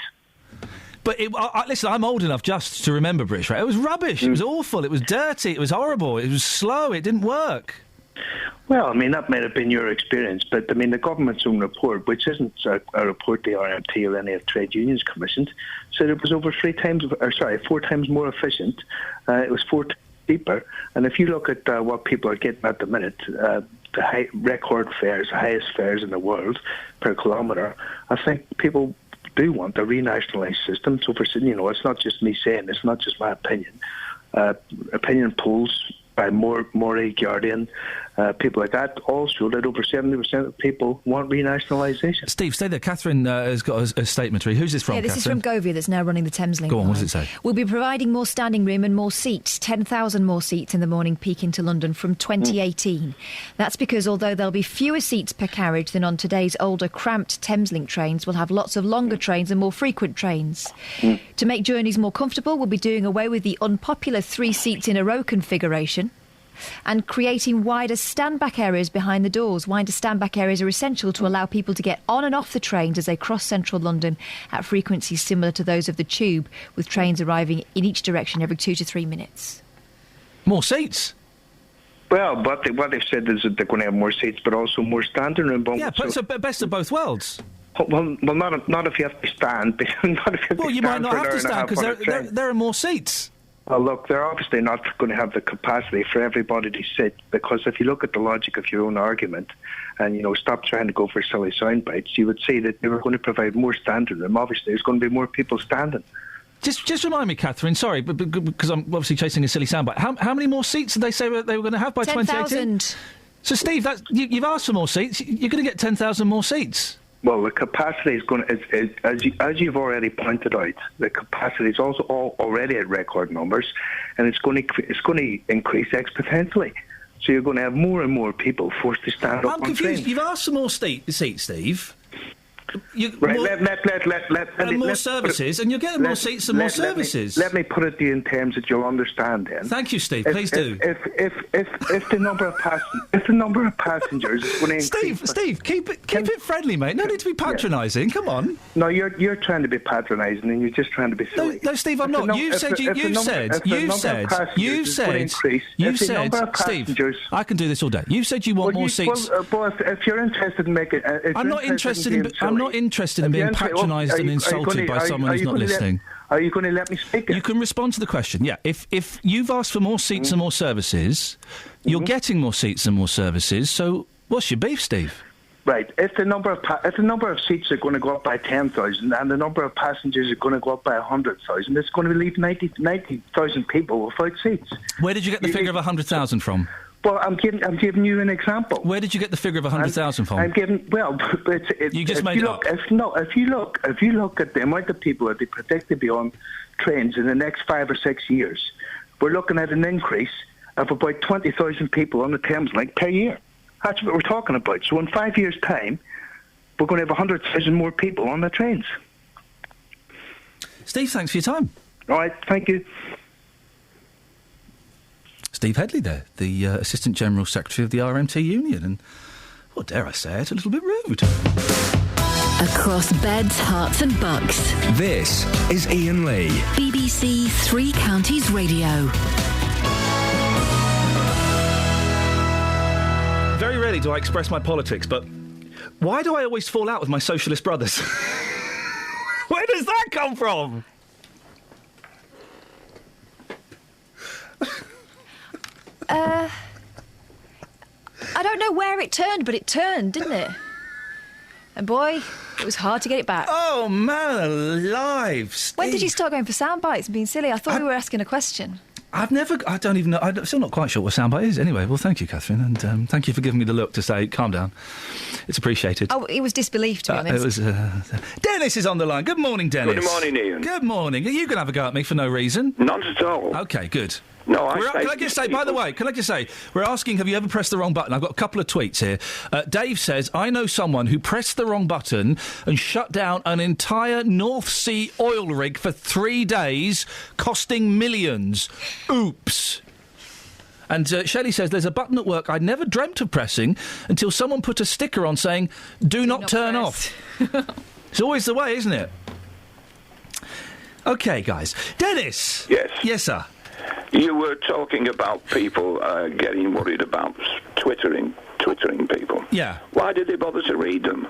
But listen, I'm old enough just to remember British Rail. It was rubbish. It was awful. It was dirty. It was horrible. It was slow. It didn't work. Well, I mean, that might have been your experience, but I mean, the government's own report, which isn't a report the RMT or any of trade unions commissioned, said it was 4 times more efficient. It was 4 times cheaper. And if you look at what people are getting at the minute, the record fares, the highest fares in the world per kilometre, I think people do want a renationalised system. So, it's not just me saying, it's not just my opinion. Opinion polls by Morey, Guardian, people like that, all show that over 70% of people want renationalisation. Steve, stay there. Catherine has got a statement to read. Who's this from, this Catherine? is from Govia, that's now running the Thameslink. Go on, what does it say? We'll be providing more standing room and more seats, 10,000 more seats in the morning peak into London from 2018. That's because although there'll be fewer seats per carriage than on today's older, cramped Thameslink trains, we'll have lots of longer trains and more frequent trains. To make journeys more comfortable, we'll be doing away with the unpopular 3 seats in a row configuration and creating wider stand-back areas behind the doors. Wider stand-back areas are essential to allow people to get on and off the trains as they cross central London at frequencies similar to those of the Tube, with trains arriving in each direction every 2 to 3 minutes. More seats? Well, what they've said is that they're going to have more seats, but also more standing room. Yeah, so best of both worlds. Well, not if you have to stand. You might not have to stand because there are more seats. Well, look, they're obviously not going to have the capacity for everybody to sit, because if you look at the logic of your own argument and, stop trying to go for silly sound bites, you would see that they were going to provide more standing room. Obviously, there's going to be more people standing. Just remind me, Catherine, sorry, because I'm obviously chasing a silly soundbite. How many more seats did they say they were going to have by 2018? 10,000. So, Steve, you've asked for more seats. You're going to get 10,000 more seats. Well, the capacity is going to, as you've already pointed out, the capacity is also already at record numbers, and it's going to increase exponentially. So you're going to have more and more people forced to stand up on trains. I'm confused. You've asked for more seats, Steve. More services, and you're getting more seats and more services. Let me put it to you in terms that you'll understand. Then. Thank you, Steve. Please do. If the number of passengers is going to increase. Steve, keep it friendly, mate. No need to be patronising. Come on. No, you're trying to be patronising, and you're just trying to be silly. No, Steve, I'm not. You've said. Steve, I can do this all day. You said you want more seats. Well, if you're interested in making, I'm not interested in being patronised and insulted by someone who's not listening. Are you going to let me speak? You can respond to the question. Yeah, if you've asked for more seats and more services, you're getting more seats and more services. So what's your beef, Steve? Right. If the number of seats are going to go up by 10,000 and the number of passengers are going to go up by 100,000, it's going to leave 90,000 people without seats. Where did you get the figure of 100,000 from? Well, I'm giving you an example. Where did you get the figure of 100,000 from? I'm giving. Well, you just made it up. If you look at the amount of people that they predict to be on trains in the next 5 or 6 years, we're looking at an increase of about 20,000 people on the Thames Link per year. That's what we're talking about. So in 5 years' time, we're going to have 100,000 more people on the trains. Steve, thanks for your time. All right, thank you. Steve Headley there, the Assistant General Secretary of the RMT Union, and, well, dare I say it, a little bit rude. Across beds, hearts and bucks. This is Iain Lee. BBC Three Counties Radio. Very rarely do I express my politics, but why do I always fall out with my socialist brothers? Where does that come from? I don't know where it turned, but it turned, didn't it? And boy, it was hard to get it back. Oh, man alive, Steve. When did you start going for sound bites and being silly? I thought we were asking a question. I don't even know. I'm still not quite sure what soundbite is. Anyway, well, thank you, Catherine, and thank you for giving me the look to say, calm down. It's appreciated. Oh, it was disbelief, to be honest. It was. Dennis is on the line. Good morning, Dennis. Good morning, Iain. Good morning. Are you going to have a go at me for no reason? Not at all. OK, good. No, can I just say, by the way, we're asking, have you ever pressed the wrong button? I've got a couple of tweets here. Dave says, I know someone who pressed the wrong button and shut down an entire North Sea oil rig for 3 days, costing millions. Oops. And Shelley says, there's a button at work I never dreamt of pressing until someone put a sticker on saying, do not turn off. It's always the way, isn't it? OK, guys. Dennis! Yes? Yes, sir. You were talking about people getting worried about twittering people. Yeah. Why did they bother to read them?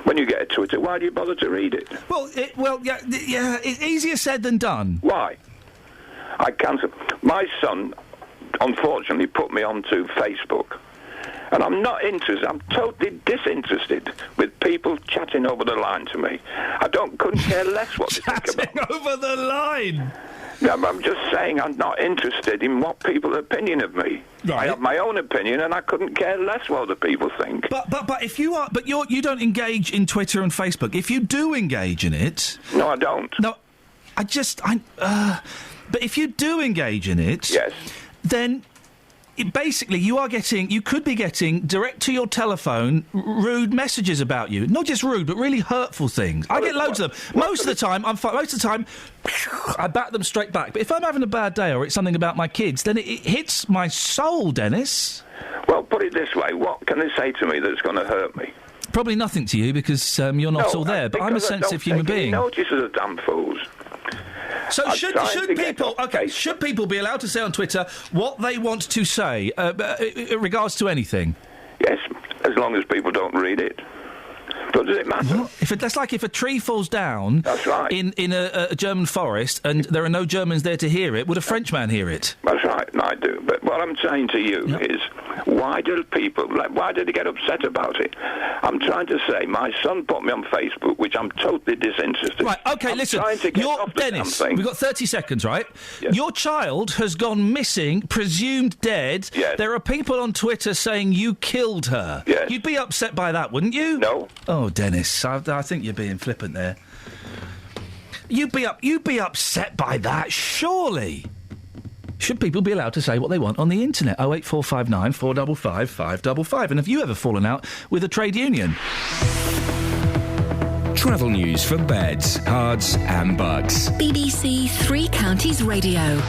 When you get a Twitter, why do you bother to read it? Well, it's easier said than done. Why? I cancelled. My son, unfortunately, put me onto Facebook. And I'm not interested. I'm totally disinterested with people chatting over the line to me. Couldn't care less what they think about. Chatting over the line? Yeah, but I'm just saying I'm not interested in what people's opinion of me. Right. I have my own opinion, and I couldn't care less what other people think. But if you are, you don't engage in Twitter and Facebook. If you do engage in it, no, I don't. No, but if you do engage in it, yes, then. Basically, you could be getting direct to your telephone rude messages about you. Not just rude, but really hurtful things. I get loads of them. Most of the time, I bat them straight back. But if I'm having a bad day or it's something about my kids, then it hits my soul, Dennis. Well, put it this way: what can they say to me that's going to hurt me? Probably nothing to you because you're not all there. But I'm a sensitive human being. Notice of the damn fools. So should people be allowed to say on Twitter what they want to say in regards to anything? Yes, as long as people don't read it. But does it matter? What? That's like if a tree falls down. That's right. In a German forest and there are no Germans there to hear it. Would a Frenchman hear it? That's right, and I do. But what I'm saying to you is, why do they get upset about it? I'm trying to say, my son put me on Facebook, which I'm totally disinterested. Right, OK, listen. Dennis, we've got 30 seconds, right? Yes. Your child has gone missing, presumed dead. Yes. There are people on Twitter saying you killed her. Yes. You'd be upset by that, wouldn't you? No. Oh, Dennis, I think you're being flippant there. You'd be upset by that, surely. Should people be allowed to say what they want on the internet? 08459 455 555. And have you ever fallen out with a trade union? Travel news for beds, cards and bugs. BBC Three Counties Radio.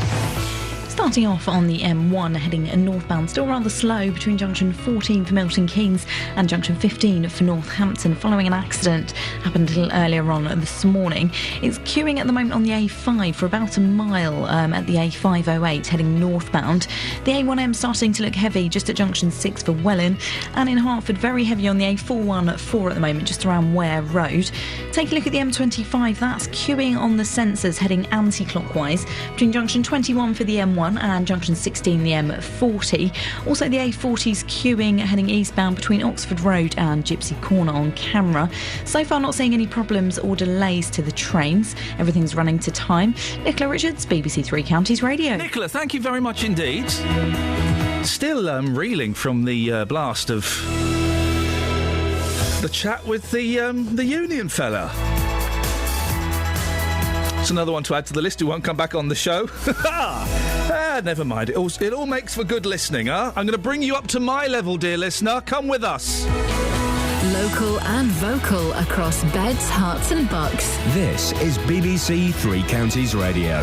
Starting off on the M1 heading northbound, still rather slow between junction 14 for Milton Keynes and junction 15 for Northampton following an accident happened a little earlier on this morning. It's queuing at the moment on the A5 for about a mile at the A508 heading northbound. The A1M starting to look heavy just at junction 6 for Welwyn, and in Hertford very heavy on the A414 at the moment just around Ware Road. Take a look at the M25, that's queuing on the sensors heading anti-clockwise between junction 21 for the M1 and junction 16 the M40. Also the A40's queuing heading eastbound between Oxford Road and Gypsy Corner on camera. So far not seeing any problems or delays to the trains. Everything's running to time. Nicola Richards, BBC Three Counties Radio. Nicola, thank you very much indeed. Still reeling from the blast of the chat with the union fella. It's another one to add to the list who won't come back on the show. Never mind. It all makes for good listening, huh? I'm going to bring you up to my level, dear listener. Come with us. Local and vocal across beds, hearts and bucks. This is BBC Three Counties Radio.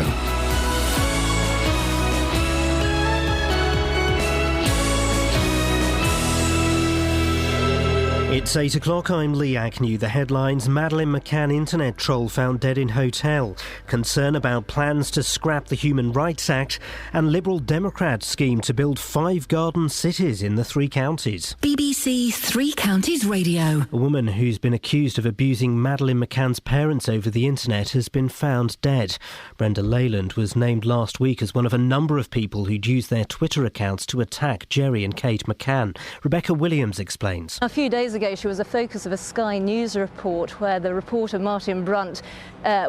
It's 8 o'clock, I'm Lee Agnew. The headlines: Madeleine McCann internet troll found dead in hotel, concern about plans to scrap the Human Rights Act, and Liberal Democrats scheme to build 5 garden cities in the 3 counties. BBC Three Counties Radio. A woman who's been accused of abusing Madeleine McCann's parents over the internet has been found dead. Brenda Leyland was named last week as one of a number of people who'd used their Twitter accounts to attack Jerry and Kate McCann. Rebecca Williams explains. A few days ago, she was a focus of a Sky News report where the reporter Martin Brunt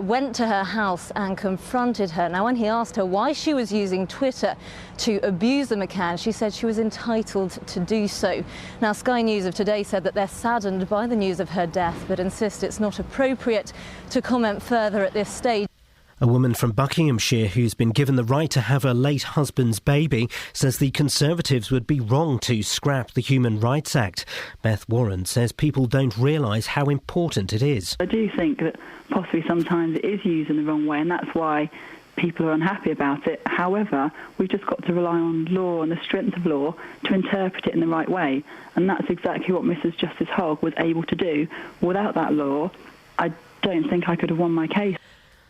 went to her house and confronted her. Now, when he asked her why she was using Twitter to abuse the McCann, she said she was entitled to do so. Now, Sky News of today said that they're saddened by the news of her death, but insist it's not appropriate to comment further at this stage. A woman from Buckinghamshire who's been given the right to have her late husband's baby says the Conservatives would be wrong to scrap the Human Rights Act. Beth Warren says people don't realise how important it is. I do think that possibly sometimes it is used in the wrong way, and that's why people are unhappy about it. However, we've just got to rely on law and the strength of law to interpret it in the right way, and that's exactly what Mrs Justice Hogg was able to do. Without that law, I don't think I could have won my case.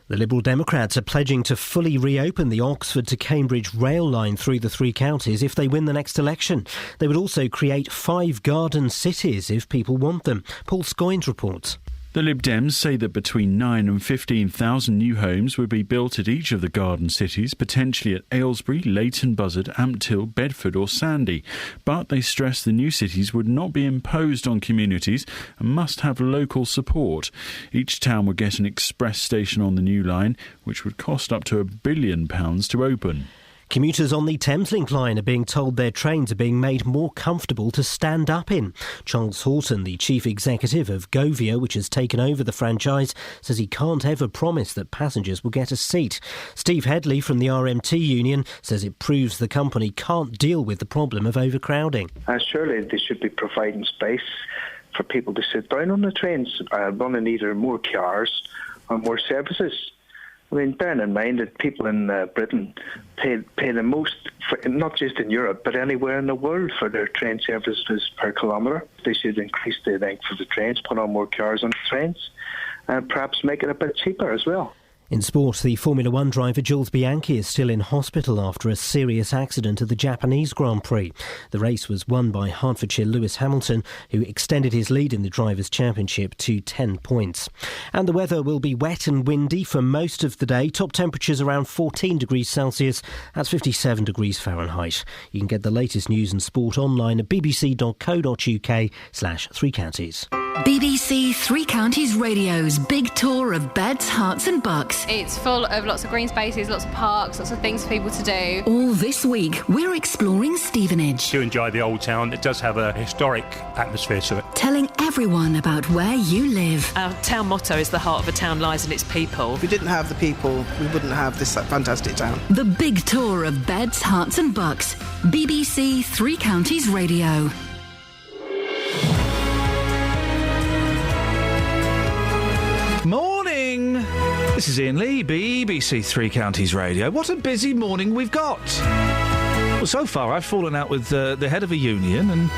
The Liberal Democrats are pledging to fully reopen the Oxford to Cambridge rail line through the 3 counties if they win the next election. They would also create 5 garden cities if people want them. Paul Scoynes reports. The Lib Dems say that between 9,000 and 15,000 new homes would be built at each of the garden cities, potentially at Aylesbury, Leighton Buzzard, Ampthill, Bedford or Sandy. But they stress the new cities would not be imposed on communities and must have local support. Each town would get an express station on the new line, which would cost up to £1 billion to open. Commuters on the Thameslink line are being told their trains are being made more comfortable to stand up in. Charles Horton, the chief executive of Govia, which has taken over the franchise, says he can't ever promise that passengers will get a seat. Steve Headley from the RMT union says it proves the company can't deal with the problem of overcrowding. Surely they should be providing space for people to sit down on the trains, running either more cars or more services. I mean, bearing in mind that people in Britain pay the most, not just in Europe, but anywhere in the world for their train services per kilometre. They should increase the length of the trains, put on more cars on the trains, and perhaps make it a bit cheaper as well. In sport, the Formula One driver Jules Bianchi is still in hospital after a serious accident at the Japanese Grand Prix. The race was won by Hertfordshire Lewis Hamilton, who extended his lead in the Drivers' Championship to 10 points. And the weather will be wet and windy for most of the day. Top temperatures around 14 degrees Celsius. That's 57 degrees Fahrenheit. You can get the latest news and sport online at bbc.co.uk/3 counties. BBC Three Counties Radio's big tour of beds, hearts and bucks. It's full of lots of green spaces, lots of parks, lots of things for people to do. All this week, we're exploring Stevenage. I do enjoy the old town. It does have a historic atmosphere to it. Telling everyone about where you live. Our town motto is the heart of a town lies in its people. If we didn't have the people, we wouldn't have this fantastic town. The big tour of beds, hearts and bucks. BBC Three Counties Radio. Morning! This is Iain Lee, BBC Three Counties Radio. What a busy morning we've got. Well, so far I've fallen out with the head of a union and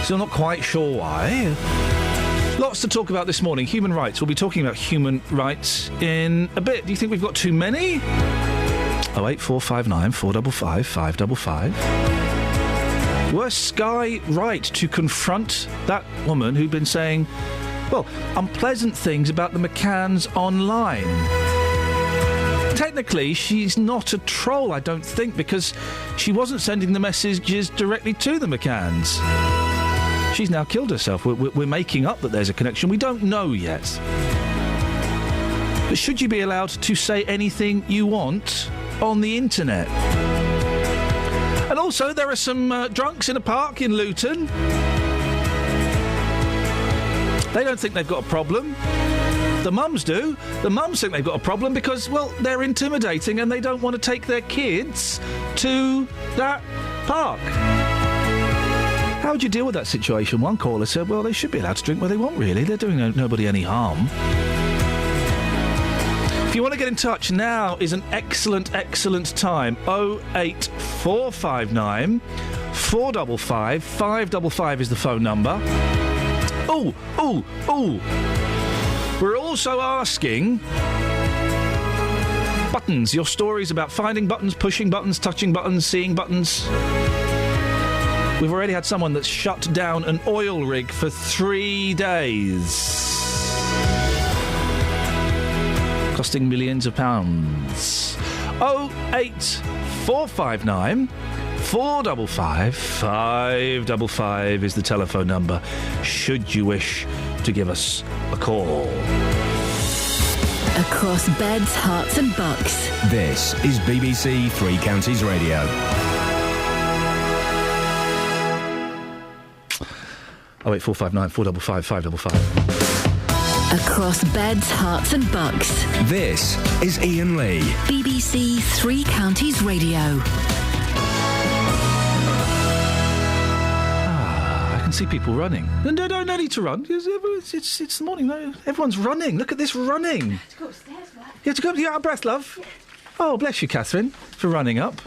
still not quite sure why. Lots to talk about this morning. Human rights. We'll be talking about human rights in a bit. Do you think we've got too many? 08459 455 555. Were Sky right to confront that woman who'd been saying, well, unpleasant things about the McCanns online? Technically, she's not a troll, I don't think, because she wasn't sending the messages directly to the McCanns. She's now killed herself. We're making up that there's a connection. We don't know yet. But should you be allowed to say anything you want on the internet? And also, there are some drunks in a park in Luton. They don't think they've got a problem. The mums do. The mums think they've got a problem because, well, they're intimidating and they don't want to take their kids to that park. How would you deal with that situation? One caller said, well, they should be allowed to drink where they want, really. They're doing nobody any harm. If you want to get in touch, now is an excellent time. 08459 455 555 is the phone number. Oh. We're also asking buttons. Your stories about finding buttons, pushing buttons, touching buttons, seeing buttons. We've already had someone that's shut down an oil rig for 3 days. Costing millions of pounds. 08459 455 555 is the telephone number, should you wish to give us a call. Across beds, hearts and bucks. This is BBC Three Counties Radio. Oh, 08459 455 555. Across beds, hearts and bucks. This is Iain Lee. BBC Three Counties Radio. I can see people running. No need to run. It's the morning. No, everyone's running. Look at this running. To go upstairs, what? You have to go up. You're out of breath, love. Yeah. Oh, bless you, Catherine, for running up.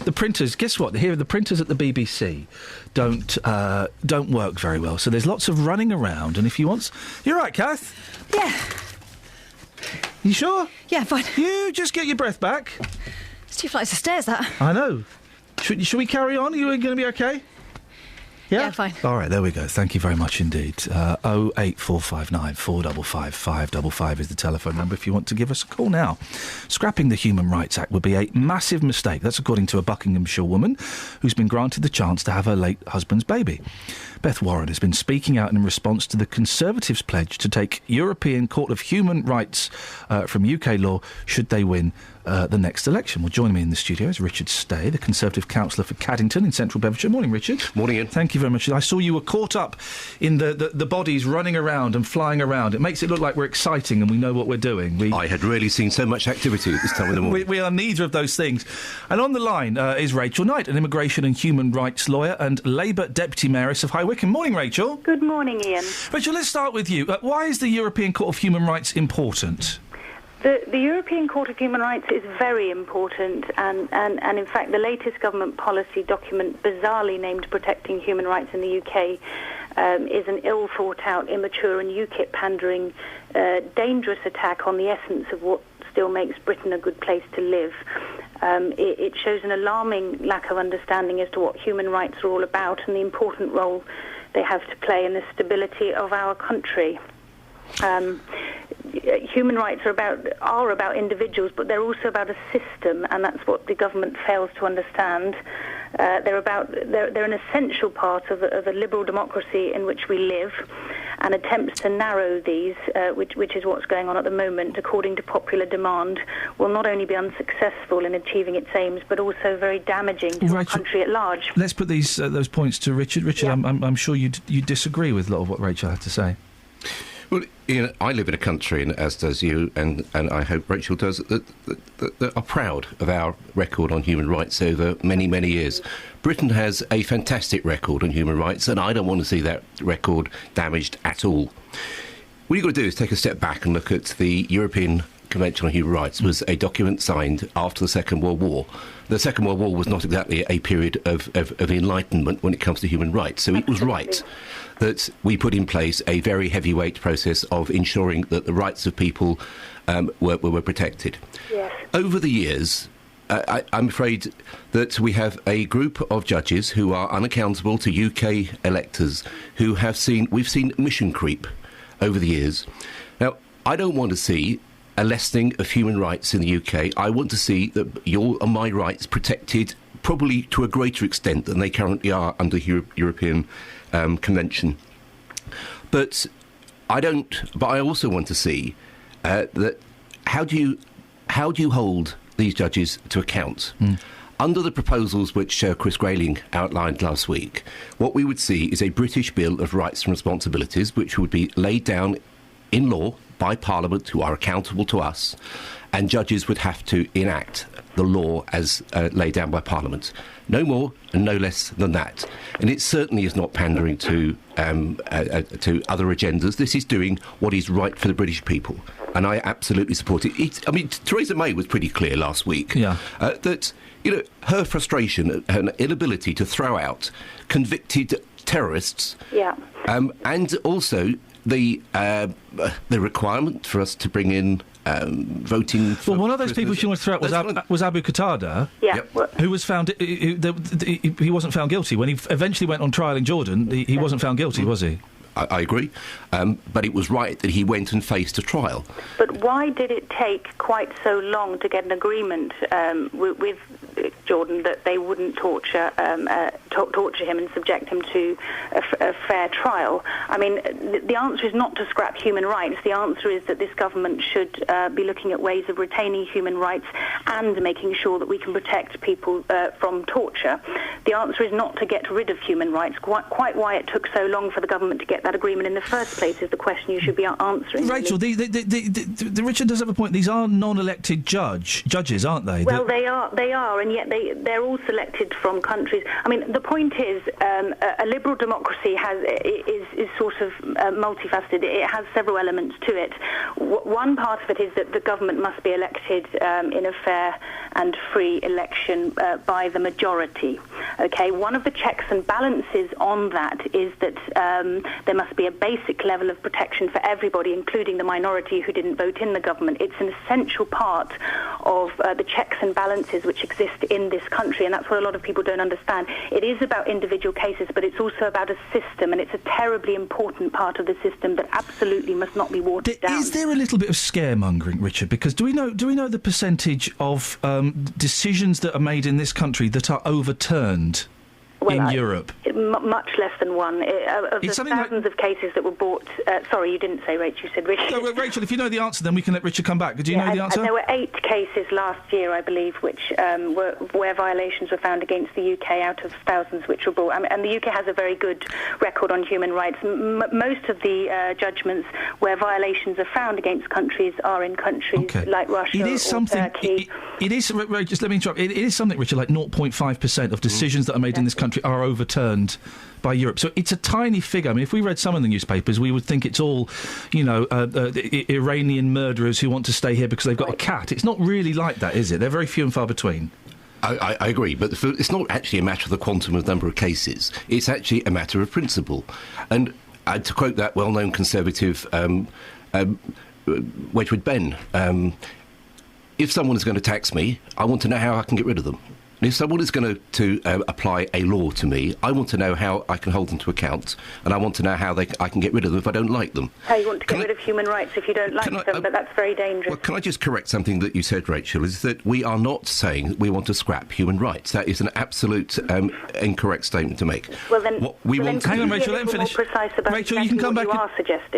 The printers, guess what? Here, the printers at the BBC don't work very well. So there's lots of running around. And if you want... You're right, Kath? Yeah. You sure? Yeah, fine. You just get your breath back. It's 2 flights of stairs, that. I know. Should we carry on? Are you going to be okay? Yeah, fine. All right, there we go. Thank you very much indeed. 08459 455 555 is the telephone number if you want to give us a call now. Scrapping the Human Rights Act would be a massive mistake. That's according to a Buckinghamshire woman who's been granted the chance to have her late husband's baby. Beth Warren has been speaking out in response to the Conservatives' pledge to take European Court of Human Rights from UK law should they win the next election. Well, joining me in the studio is Richard Stay, the Conservative councillor for Caddington in central Bedfordshire. Morning, Richard. Morning, Ian. Thank you very much. I saw you were caught up in the bodies running around and flying around. It makes it look like we're exciting and we know what we're doing. I had really seen so much activity at this time of the morning. We are neither of those things. And on the line is Rachel Knight, an immigration and human rights lawyer and Labour Deputy Mayoress of High Wycombe. Morning, Rachel. Good morning, Ian. Rachel, let's start with you. Why is the European Court of Human Rights important? The European Court of Human Rights is very important, and in fact the latest government policy document, bizarrely named Protecting Human Rights in the UK, is an ill-thought-out, immature and UKIP-pandering, dangerous attack on the essence of what still makes Britain a good place to live. It shows an alarming lack of understanding as to what human rights are all about and the important role they have to play in the stability of our country. Human rights are about individuals, but they're also about a system, and that's what the government fails to understand. They're an essential part of a liberal democracy in which we live, and attempts to narrow these, which is what's going on at the moment, according to popular demand, will not only be unsuccessful in achieving its aims, but also very damaging to the country at large. Let's put those points to Richard. Richard, yeah. I'm sure you disagree with a lot of what Rachel had to say. Well, Ian, I live in a country, and as does you, and I hope Rachel does, that are proud of our record on human rights over many, many years. Britain has a fantastic record on human rights, and I don't want to see that record damaged at all. What you've got to do is take a step back and look at the European Convention on Human Rights. It was a document signed after the Second World War. The Second World War was not exactly a period of enlightenment when it comes to human rights, so it was right that we put in place a very heavyweight process of ensuring that the rights of people were protected. Yes. Over the years, I'm afraid that we have a group of judges who are unaccountable to UK electors who we've seen mission creep over the years. Now, I don't want to see a lessening of human rights in the UK. I want to see that your and my rights protected probably to a greater extent than they currently are under European Convention. But I also want to see that how do you hold these judges to account? under the proposals which Chris Grayling outlined last week, what we would see is a British Bill of Rights and Responsibilities, which would be laid down in law by Parliament, who are accountable to us, and judges would have to enact the law as laid down by Parliament. No more and no less than that. And it certainly is not pandering to other agendas. This is doing what is right for the British people. And I absolutely support it. Theresa May was pretty clear last week that, her frustration and inability to throw out convicted terrorists and also the requirement for us to bring in voting. Well, one of those people she wanted to throw out was Abu Qatada, who was found. He wasn't found guilty when he eventually went on trial in Jordan. He wasn't found guilty, was he? I agree, but it was right that he went and faced a trial. But why did it take quite so long to get an agreement with Jordan that they wouldn't torture him and subject him to a fair trial? I mean, the answer is not to scrap human rights. The answer is that this government should be looking at ways of retaining human rights and making sure that we can protect people from torture. The answer is not to get rid of human rights. Quite why it took so long for the government to get that agreement in the first place is the question you should be answering. Rachel, the Richard does have a point. These are non-elected judges, aren't they? Well, they are, and yet they're all selected from countries. I mean, the point is, a liberal democracy is sort of multifaceted. It has several elements to it. One part of it is that the government must be elected in a fair and free election by the majority. Okay, one of the checks and balances on that is that there must be a basic level of protection for everybody, including the minority who didn't vote in the government. It's an essential part of the checks and balances which exist in this country, and that's what a lot of people don't understand. It is about individual cases, but it's also about a system, and it's a terribly important part of the system that absolutely must not be watered down. Is there a little bit of scaremongering, Richard? Because do we know the percentage of decisions that are made in this country that are overturned in Europe? Much less than one. Of the thousands of cases that were brought... sorry, you didn't say Rachel, you said Richard. No, Rachel, if you know the answer, then we can let Richard come back. Do you know the answer? There were 8 cases last year, I believe, which where violations were found against the UK out of thousands which were brought. And the UK has a very good record on human rights. Most of the judgments where violations are found against countries are in countries like Russia or Turkey. It is, just let me interrupt, it is something, Richard, like 0.5% of decisions that are made in this country are overturned by Europe. So it's a tiny figure. I mean, if we read some of the newspapers, we would think it's all, Iranian murderers who want to stay here because they've got a cat. It's not really like that, is it? They're very few and far between. I agree, but it's not actually a matter of the quantum of number of cases. It's actually a matter of principle. And to quote that well-known conservative Wedgwood Ben, if someone is going to tax me, I want to know how I can get rid of them. And if someone is going to apply a law to me, I want to know how I can hold them to account, and I want to know how I can get rid of them if I don't like them. How you want to get rid of human rights if you don't like them, but that's very dangerous. Well, can I just correct something that you said, Rachel, is that we are not saying that we want to scrap human rights. That is an absolute incorrect statement to make. Well, then, hang on, Rachel, let him finish. Rachel, you can come back.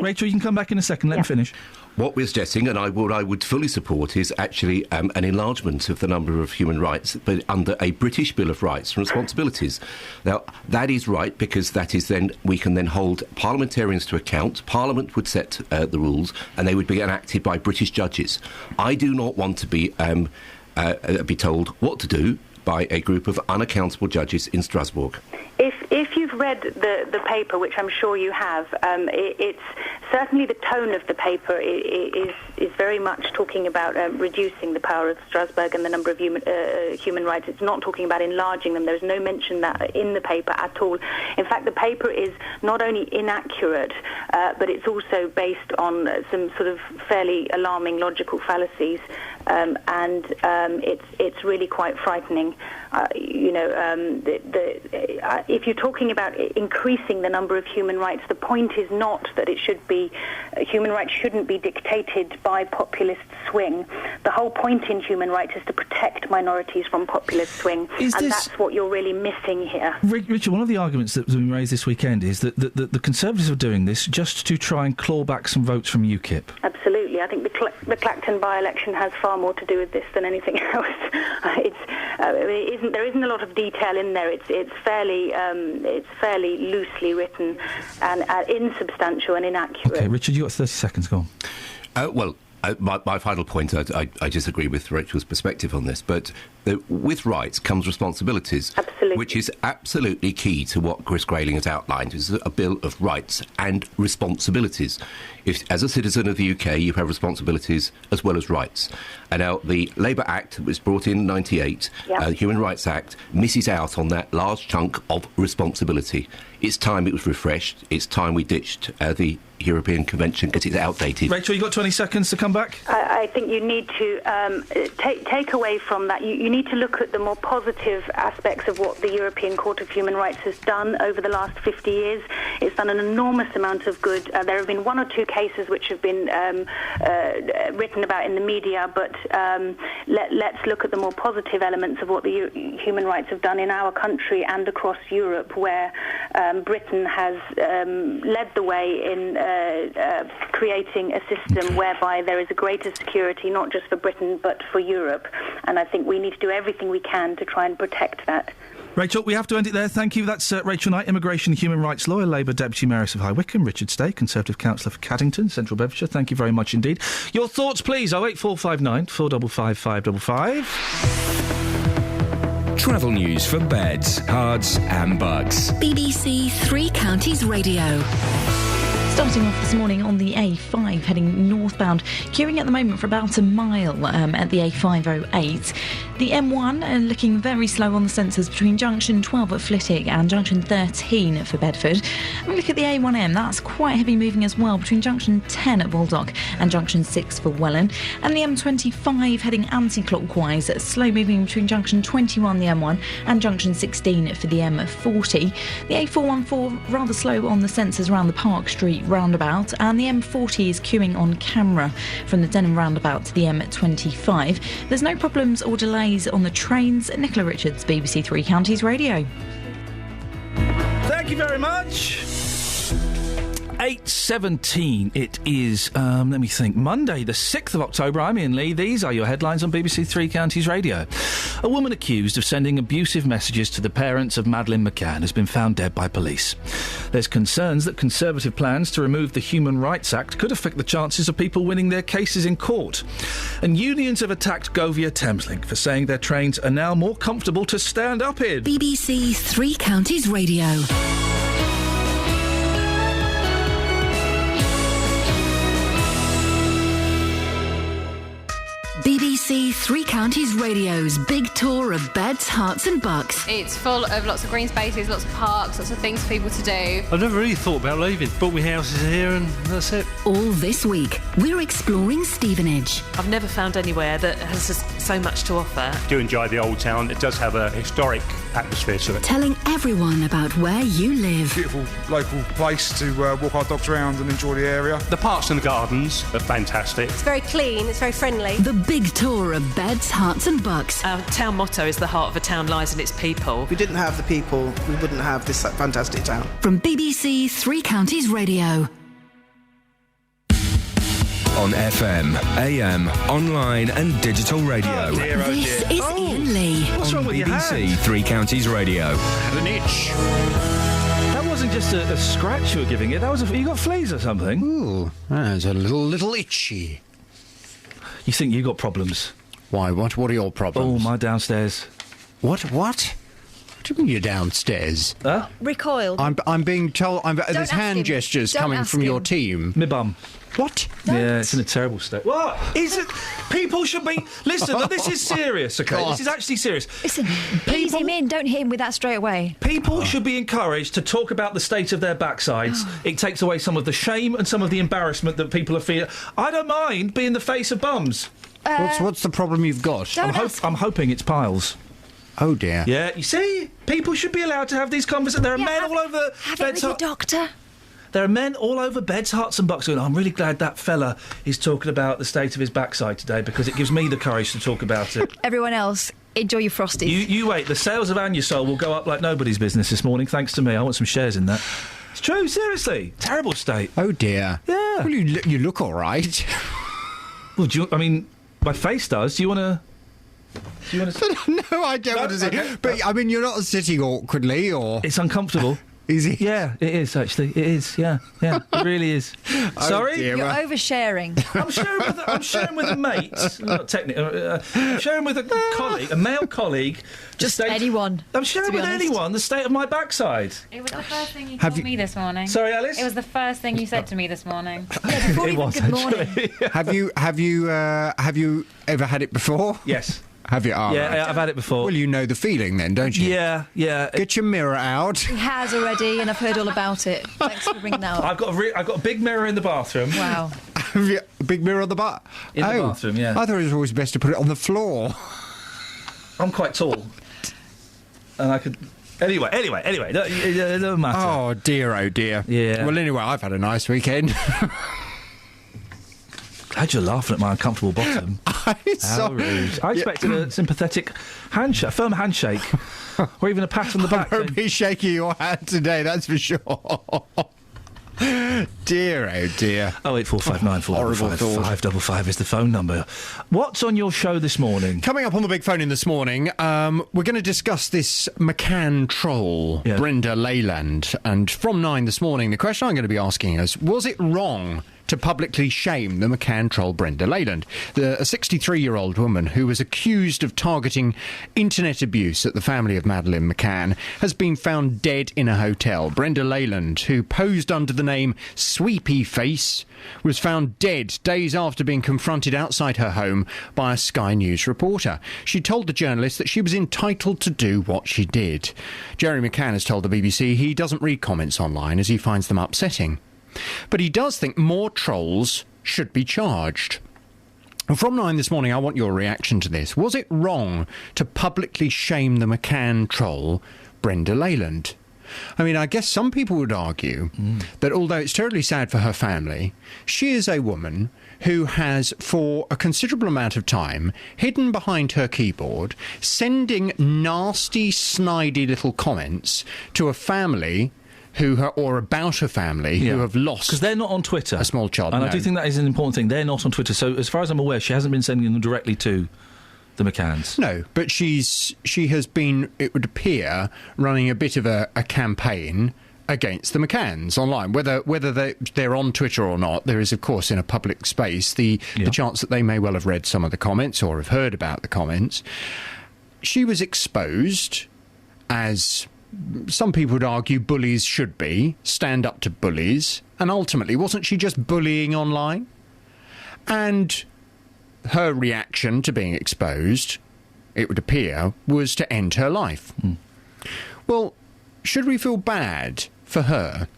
Rachel, you can come back in a second. Let him finish. What we're suggesting, and I would fully support, is actually an enlargement of the number of human rights, but under a British Bill of Rights and Responsibilities. Now, that is right, because that is then we can then hold parliamentarians to account. Parliament would set the rules, and they would be enacted by British judges. I do not want to be told what to do by a group of unaccountable judges in Strasbourg. If you've read the paper, which I'm sure you have, it's certainly the tone of the paper is very much talking about reducing the power of Strasbourg and the number of human rights. It's not talking about enlarging them. There's no mention that in the paper at all. In fact, the paper is not only inaccurate, but it's also based on some sort of fairly alarming logical fallacies, and it's really quite frightening. If you're talking about increasing the number of human rights, the point is not that it should be human rights shouldn't be dictated by populist swing. The whole point in human rights is to protect minorities from populist swing, that's what you're really missing here. Richard, one of the arguments that was being raised this weekend is that the Conservatives are doing this just to try and claw back some votes from UKIP. Absolutely. media. I think the Clacton by-election has far more to do with this than anything else. There isn't a lot of detail in there. It's fairly loosely written and insubstantial and inaccurate. OK, Richard, you've got 30 seconds, go on. My final point, I disagree with Rachel's perspective on this, but with rights comes responsibilities, which is absolutely key to what Chris Grayling has outlined. It's a bill of rights and responsibilities. If, as a citizen of the UK, you have responsibilities as well as rights. And now the Labour Act that was brought in 98, the Human Rights Act, misses out on that large chunk of responsibility. It's time it was refreshed. It's time we ditched the European Convention because it's outdated. Rachel, you've got 20 seconds to come back. I think you need to take away from that. You need to look at the more positive aspects of what the European Court of Human Rights has done over the last 50 years. It's done an enormous amount of good. There have been one or two cases which have been written about in the media, but let's look at the more positive elements of what the human rights have done in our country and across Europe, where Britain has led the way in creating a system whereby there is a greater security, not just for Britain, but for Europe. And I think we need to do everything we can to try and protect that. Rachel, we have to end it there. Thank you. That's Rachel Knight, immigration and human rights lawyer, Labour Deputy Mayoress of High Wycombe. Richard Stay, Conservative Councillor for Caddington, Central Bedfordshire. Thank you very much indeed. Your thoughts, please. 08459 455 555. Travel news for beds, cards and bugs. BBC Three Counties Radio. Starting off this morning on the A5 heading northbound, queuing at the moment for about a mile at the A508. The M1 looking very slow on the sensors between junction 12 at Flitwick and junction 13 for Bedford. And we look at the A1M, that's quite heavy moving as well between junction 10 at Baldock and junction 6 for Welland. And the M25 heading anti-clockwise, slow moving between junction 21 the M1 and junction 16 for the M40. The A414 rather slow on the sensors around the Park Street roundabout, and the M40 is queuing on camera from the Denham roundabout to the M25. There's no problems or delays on the trains. Nicola Richards, BBC Three Counties Radio. Thank you very much. 8:17. It is, let me think, Monday the 6th of October. I'm Iain Lee. These are your headlines on BBC Three Counties Radio. A woman accused of sending abusive messages to the parents of Madeleine McCann has been found dead by police. There's concerns that Conservative plans to remove the Human Rights Act could affect the chances of people winning their cases in court. And unions have attacked Govia Thameslink for saying their trains are now more comfortable to stand up in. BBC Three Counties Radio. BBC Three Counties Radio's big tour of beds, hearts and bucks. It's full of lots of green spaces, lots of parks, lots of things for people to do. I've never really thought about leaving. Bought me houses here and that's it. All this week, we're exploring Stevenage. I've never found anywhere that has so much to offer. I do enjoy the old town. It does have a historic atmosphere to it. Telling everyone about where you live. Beautiful local place to walk our dogs around and enjoy the area. The parks and the gardens are fantastic. It's very clean, it's very friendly. The big tour of beds, hearts and bucks. Our town motto is the heart of a town lies in its people. If we didn't have the people, we wouldn't have this fantastic town. From BBC Three Counties Radio. On FM, AM, online and digital radio. This is Iain Lee. What's wrong with your BBC hand? Three Counties Radio. Had an itch. That wasn't just a scratch you were giving it. That was you got fleas or something. Ooh, that's a little itchy. You think you got problems? Why? What are your problems? Oh, my downstairs. What? What do you mean you're downstairs? Huh? Recoiled. I'm being told. There's ask hand him. gestures Don't coming ask from your him. team. My bum. What? Yeah, it's in a terrible state. What? Is it? People should be... Listen, this is serious, OK? God. This is actually serious. Listen, ease him in. Don't hit him with that straight away. People should be encouraged to talk about the state of their backsides. It takes away some of the shame and some of the embarrassment that people are feeling. I don't mind being the face of bums. What's the problem you've got? I'm hoping it's piles. Oh, dear. Yeah, you see? People should be allowed to have these conversations. There are men all over... Have it with your doctor. There are men all over beds, hearts and bucks going, I'm really glad that fella is talking about the state of his backside today because it gives me the courage to talk about it. Everyone else, enjoy your Frosties. You wait. The sales of Anusol will go up like nobody's business this morning, thanks to me. I want some shares in that. It's true, seriously. Terrible state. Oh, dear. Yeah. Well, you look all right. Well, my face does. Do you want to... No, I don't want to see. Okay. But, I mean, you're not sitting awkwardly, or... It's uncomfortable. Is it? Yeah, it is, actually. It is, yeah. It really is. Sorry? Dear. You're oversharing. I'm sharing with a mate. Not technically. I'm sharing with a colleague, a male colleague. Just anyone. I'm sharing with anyone the state of my backside. It was the first thing you told me this morning. Sorry, Alice? It was the first thing you said to me this morning. It was, good morning. Have you ever had it before? Yes. Have you? Oh, yeah, right. I've had it before. Well, you know the feeling then, don't you? Yeah. Get your mirror out. He has already, and I've heard all about it. Thanks for bringing that up. I've got a big mirror in the bathroom. Wow. Have you a big mirror on the In the bathroom, yeah. I thought it was always best to put it on the floor. I'm quite tall. And I could... Anyway, it doesn't matter. Oh, dear. Yeah. Well, anyway, I've had a nice weekend. Glad you're laughing at my uncomfortable bottom. How rude. I expected a sympathetic handshake, a firm handshake, or even a pat on the back. I won't be shaking your hand today, that's for sure. Dear, oh dear. 08459 455 555 is the phone number. What's on your show this morning? Coming up on the big phone in this morning, we're going to discuss this McCann troll, Brenda Leyland. And from 9 this morning, the question I'm going to be asking is, was it wrong to publicly shame the McCann troll Brenda Leyland, a 63-year-old woman who was accused of targeting internet abuse at the family of Madeleine McCann, has been found dead in a hotel. Brenda Leyland, who posed under the name Sweepy Face, was found dead days after being confronted outside her home by a Sky News reporter. She told the journalist that she was entitled to do what she did. Jerry McCann has told the BBC he doesn't read comments online as he finds them upsetting. But he does think more trolls should be charged. And from 9 this morning, I want your reaction to this. Was it wrong to publicly shame the McCann troll, Brenda Leyland? I mean, I guess some people would argue that although it's terribly sad for her family, she is a woman who has, for a considerable amount of time, hidden behind her keyboard, sending nasty, snidey little comments to a family or about a family who have lost... Because they're not on Twitter. A small child. And no. I do think that is an important thing. They're not on Twitter. So as far as I'm aware, she hasn't been sending them directly to the McCanns. No, but she has been, it would appear, running a bit of a campaign against the McCanns online. Whether they're on Twitter or not, there is, of course, in a public space, the chance that they may well have read some of the comments or have heard about the comments. She was exposed as... some people would argue bullies should be, stand up to bullies, and ultimately, wasn't she just bullying online? And her reaction to being exposed, it would appear, was to end her life. Well, should we feel bad for her?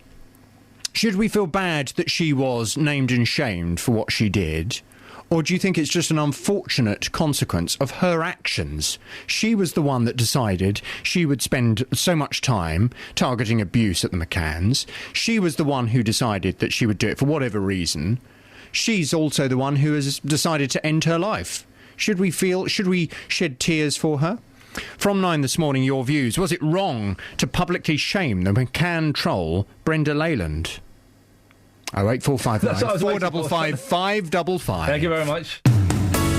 Should we feel bad that she was named and shamed for what she did? Or do you think it's just an unfortunate consequence of her actions? She was the one that decided she would spend so much time targeting abuse at the McCanns. She was the one who decided that she would do it for whatever reason. She's also the one who has decided to end her life. Should we shed tears for her? From 9 this morning, your views. Was it wrong to publicly shame the McCann troll, Brenda Leyland? 08459 455 555. Thank you very much.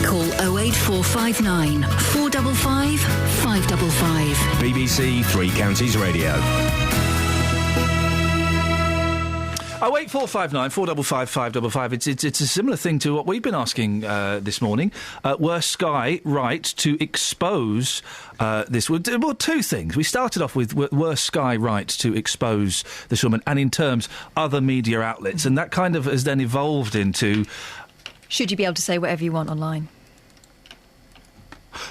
Call 08459 455 555. BBC Three Counties Radio. 08459 455 555. It's a similar thing to what we've been asking this morning. Were Sky right to expose this? Well, two things. We started off with were Sky right to expose this woman, and in terms other media outlets, and that kind of has then evolved into... should you be able to say whatever you want online?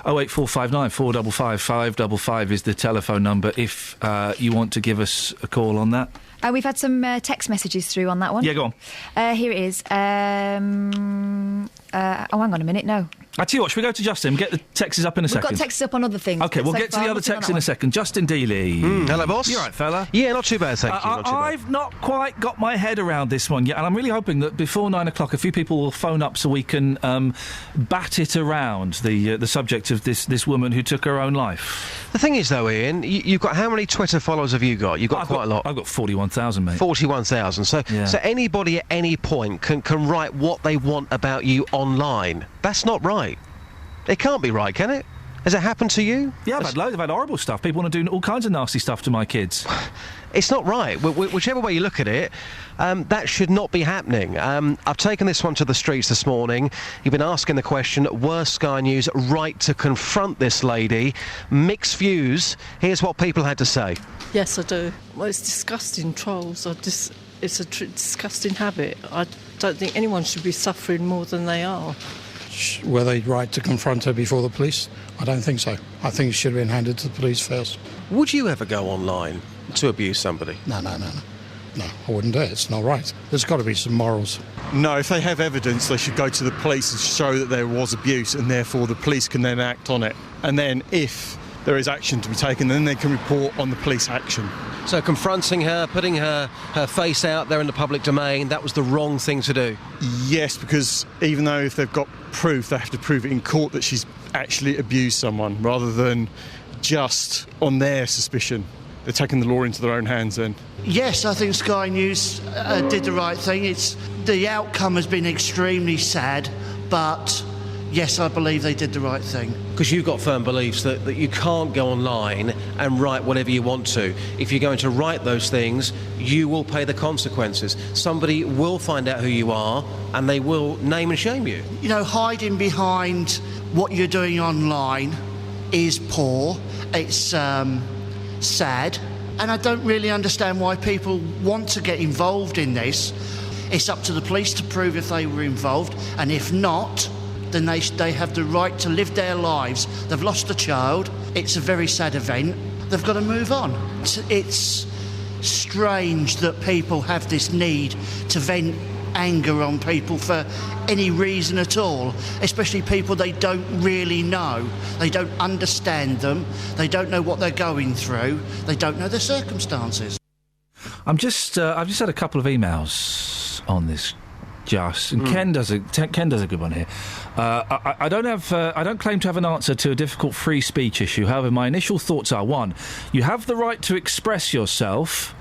08459 455 555 is the telephone number if you want to give us a call on that. We've had some text messages through on that one. Yeah, go on. Here it is. Oh, hang on a minute. No. I tell you what, should we go to Justin? Get the texts up in a second. We've got texts up on other things. OK, we'll get to the other texts in a second. Justin Dealey. Hello, boss. You all right, fella? Yeah, not too bad, thank you. Not too bad. I've not quite got my head around this one yet, and I'm really hoping that before 9 o'clock a few people will phone up so we can bat it around the subject of this woman who took her own life. The thing is, though, Ian, you've got... How many Twitter followers have you got? You've got quite a lot. I've got 41,000, mate. 41,000. So anybody at any point can write what they want about you online. That's not right. It can't be right, can it? Has it happened to you? Yeah, I've had loads. I've had horrible stuff. People want to do all kinds of nasty stuff to my kids. It's not right. Whichever way you look at it, that should not be happening. I've taken this one to the streets this morning. You've been asking the question, were Sky News right to confront this lady? Mixed views. Here's what people had to say. Yes, I do. Well, it's disgusting, trolls. It's a disgusting habit. I don't think anyone should be suffering more than they are. Were they right to confront her before the police? I don't think so. I think it should have been handed to the police first. Would you ever go online to abuse somebody? No, I wouldn't do it. It's not right. There's got to be some morals. No, if they have evidence, they should go to the police and show that there was abuse, and therefore the police can then act on it. And then if there is action to be taken, then they can report on the police action. So confronting her, putting her face out there in the public domain, that was the wrong thing to do? Yes, because even though if they've got proof, they have to prove it in court that she's actually abused someone, rather than just on their suspicion. They're taking the law into their own hands then. Yes, I think Sky News did the right thing. The outcome has been extremely sad, but yes, I believe they did the right thing. Because you've got firm beliefs that you can't go online and write whatever you want to. If you're going to write those things, you will pay the consequences. Somebody will find out who you are and they will name and shame you. You know, hiding behind what you're doing online is poor. It's sad. And I don't really understand why people want to get involved in this. It's up to the police to prove if they were involved, and if not, then they have the right to live their lives. They've lost a child. It's a very sad event. They've got to move on. It's strange that people have this need to vent anger on people for any reason at all, especially people they don't really know. They don't understand them. They don't know what they're going through. They don't know their circumstances. I've just had a couple of emails on this. And Ken does a good one here. I don't claim to have an answer to a difficult free speech issue. However, my initial thoughts are: 1, you have the right to express yourself.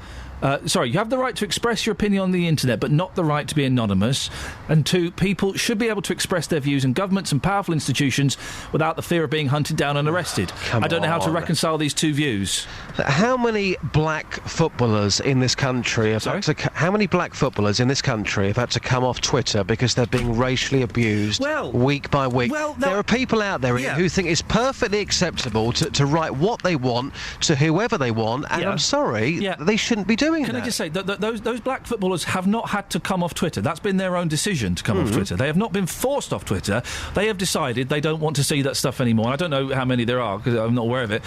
You have the right to express your opinion on the internet, but not the right to be anonymous. And 2, people should be able to express their views in governments and powerful institutions without the fear of being hunted down and arrested. I don't know how to reconcile these two views. How many black footballers in this country have had to come off Twitter because they're being racially abused week by week? There are people out there who think it's perfectly acceptable to write what they want to whoever they want, and I'm sorry, they shouldn't be doing Can I just say that those black footballers have not had to come off Twitter. That's been their own decision to come off Twitter. They have not been forced off Twitter. They have decided they don't want to see that stuff anymore. And I don't know how many there are because I'm not aware of it.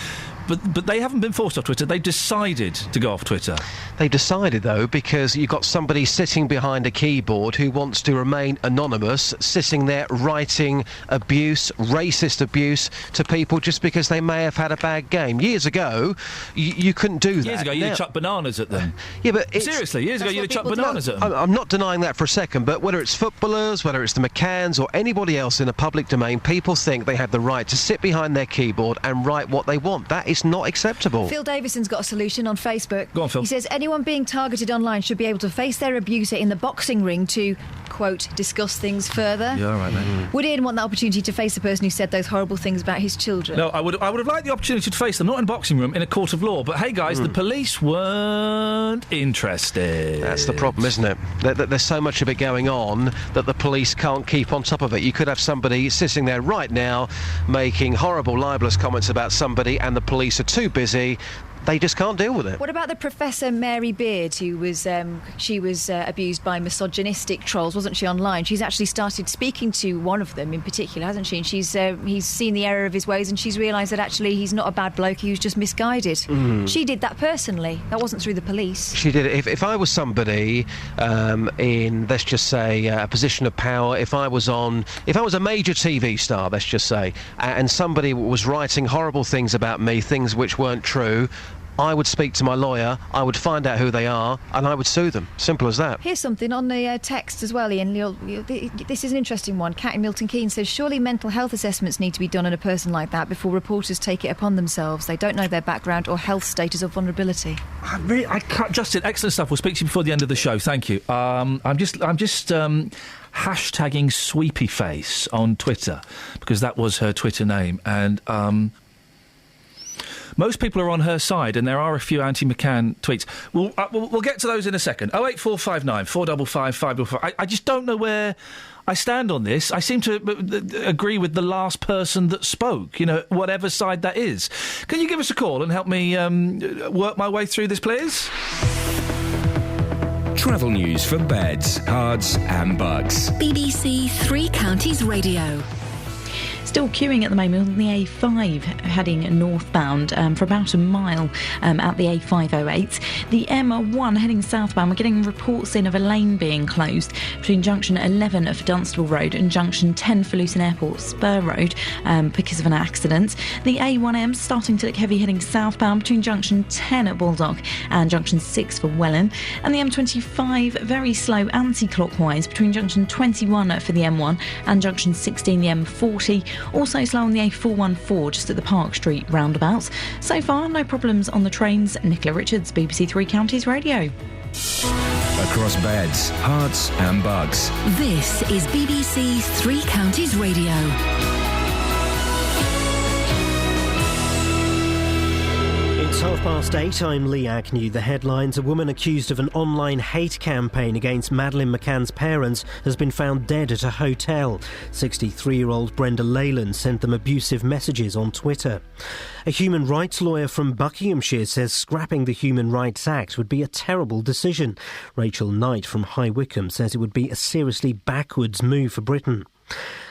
But they haven't been forced off Twitter. They decided to go off Twitter. They decided, though, because you've got somebody sitting behind a keyboard who wants to remain anonymous, sitting there writing abuse, racist abuse to people just because they may have had a bad game. Years ago, you couldn't do that. Years ago, you'd chuck bananas at them. Yeah, but seriously, years ago, you'd chuck bananas at them. I'm not denying that for a second, but whether it's footballers, whether it's the McCanns or anybody else in a public domain, people think they have the right to sit behind their keyboard and write what they want. That is not acceptable. Phil Davison's got a solution on Facebook. Go on, Phil. He says anyone being targeted online should be able to face their abuser in the boxing ring to, quote, discuss things further. Yeah, all right, mate. Would Iain want that opportunity to face the person who said those horrible things about his children? No, I would have liked the opportunity to face them, not in a boxing room, in a court of law. But hey, guys, the police weren't interested. That's the problem, isn't it? There's so much of it going on that the police can't keep on top of it. You could have somebody sitting there right now making horrible, libelous comments about somebody, and the police are too busy they just can't deal with it. What about the Professor Mary Beard, who was she was abused by misogynistic trolls, wasn't she, online? She's actually started speaking to one of them in particular, hasn't she? And he's seen the error of his ways, and she's realised that actually he's not a bad bloke, he was just misguided. She did that personally. That wasn't through the police. She did it. If I was somebody in, let's just say, a position of power, if I was a major TV star, let's just say, and somebody was writing horrible things about me, things which weren't true, I would speak to my lawyer, I would find out who they are, and I would sue them. Simple as that. Here's something on the text as well, Ian. This is an interesting one. Kat in Milton Keynes says, surely mental health assessments need to be done on a person like that before reporters take it upon themselves. They don't know their background or health status of vulnerability. I can't, Justin, excellent stuff. We'll speak to you before the end of the show. Thank you. I'm just hashtagging Sweepy Face on Twitter, because that was her Twitter name, and most people are on her side, and there are a few anti-McCann tweets. We'll get to those in a second. 08459 455 555. I just don't know where I stand on this. I seem to agree with the last person that spoke, whatever side that is. Can you give us a call and help me work my way through this, please? Travel news for beds, cards and bugs. BBC Three Counties Radio. Still queuing at the moment on the A5 heading northbound for about a mile at the A508. The M1 heading southbound, we're getting reports in of a lane being closed between junction 11 for Dunstable Road and junction 10 for Luton Airport Spur Road because of an accident. The A1M starting to look heavy heading southbound between junction 10 at Baldock and junction 6 for Welland. And the M25 very slow anti-clockwise between junction 21 for the M1 and junction 16 the M40. Also slow on the A414 just at the Park Street roundabouts. So far, no problems on the trains. Nicola Richards, BBC Three Counties Radio. Across beds, hearts and bugs. This is BBC Three Counties Radio. It's 8:30. I'm Lee Agnew. The headlines: a woman accused of an online hate campaign against Madeleine McCann's parents has been found dead at a hotel. 63-year-old Brenda Leyland sent them abusive messages on Twitter. A human rights lawyer from Buckinghamshire says scrapping the Human Rights Act would be a terrible decision. Rachel Knight from High Wycombe says it would be a seriously backwards move for Britain.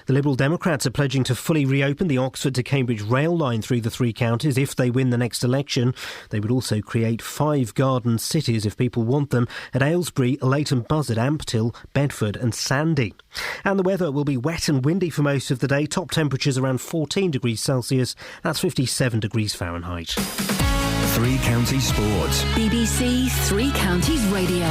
The Liberal Democrats are pledging to fully reopen the Oxford to Cambridge rail line through the three counties if they win the next election. They would also create 5 garden cities if people want them at Aylesbury, Leighton Buzzard, Ampthill, Bedford and Sandy. And the weather will be wet and windy for most of the day. Top temperatures around 14 degrees Celsius. That's 57 degrees Fahrenheit. Three Counties Sports. BBC Three Counties Radio.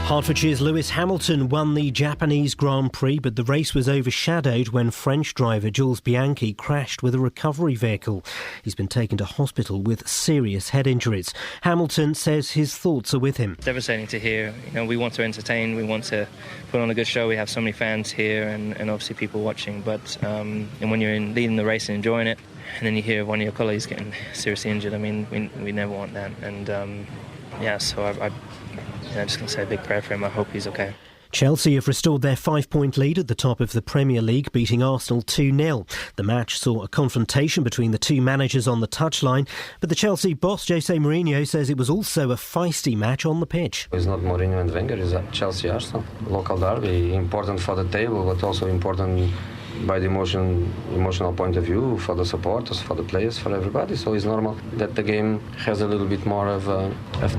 Hertfordshire's Lewis Hamilton won the Japanese Grand Prix, but the race was overshadowed when French driver Jules Bianchi crashed with a recovery vehicle. He's been taken to hospital with serious head injuries. Hamilton says his thoughts are with him. Devastating to hear. We want to entertain, we want to put on a good show. We have so many fans here and obviously people watching, but and when you're leading the race and enjoying it, and then you hear one of your colleagues getting seriously injured, we never want that. And so I'm just going to say a big prayer for him. I hope he's okay. Chelsea have restored their 5-point lead at the top of the Premier League, beating Arsenal 2-0. The match saw a confrontation between the two managers on the touchline, but the Chelsea boss, Jose Mourinho, says it was also a feisty match on the pitch. It's not Mourinho and Wenger, it's Chelsea-Arsenal. Local derby, important for the table, but also important by the emotional point of view for the supporters, for the players, for everybody. So it's normal that the game has a little bit more of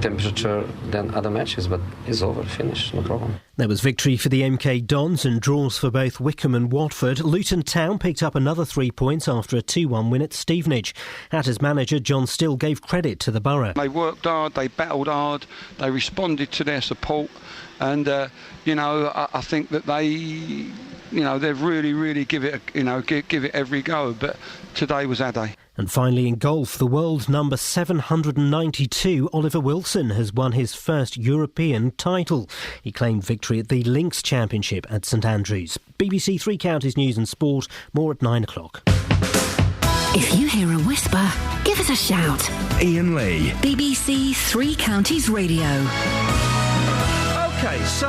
temperature than other matches, but it's over, finished, no problem. There was victory for the MK Dons and draws for both Wycombe and Watford. Luton Town picked up another 3 points after a 2-1 win at Stevenage. Hatters manager John Still gave credit to the borough. They worked hard, they battled hard, they responded to their support, and I think that they really give it every go. But today was our day. And finally in golf, the world's number 792, Oliver Wilson, has won his first European title. He claimed victory at the Links Championship at St Andrews. BBC Three Counties News and Sport, more at 9 o'clock. If you hear a whisper, give us a shout. Iain Lee. BBC Three Counties Radio. OK, so,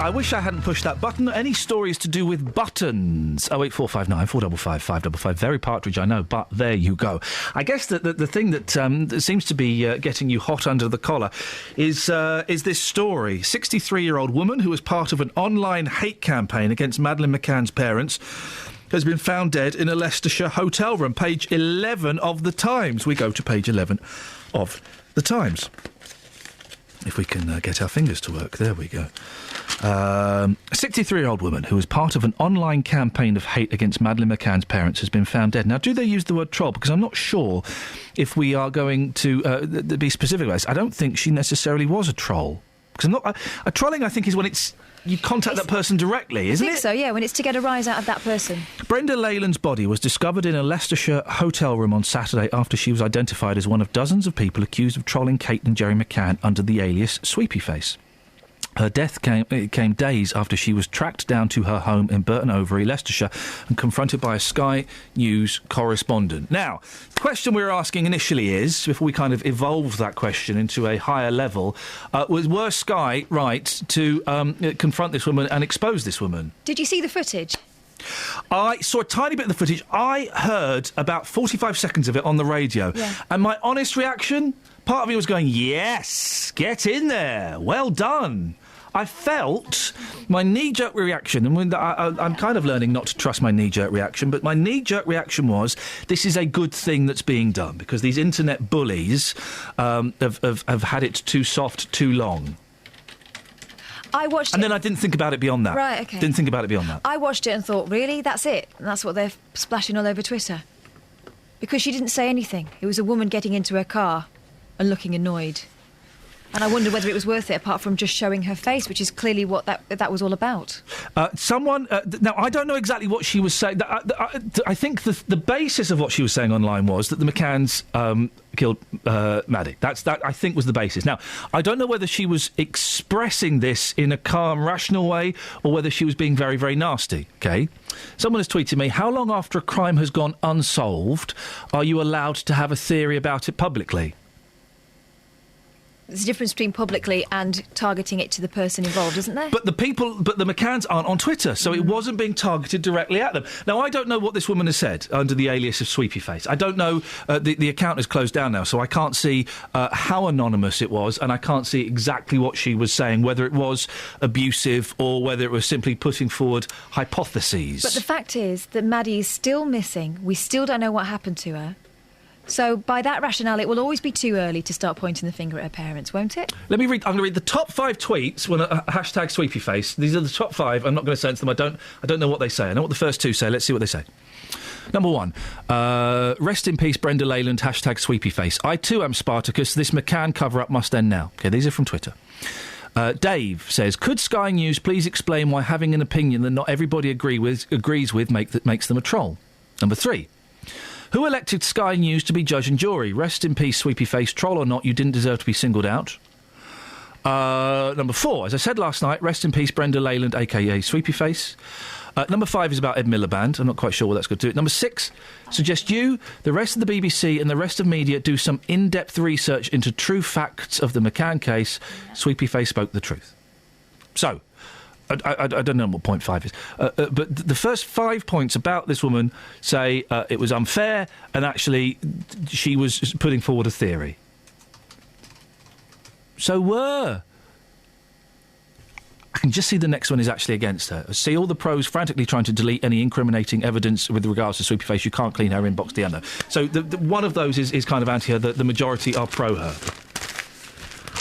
I wish I hadn't pushed that button. Any stories to do with buttons? 08459 455 555. Very Partridge, I know, but there you go. I guess that the thing that seems to be getting you hot under the collar is this story. 63-year-old woman who was part of an online hate campaign against Madeleine McCann's parents has been found dead in a Leicestershire hotel room. Page 11 of The Times. We go to page 11 of The Times. If we can get our fingers to work. There we go. A 63-year-old woman who was part of an online campaign of hate against Madeleine McCann's parents has been found dead. Now, do they use the word troll? Because I'm not sure if we are going to be specific about this. I don't think she necessarily was a troll. Because a trolling, I think, is when you contact that person directly, isn't it? I think so, yeah, when it's to get a rise out of that person. Brenda Leyland's body was discovered in a Leicestershire hotel room on Saturday after she was identified as one of dozens of people accused of trolling Kate and Jerry McCann under the alias Sweepy Face. Her death came days after she was tracked down to her home in Burton Overy, Leicestershire, and confronted by a Sky News correspondent. Now, the question we were asking initially is, before we kind of evolved that question into a higher level, were Sky right to confront this woman and expose this woman? Did you see the footage? I saw a tiny bit of the footage. I heard about 45 seconds of it on the radio. Yeah. And my honest reaction, part of me was going, yes, get in there, well done. I felt my knee-jerk reaction, and I'm kind of learning not to trust my knee-jerk reaction, but my knee-jerk reaction was, this is a good thing that's being done, because these internet bullies have had it too soft too long. I watched it. And then I didn't think about it beyond that. Right, OK. Didn't think about it beyond that. I watched it and thought, really? That's it? And that's what they're splashing all over Twitter? Because she didn't say anything. It was a woman getting into her car and looking annoyed. And I wondered whether it was worth it, apart from just showing her face, which is clearly what that was all about. Now, I don't know exactly what she was saying. I think the basis of what she was saying online was that the McCanns killed Maddie. That, I think, was the basis. Now, I don't know whether she was expressing this in a calm, rational way, or whether she was being very, very nasty, OK? Someone has tweeted me, how long after a crime has gone unsolved are you allowed to have a theory about it publicly? There's a difference between publicly and targeting it to the person involved, isn't there? But the McCanns aren't on Twitter, so it wasn't being targeted directly at them. Now, I don't know what this woman has said under the alias of Sweepy Face. I don't know. The account is closed down now, so I can't see how anonymous it was, and I can't see exactly what she was saying, whether it was abusive or whether it was simply putting forward hypotheses. But the fact is that Maddie is still missing. We still don't know what happened to her. So, by that rationale, it will always be too early to start pointing the finger at her parents, won't it? I'm going to read the top 5 tweets when hashtag Sweepy Face. These are the top 5. I'm not going to censor them. I don't know what they say. I know what the first 2 say. Let's see what they say. Number 1, rest in peace, Brenda Leyland, hashtag Sweepy Face. I too am Spartacus. This McCann cover-up must end now. OK, these are from Twitter. Dave says, could Sky News please explain why having an opinion that not everybody agrees with makes them a troll? Number 3. Who elected Sky News to be judge and jury? Rest in peace, Sweepy Face. Troll or not, you didn't deserve to be singled out. Number 4, as I said last night, rest in peace, Brenda Leyland, a.k.a. Sweepy Face. Number 5 is about Ed Miliband. I'm not quite sure what that's going to do. Number 6, suggest you, the rest of the BBC and the rest of media do some in-depth research into true facts of the McCann case. Sweepy Face spoke the truth. So, I don't know what point 5 is. But the first 5 points about this woman say it was unfair and actually she was putting forward a theory. So I can just see the next one is actually against her. I see all the pros frantically trying to delete any incriminating evidence with regards to Sweepy Face. You can't clean her inbox, Deanna. So one of those is kind of anti her. The majority are pro her.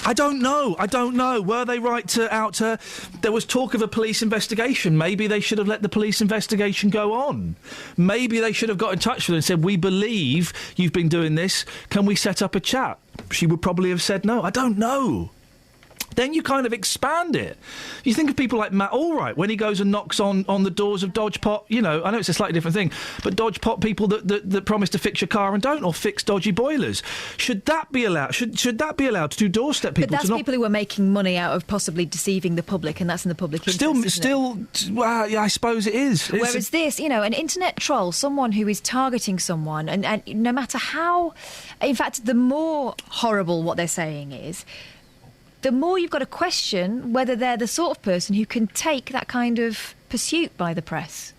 I don't know. Were they right to out her? There was talk of a police investigation. Maybe they should have let the police investigation go on. Maybe they should have got in touch with her and said, we believe you've been doing this. Can we set up a chat? She would probably have said no. I don't know. Then you kind of expand it. You think of people like Matt Allwright, when he goes and knocks on the doors of Dodge Pot, I know it's a slightly different thing, but Dodge Pot people that promise to fix your car and don't, or fix dodgy boilers. Should that be allowed? Should that be allowed to do doorstep people? But that's people who are making money out of possibly deceiving the public, and that's in the public interest. Well, yeah, I suppose it is. Whereas this, an internet troll, someone who is targeting someone, and no matter how... In fact, the more horrible what they're saying is... the more you've got to question whether they're the sort of person who can take that kind of pursuit by the press.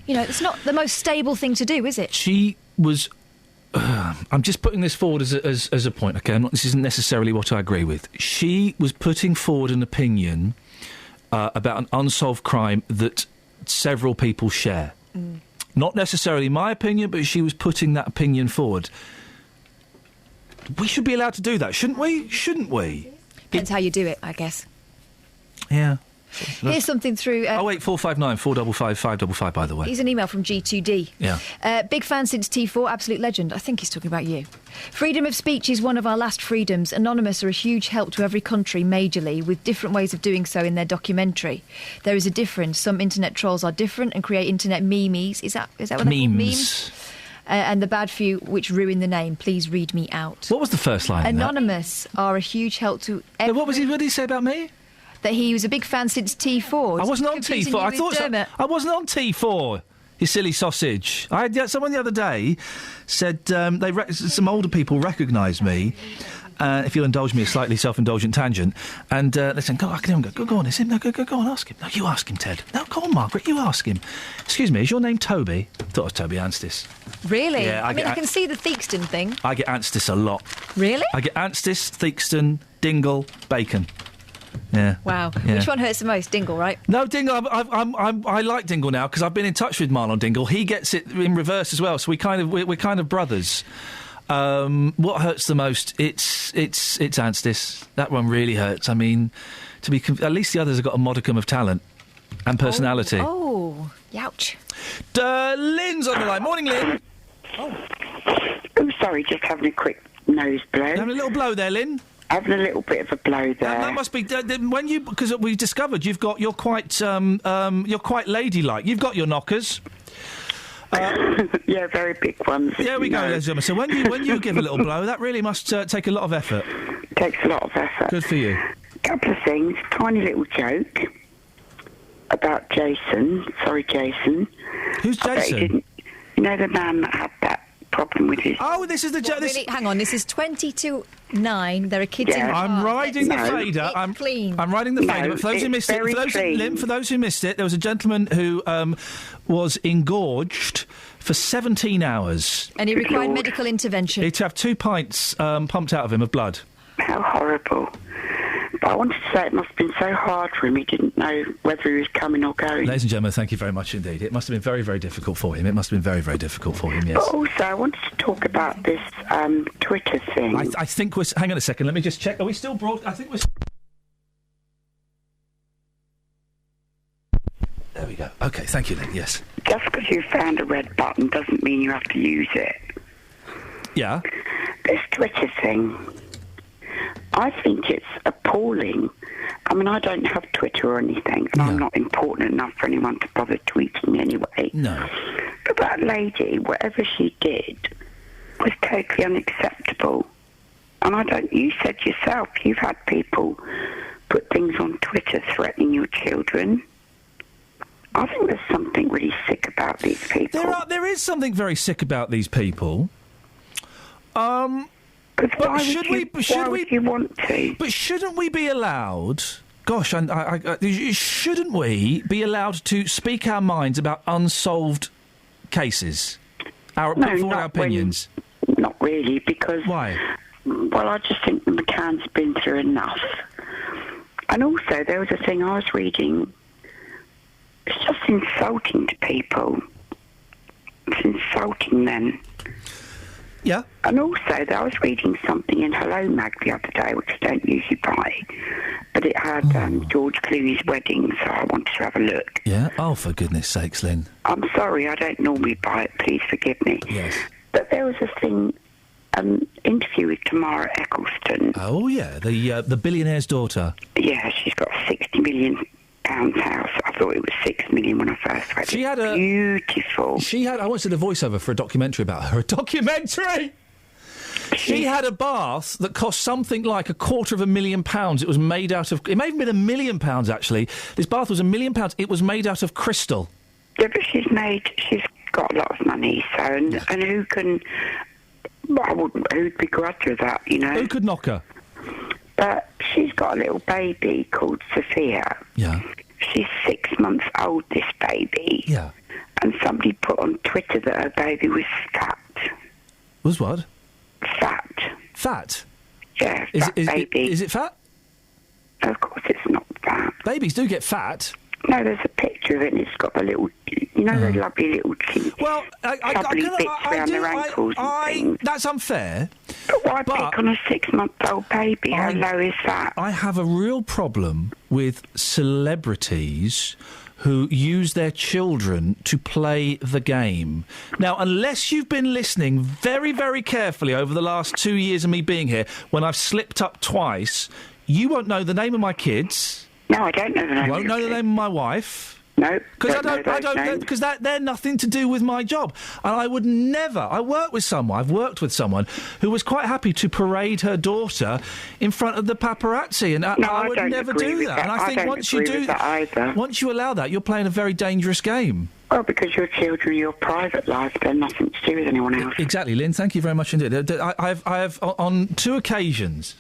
You know, it's not the most stable thing to do, is it? She was... I'm just putting this forward as a point, OK? This isn't necessarily what I agree with. She was putting forward an opinion about an unsolved crime that several people share. Not necessarily my opinion, but she was putting that opinion forward. We should be allowed to do that, shouldn't we? Shouldn't we? Depends how you do it, I guess. Yeah. Here's something through... 08459 455 555, by the way. Here's an email from G2D. Yeah. Big fan since T4, absolute legend. I think he's talking about you. Freedom of speech is one of our last freedoms. Anonymous are a huge help to every country, majorly, with different ways of doing so in their documentary. There is a difference. Some internet trolls are different and create internet memes. Is that what they're called? Memes? And the bad few which ruin the name. Please read me out. What was the first line? Anonymous are a huge help to every... What did he say about me? That he was a big fan since T4. I wasn't on T4. I thought I wasn't on T4. You silly sausage. I had someone the other day said some older people recognised me. If you'll indulge me a slightly self-indulgent tangent, and they said, "Go on, it's him. No, go on, ask him. No, you ask him, Ted. No, go on, Margaret, you ask him. Excuse me, is your name Toby?" I thought it was Toby Anstis. Really? Yeah, I can see the Theakston thing. I get Anstis a lot. Really? I get Anstis, Theakston, Dingle, Bacon. Yeah. Wow. Yeah. Which one hurts the most? Dingle, right? No, Dingle. I like Dingle now because I've been in touch with Marlon Dingle. He gets it in reverse as well. So we're kind of brothers. What hurts the most? It's Anstis. That one really hurts. I mean, at least the others have got a modicum of talent and personality. Oh, youch. Lynn's on the line. Morning, Lynn. Oh, sorry, just having a quick nose blow. Having a little blow there, Lynn. Having a little bit of a blow there. That must be because we've discovered you're quite ladylike. You've got your knockers. Yeah, very big ones. There we go, ladies and gentlemen. So when you give a little blow, that really must take a lot of effort. Takes a lot of effort. Good for you. Couple of things. Tiny little joke about Jason. Sorry, Jason. Who's Jason? You know the man that had that problem with his... Oh, this is the... Really? Hang on, this is 20 to 9. There are kids in the car. I'm riding the fader. I'm riding the fader. But for those who missed it, for those who missed it, there was a gentleman who was engorged for 17 hours. And he required medical intervention. He'd have 2 pints pumped out of him of blood. How horrible. But I wanted to say it must have been so hard for him. He didn't know whether he was coming or going. Ladies and gentlemen, thank you very much indeed. It must have been very, very difficult for him. Yes. But also, I wanted to talk about this Twitter thing. I think we're... Hang on a second, let me just check. Are we still broad... I think we're... There we go. OK, thank you then, yes. Just because you found a red button doesn't mean you have to use it. Yeah? This Twitter thing... I think it's appalling. I mean, I don't have Twitter or anything, and I'm not important enough for anyone to bother tweeting me anyway. No. But that lady, whatever she did, was totally unacceptable. And you said yourself, you've had people put things on Twitter threatening your children. I think there's something really sick about these people. There is something very sick about these people. But should we want to? But shouldn't we be allowed? Gosh, shouldn't we be allowed to speak our minds about unsolved cases? Put forward our opinions. Not really, because why? Well, I just think the McCann's been through enough. And also, there was a thing I was reading. It's just insulting to people. It's insulting them. Yeah. And also, I was reading something in Hello Mag the other day, which I don't usually buy, but it had George Clooney's wedding, so I wanted to have a look. Yeah? Oh, for goodness sakes, Lynn. I'm sorry, I don't normally buy it, please forgive me. Yes. But there was a thing, interview with Tamara Eccleston. Oh, yeah, the billionaire's daughter. Yeah, she's got a £60 million house. I thought it was $6 million when I first read it. She had beautiful. I once did a voiceover for a documentary about her. A documentary! She had a bath that cost something like £250,000. It was made out of... It may have been £1 million, actually. This bath was £1 million. It was made out of crystal. Yeah, but she's got a lot of money, so... And who can... Who'd begrudge her that, you know? Who could knock her? But she's got a little baby called Sophia. Yeah. She's 6 months old, this baby. Yeah. And somebody put on Twitter that her baby was fat. Was what? Fat. Fat? Yeah, Is fat baby. Is it fat? Of course it's not fat. Babies do get fat. No, there's a picture of it and it's got the little, you know, the lovely little chin. Well, chubbly bits around their ankles and things. That's unfair. But why pick on a 6-month-old baby? How low is that? I have a real problem with celebrities who use their children to play the game. Now, unless you've been listening very, very carefully over the last 2 years of me being here, when I've slipped up twice, you won't know the name of my kids. No, I don't know the name. Won't know the name of my wife. No, because because they're nothing to do with my job, and I would never. I've worked with someone who was quite happy to parade her daughter in front of the paparazzi, and I would never do that. And I think once you do that, once you allow that, you're playing a very dangerous game. Well, because your children, your private life, they're nothing to do with anyone else. Exactly, Lynn. Thank you very much indeed. I have on 2 occasions.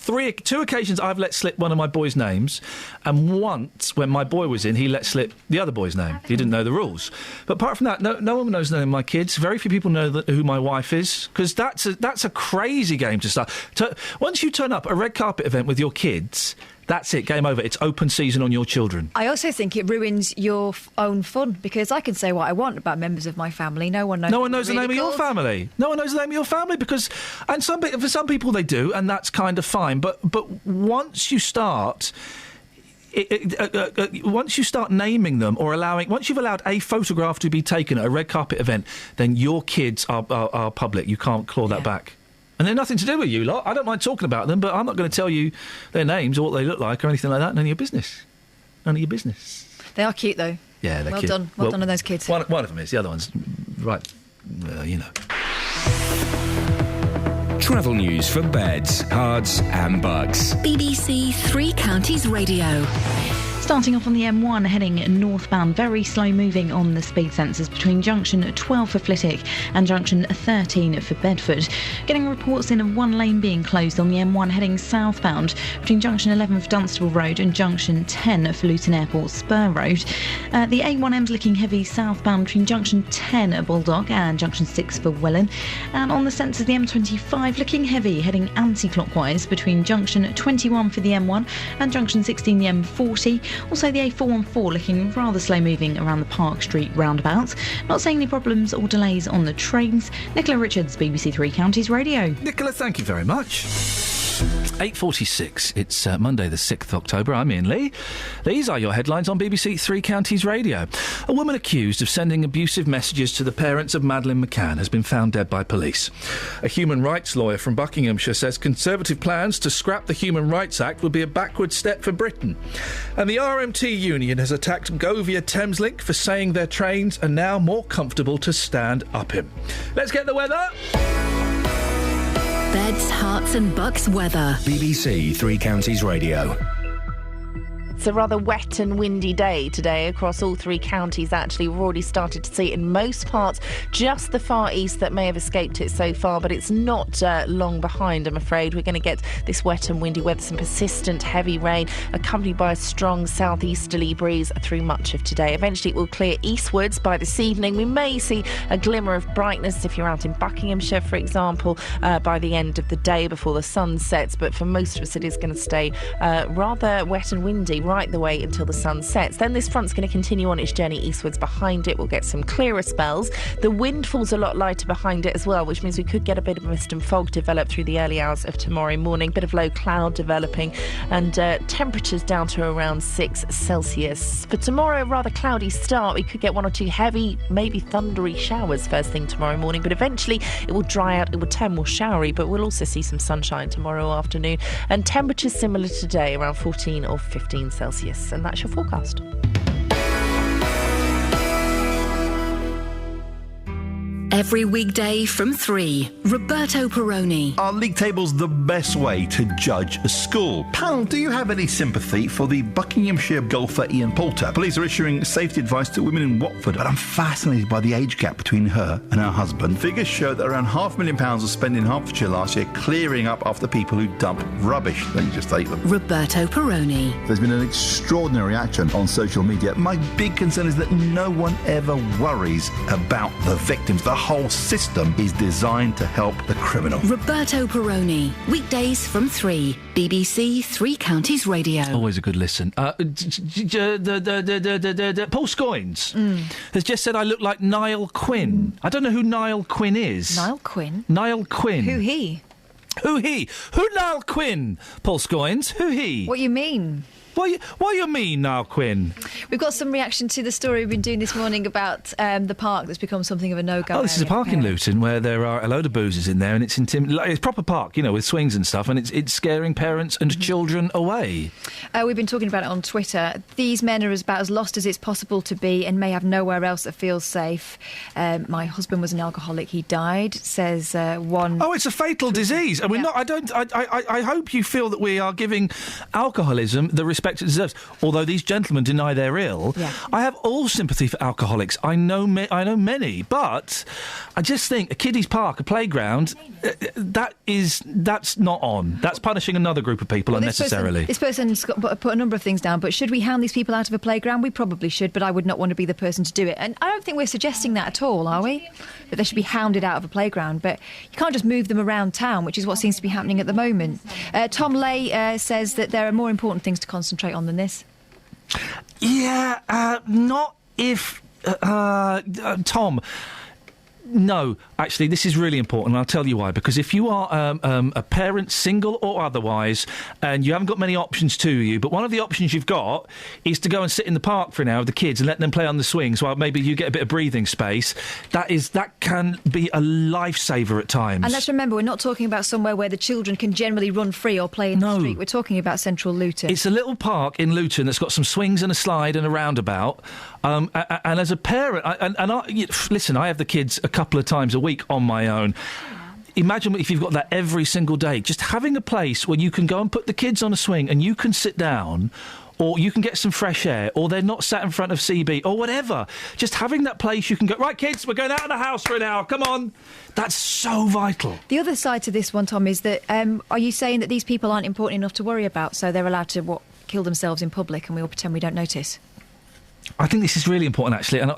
2 occasions I've let slip one of my boys' names, and once when my boy was in, he let slip the other boy's name. He didn't know the rules. But apart from that, no one knows the name of my kids. Very few people know who my wife is, because that's a crazy game to start. Once you turn up at a red carpet event with your kids, that's it, game over. It's open season on your children. I also think it ruins your own fun, because I can say what I want about members of my family. No one knows. No one knows the name of your family. No one knows the name of your family because, and for some people they do, and that's kind of fine. But once you start. Once you start naming them or once you've allowed a photograph to be taken at a red carpet event, then your kids are public. You can't claw that back. And they're nothing to do with you lot. I don't mind talking about them, but I'm not going to tell you their names or what they look like or anything like that. None of your business. None of your business. They are cute, though. Yeah, they're well cute. Done. Well done on those kids. One of them is. The other one's, right, you know. Travel news for beds, cards and bugs. BBC Three Counties Radio. Starting off on the M1 heading northbound, very slow moving on the speed sensors between junction 12 for Flitwick and junction 13 for Bedford. Getting reports in of one lane being closed on the M1 heading southbound between junction 11 for Dunstable Road and junction 10 for Luton Airport Spur Road. The A1M's looking heavy southbound between junction 10 at Bulldog and junction 6 for Welland. And on the sensors, the M25 looking heavy heading anti-clockwise between junction 21 for the M1 and junction 16 the M40. Also, the A414 looking rather slow moving around the Park Street roundabout. Not seeing any problems or delays on the trains. Nicola Richards, BBC Three Counties Radio. Nicola, thank you very much. 8:46. It's Monday the 6th of October. I'm Iain Lee. These are your headlines on BBC Three Counties Radio. A woman accused of sending abusive messages to the parents of Madeleine McCann has been found dead by police. A human rights lawyer from Buckinghamshire says Conservative plans to scrap the Human Rights Act would be a backward step for Britain. And the RMT union has attacked Govia Thameslink for saying their trains are now more comfortable to stand up in. Let's get the weather. Beds, Herts and Bucks weather. BBC Three Counties Radio. It's a rather wet and windy day today across all 3 counties, actually. We've already started to see it in most parts, just the far east that may have escaped it so far, but it's not long behind, I'm afraid. We're going to get this wet and windy weather, some persistent heavy rain, accompanied by a strong southeasterly breeze through much of today. Eventually it will clear eastwards by this evening. We may see a glimmer of brightness if you're out in Buckinghamshire, for example, by the end of the day before the sun sets, but for most of us it is going to stay rather wet and windy right the way until the sun sets. Then this front's going to continue on its journey eastwards. Behind it, we'll get some clearer spells. The wind falls a lot lighter behind it as well, which means we could get a bit of mist and fog develop through the early hours of tomorrow morning. Bit of low cloud developing and temperatures down to around 6 Celsius. For tomorrow, a rather cloudy start. We could get 1 or 2 heavy, maybe thundery showers first thing tomorrow morning, but eventually it will dry out. It will turn more showery, but we'll also see some sunshine tomorrow afternoon. And temperatures similar to today, around 14 or 15 Celsius, and that's your forecast. Every weekday from 3, Roberto Perrone. Are league tables the best way to judge a school? Pal, do you have any sympathy for the Buckinghamshire golfer Iain Poulter? Police are issuing safety advice to women in Watford, but I'm fascinated by the age gap between her and her husband. Figures show that around £500,000 was spent in Hertfordshire last year clearing up after people who dump rubbish. Then you just take them. Roberto Perrone. There's been an extraordinary reaction on social media. My big concern is that no one ever worries about the victims. The whole system is designed to help the criminal. Roberto Perrone. Weekdays from 3, BBC Three Counties Radio. Always a good listen. Paul Scoins has just said I look like Niall Quinn. I don't know who Niall Quinn is. Niall Quinn? Niall Quinn. Who he? Who he? Who Niall Quinn? Paul Scoins. Who he? What you mean? What you mean, Niall Quinn? We've got some reaction to the story we've been doing this morning about the park that's become something of a no-go. Oh, this is a park in Luton where there are a load of boozers in there, and it's it's a proper park, with swings and stuff, and it's scaring parents and children away. We've been talking about it on Twitter. These men are about as lost as it's possible to be, and may have nowhere else that feels safe. My husband was an alcoholic; he died. Says one. Oh, it's a fatal disease, and we're not. I hope you feel that we are giving alcoholism the respect it deserves. Although these gentlemen deny they're ill, I have all sympathy for alcoholics. I know many, but I just think a kiddies' park, a playground, that's not on. That's punishing another group of people unnecessarily. This person's put a number of things down, but should we hound these people out of a playground? We probably should, but I would not want to be the person to do it. And I don't think we're suggesting that at all, are we? That they should be hounded out of a playground, but you can't just move them around town, which is what seems to be happening at the moment. Tom Lay says that there are more important things to concentrate on than this. Yeah, not if... Tom... No, actually, this is really important, and I'll tell you why. Because if you are a parent, single or otherwise, and you haven't got many options to you, but one of the options you've got is to go and sit in the park for an hour with the kids and let them play on the swings while maybe you get a bit of breathing space, that can be a lifesaver at times. And let's remember, we're not talking about somewhere where the children can generally run free or play in the street. We're talking about central Luton. It's a little park in Luton that's got some swings and a slide and a roundabout. And as a parent, listen, I have the kids a couple of times a week on my own. Imagine if you've got that every single day. Just having a place where you can go and put the kids on a swing and you can sit down, or you can get some fresh air, or they're not sat in front of CB, or whatever. Just having that place you can go, right, kids, we're going out of the house for an hour, come on. That's so vital. The other side to this one, Tom, is that are you saying that these people aren't important enough to worry about, so they're allowed to, kill themselves in public and we all pretend we don't notice? I think this is really important, actually, and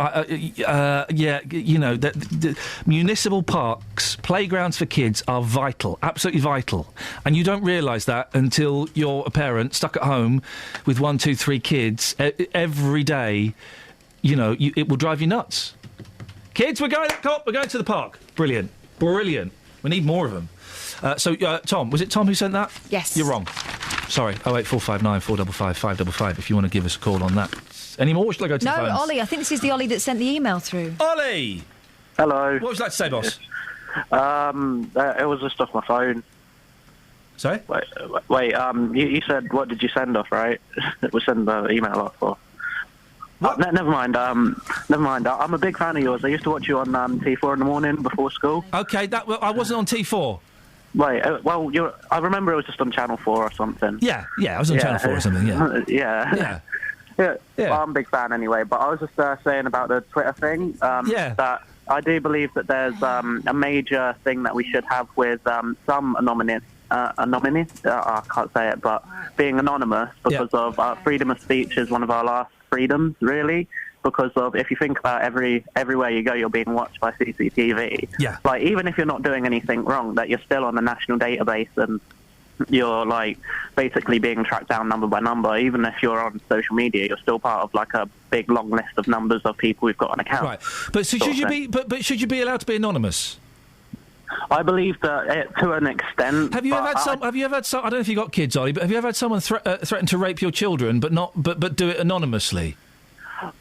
the municipal parks, playgrounds for kids are vital, absolutely vital, and you don't realise that until you're a parent stuck at home with 1, 2, 3 kids every day. It will drive you nuts. Kids, we're going to the park. Brilliant. We need more of them. Tom, was it Tom who sent that? Yes. You're wrong. Sorry. 08459 455 555. If you want to give us a call on that. Any more? Or shall I go to the phones? No, Ollie. I think this is the Ollie that sent the email through. Ollie! Hello. What would you like to say, boss? It was just off my phone. Sorry? Wait. You said, what did you send off, right? We send the email off for. Never mind. I'm a big fan of yours. I used to watch you on T4 in the morning before school. Okay, I wasn't on T4. Wait, I remember it was just on Channel 4 or something. Yeah, I was on Channel 4 or something, yeah. Yeah. Well, I'm a big fan anyway, but I was just saying about the Twitter thing, that I do believe that there's a major thing that we should have with some anonymous, I can't say it, but being anonymous because of freedom of speech is one of our last freedoms, really, because of, if you think about everywhere you go, you're being watched by CCTV. Yeah. Like, even if you're not doing anything wrong, that you're still on the national database and you're like basically being tracked down number by number. Even if you're on social media, you're still part of like a big long list of numbers of people who've got an account. Right, but should you be allowed to be anonymous? I believe that to an extent. Have you ever had some? I don't know if you got kids, Ollie, but have you ever had someone threaten to rape your children, but do it anonymously?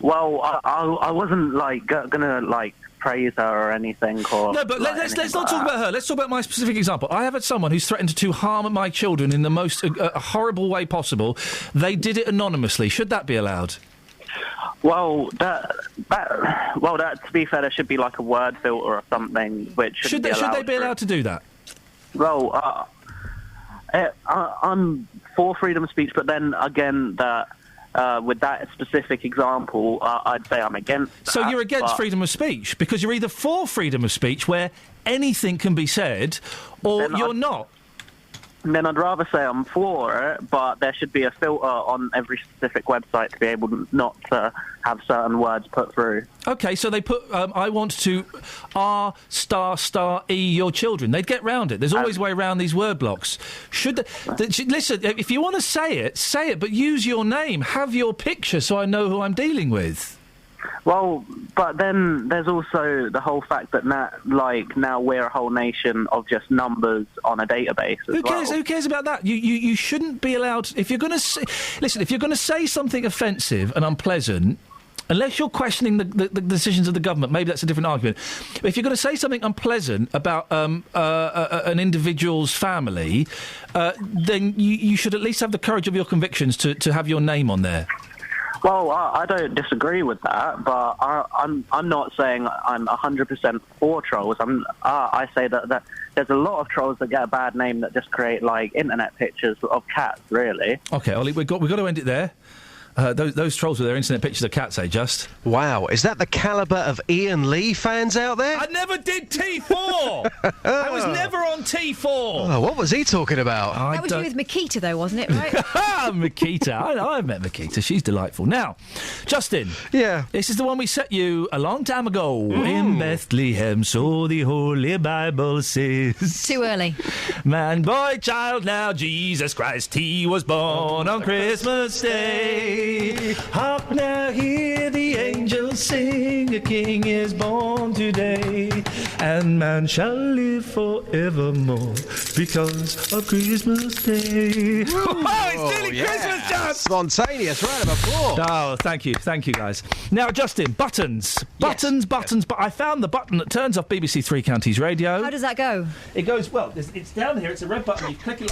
Well, I wasn't like gonna like praise her or anything. Or no, but let's not talk about her. Let's talk about my specific example. I have had someone who's threatened to harm my children in the most horrible way possible. They did it anonymously. Should that be allowed? Well, that to be fair, there should be like a word filter or something. Which Should they be allowed to do that? Well, I'm for freedom of speech, but then again, with that specific example, I'd say I'm against that. So you're against freedom of speech because you're either for freedom of speech, where anything can be said, or you're not. Then I'd rather say I'm for it, but there should be a filter on every specific website to be able not to have certain words put through. OK, so they put, I want to R***E your children. They'd get round it. There's always a way around these word blocks. Listen, if you want to say it, but use your name. Have your picture so I know who I'm dealing with. Well, but then there's also the whole fact that now we're a whole nation of just numbers on a database as Who cares? well. Who cares about that? You shouldn't be allowed. If you're going to listen, if you're going to say something offensive and unpleasant, unless you're questioning the decisions of the government, maybe that's a different argument. But if you're going to say something unpleasant about an individual's family, then you should at least have the courage of your convictions to have your name on there. Well, I don't disagree with that, but I'm not saying I'm 100% for trolls. I say that there's a lot of trolls that get a bad name that just create internet pictures of cats. Really. Okay, Ollie, we've got to end it there. Those trolls with their internet pictures of cats, Just. Wow, is that the calibre of Iain Lee fans out there? I never did T4! I was never on T4! Oh, what was he talking about? That was you with Makita, though, wasn't it, right? Makita. I've met Makita. She's delightful. Now, Justin. Yeah? This is the one we set you a long time ago. In Bethlehem, so the Holy Bible says. Too early. Man, boy, child, now Jesus Christ, he was born on Christmas Day. Hark now, hear the angels sing, a king is born today, and man shall live forevermore because of Christmas Day. It's nearly Christmas, Just! Spontaneous round of applause. Oh, thank you, guys. Now, Justin, buttons. But I found the button that turns off BBC Three Counties Radio. How does that go? It goes, well, it's down here, it's a red button, you click it.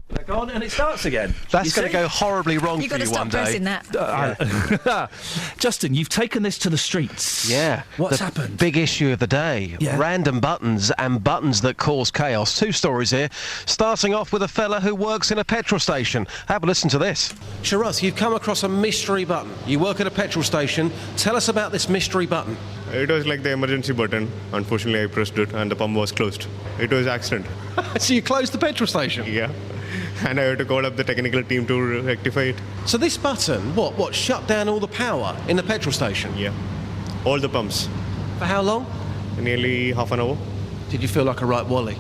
Back on and it starts again. That's going to go horribly wrong for you one day. You've got to stop pressing that. Justin, you've taken this to the streets. Yeah. What's happened? Big issue of the day. Yeah. Random buttons and buttons that cause chaos. Two stories here, starting off with a fella who works in a petrol station. Have a listen to this. Sharaz, you've come across a mystery button. You work at a petrol station. Tell us about this mystery button. It was like the emergency button. Unfortunately, I pressed it and the pump was closed. It was an accident. So you closed the petrol station? Yeah. And I had to call up the technical team to rectify it. So this button, what shut down all the power in the petrol station? Yeah. All the pumps. For how long? Nearly half an hour. Did you feel like a right wally?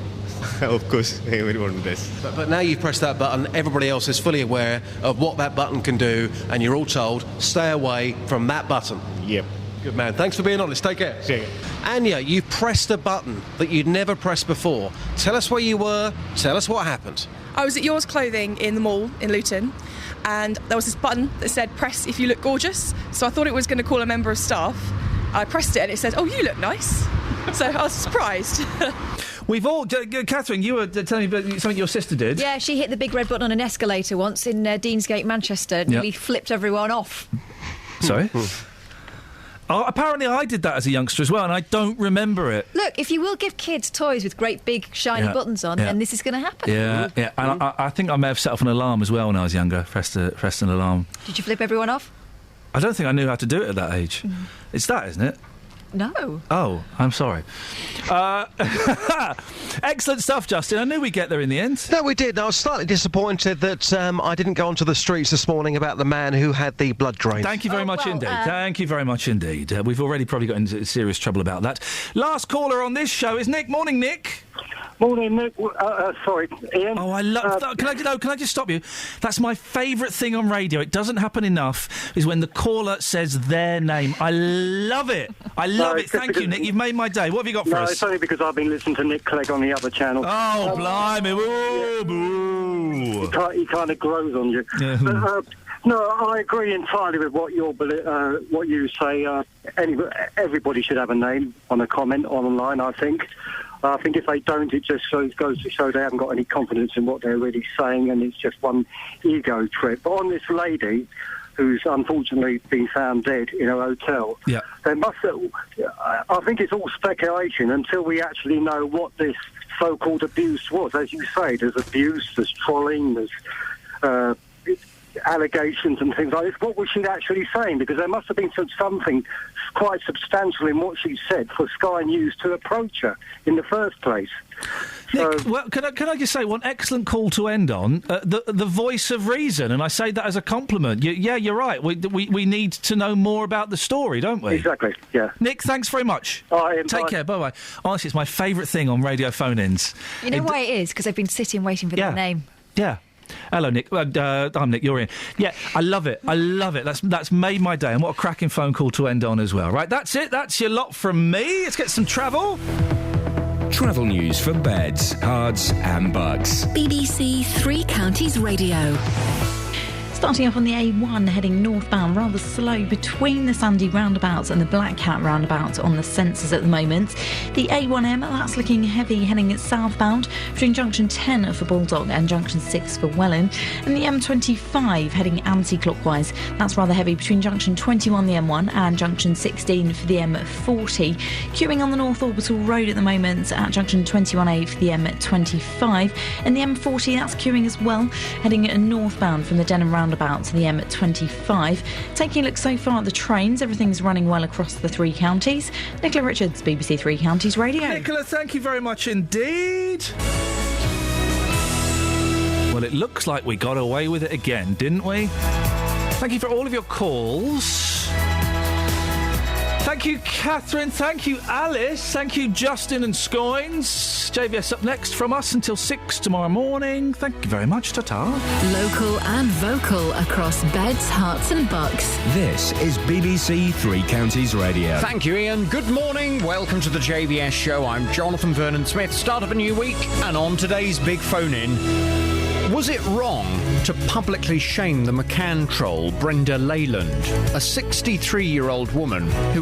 Of course, everyone does. But now you've pressed that button, everybody else is fully aware of what that button can do, and you're all told, stay away from that button. Yep. Good man. Thanks for being honest. Take care. See you. Anya, you pressed a button that you'd never pressed before. Tell us where you were. Tell us what happened. I was at Yours Clothing in the mall in Luton, and there was this button that said press if you look gorgeous. So I thought it was going to call a member of staff. I pressed it and it said, oh, you look nice. So I was surprised. We've all... Catherine, you were telling me about something your sister did. Yeah, she hit the big red button on an escalator once in Deansgate, Manchester. Nearly flipped everyone off. Sorry? Apparently I did that as a youngster as well, and I don't remember it. Look, if you will give kids toys with great big shiny buttons on, then this is going to happen. Yeah. And I think I may have set off an alarm as well when I was younger, pressed an alarm. Did you flip everyone off? I don't think I knew how to do it at that age. It's that, isn't it? No. Oh, I'm sorry. Excellent stuff, Justin. I knew we'd get there in the end. No, we did. I was slightly disappointed that I didn't go onto the streets this morning about the man who had the blood drain. Thank you very much indeed. Thank you very much indeed. We've already probably got into serious trouble about that. Last caller on this show is Nick. Morning, Nick. Morning, Nick. Sorry, Iain. Oh, I love... Can I just stop you? That's my favourite thing on radio. It doesn't happen enough, is when the caller says their name. I love it. I love it. Thank you, Nick. You've made my day. What have you got for us? No, it's only because I've been listening to Nick Clegg on the other channel. Oh, blimey. Boo. He kind of grows on you. Yeah. But, no, I agree entirely with what you say. Everybody should have a name on a comment online, I think. I think if they don't, it just goes to show they haven't got any confidence in what they're really saying, and it's just one ego trip. But on this lady who's unfortunately been found dead in a hotel, there must. I think it's all speculation until we actually know what this so-called abuse was. As you say, there's abuse, there's trolling, there's allegations and things like this. What was she actually saying? Because there must have been something quite substantial in what she said for Sky News to approach her in the first place. Nick, well, can I just say one excellent call to end on? The voice of reason, and I say that as a compliment. You're right. We need to know more about the story, don't we? Exactly, yeah. Nick, thanks very much. Take care, bye-bye. Honestly, it's my favourite thing on radio phone-ins. You know why it is? Because I've been sitting waiting for their name. Yeah. Hello, Nick. I'm Nick. You're in. Yeah, I love it. That's made my day. And what a cracking phone call to end on as well. Right, that's it. That's your lot from me. Let's get some travel. Travel news for beds, cards and bugs. BBC Three Counties Radio. Starting off on the A1 heading northbound, rather slow between the Sandy roundabouts and the Black Cat roundabout on the sensors at the moment. The A1M, that's looking heavy heading southbound between junction 10 for Bulldog and junction 6 for Welland. And the M25 heading anti-clockwise, that's rather heavy between junction 21 the M1 and junction 16 for the M40. Queuing on the North Orbital Road at the moment at junction 21A for the M25. And the M40, that's queuing as well, heading northbound from the Denham roundabout to the M25. Taking a look so far at the trains, everything's running well across the three counties. Nicola Richards, BBC Three Counties Radio. Nicola, thank you very much indeed. Well, it looks like we got away with it again, didn't we? Thank you for all of your calls. Thank you, Catherine. Thank you, Alice. Thank you, Justin and Scoins. JVS up next from us until 6 tomorrow morning. Thank you very much. Ta-ta. Local and vocal across beds, hearts and bucks. This is BBC Three Counties Radio. Thank you, Ian. Good morning. Welcome to the JVS show. I'm Jonathan Vernon-Smith. Start of a new week, and on today's Big Phone-In... Was it wrong to publicly shame the McCann troll Brenda Leyland, a 63-year-old woman who